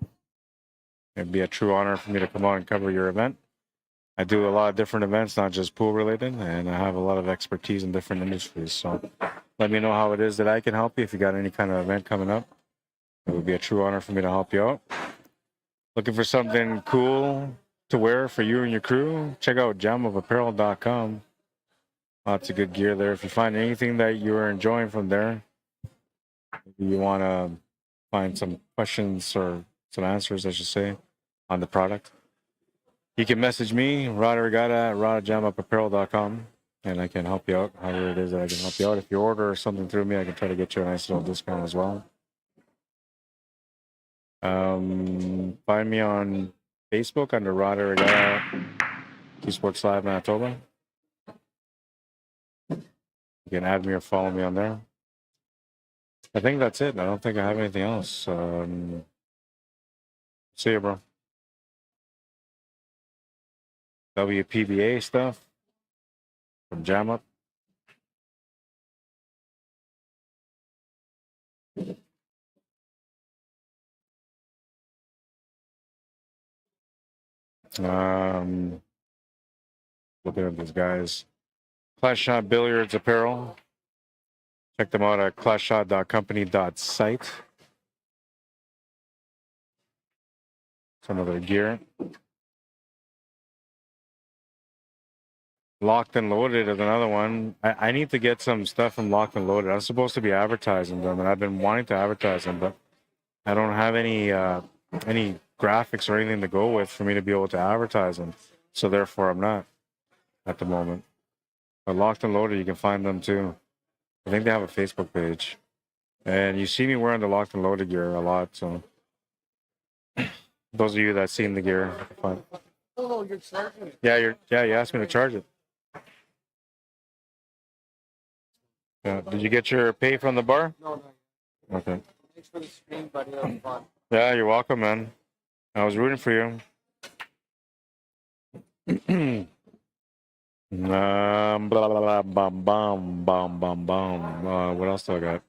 Speaker 1: It'd be a true honor for me to come out and cover your event. I do a lot of different events, not just pool related, and I have a lot of expertise in different industries. So let me know how it is that I can help you. If you got any kind of event coming up, it would be a true honor for me to help you out. Looking for something cool to wear for you and your crew? Check out jamofapparel.com. Lots of good gear there. If you find anything that you are enjoying from there, you want to find some questions or some answers, I should say, on the product, you can message me, Arriagada at jamofapparel.com, and I can help you out however it is that I can help you out. If you order something through me, I can try to get you a nice little discount as well. Find me on Facebook under Arriagada, CUESPORTS Live Manitoba. You can add me or follow me on there. I think that's it. I don't think I have anything else. See you, bro. WPBA stuff from Jam Up. Looking at these guys. Class Shot Billiards apparel. Check them out at classshot.company.site. Some of their gear. Locked and Loaded is another one. I need to get some stuff from Locked and Loaded. I'm supposed to be advertising them, and I've been wanting to advertise them, but I don't have any graphics or anything to go with for me to be able to advertise them. So therefore, I'm not at the moment. But Locked and Loaded, you can find them too. I think they have a Facebook page, and you see me wearing the Locked and Loaded gear a lot. So those of you that seen the gear, fine.
Speaker 2: Oh, you're charging it.
Speaker 1: Yeah, you asked me to charge it. Did you get your pay from the bar?
Speaker 2: No.
Speaker 1: Okay.
Speaker 2: Thanks for the stream, buddy. That was fun.
Speaker 1: Yeah, you're welcome, man. I was rooting for you. Blah, blah, blah, bum, bum, bum, bum, bum. What else do I got?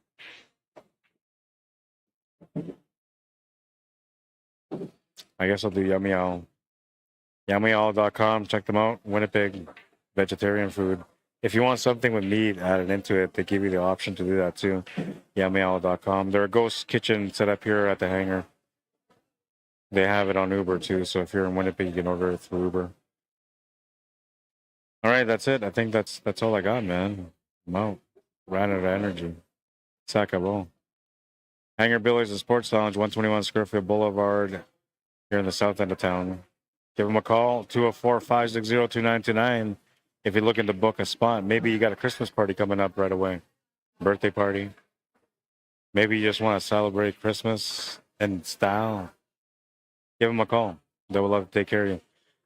Speaker 1: I guess I'll do Yummy Owl. YummyOwl.com. Check them out. Winnipeg vegetarian food. If you want something with meat added into it, they give you the option to do that too. YummyOwl.com. They're a ghost kitchen set up here at the hangar. They have it on Uber too, so if you're in Winnipeg, you can order it through Uber. All right, that's it. I think that's all I got, man. I'm out. Ran out of energy. Sakabo. Hangar Billiards and Sports Lounge, 121 Scurfield Blvd, here in the south end of town. Give them a call, 204-560-2929. If you're looking to book a spot, maybe you got a Christmas party coming up right away, birthday party. Maybe you just want to celebrate Christmas in style. Give them a call. They will love to take care of you.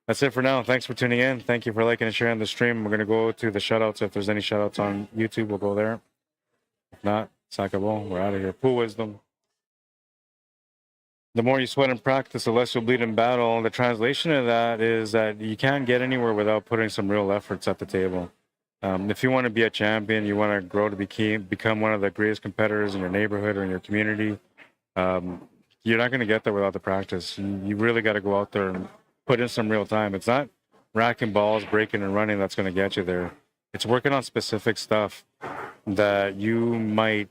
Speaker 1: That's it for now. Thanks for tuning in. Thank you for liking and sharing the stream. We're going to go to the shoutouts. If there's any shoutouts on YouTube, we'll go there. If not, Sakabo, we're out of here. Pool wisdom. The more you sweat and practice, the less you'll bleed in battle. The translation of that is that you can't get anywhere without putting some real efforts at the table. If you want to be a champion, you want to grow to become one of the greatest competitors in your neighborhood or in your community, you're not going to get there without the practice. You really got to go out there and put in some real time. It's not racking balls, breaking and running that's going to get you there. It's working on specific stuff that you might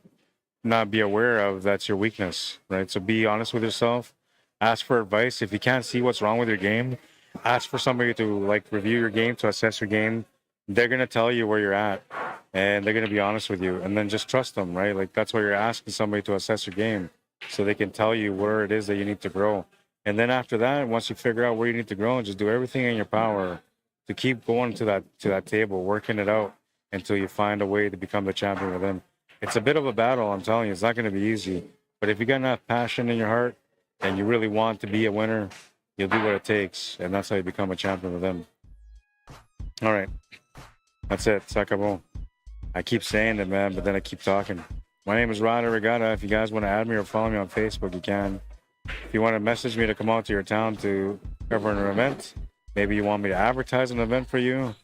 Speaker 1: not be aware of. That's your weakness, right? So be honest with yourself. Ask for advice. If you can't see what's wrong with your game, ask for somebody to review your game, to assess your game. They're going to tell you where you're at, and they're going to be honest with you, and then just trust them, right? Like, that's why you're asking somebody to assess your game, so they can tell you where it is that you need to grow. And then after that, once you figure out where you need to grow, just do everything in your power to keep going to that table, working it out until you find a way to become the champion within. It's a bit of a battle, I'm telling you. It's not going to be easy. But if you got enough passion in your heart and you really want to be a winner, you'll do what it takes. And that's how you become a champion within. All right. That's it. Sakabo. I keep saying it, man, but then I keep talking. My name is Arriagada. If you guys want to add me or follow me on Facebook, you can. If you want to message me to come out to your town to cover an event, maybe you want me to advertise an event for you,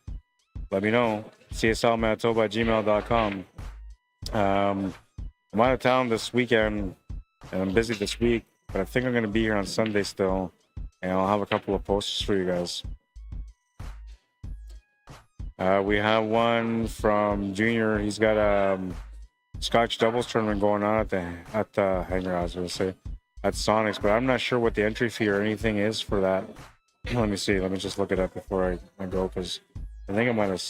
Speaker 1: let me know. CSLMANITOBA@gmail.com. I'm out of town this weekend, and I'm busy this week, but I think I'm going to be here on Sunday still, and I'll have a couple of posters for you guys. We have one from Junior. He's got a Scotch doubles tournament going on at the Hangar'S, I was going to say, at Sonics, but I'm not sure what the entry fee or anything is for that. Let me see. Let me just look it up before I go, because I think I might have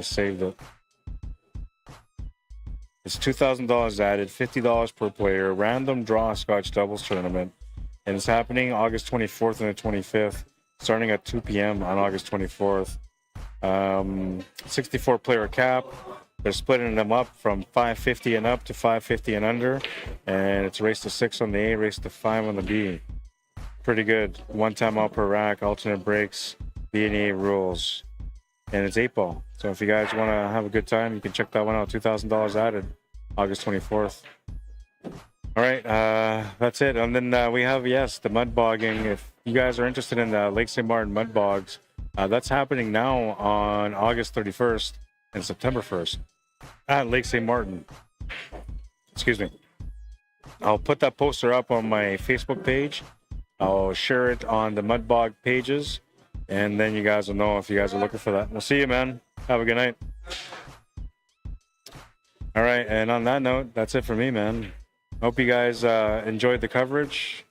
Speaker 1: saved it. It's $2,000 added, $50 per player, random draw Scotch doubles tournament, and it's happening August 24th and the 25th, starting at 2 p.m. on August 24th. 64 player cap. They're splitting them up from 550 and up to 550 and under, and it's race to 6 on the A, race to 5 on the B. Pretty good. One time out per rack, alternate breaks, VNEA rules, and it's 8 ball. So if you guys want to have a good time, you can check that one out. $2,000 added, August 24th. All right, that's it. And then we have, yes, the mud bogging. If you guys are interested in the Lake St. Martin mud bogs, that's happening now on August 31st and September 1st at Lake St. Martin. Excuse me. I'll put that poster up on my Facebook page. I'll share it on the mud bog pages, and then you guys will know if you guys are looking for that. We'll see you, man. Have a good night. All right, and on that note, that's it for me, man. Hope you guys enjoyed the coverage.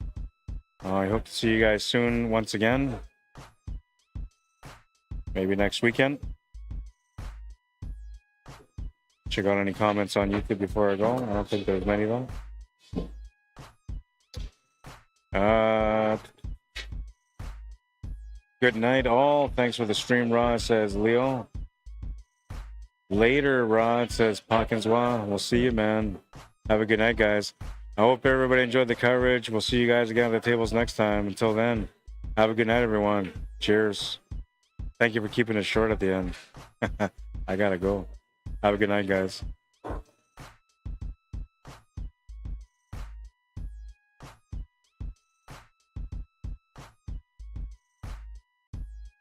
Speaker 1: I hope to see you guys soon once again. Maybe next weekend. Check out any comments on YouTube before I go. I don't think there's many though. Good night, all. Thanks for the stream, Rod, says Leo. Later, Rod, says Pakinswa. We'll see you, man. Have a good night, guys. I hope everybody enjoyed the coverage. We'll see you guys again at the tables next time. Until then, have a good night, everyone. Cheers. Thank you for keeping it short at the end. I gotta go. Have a good night, guys.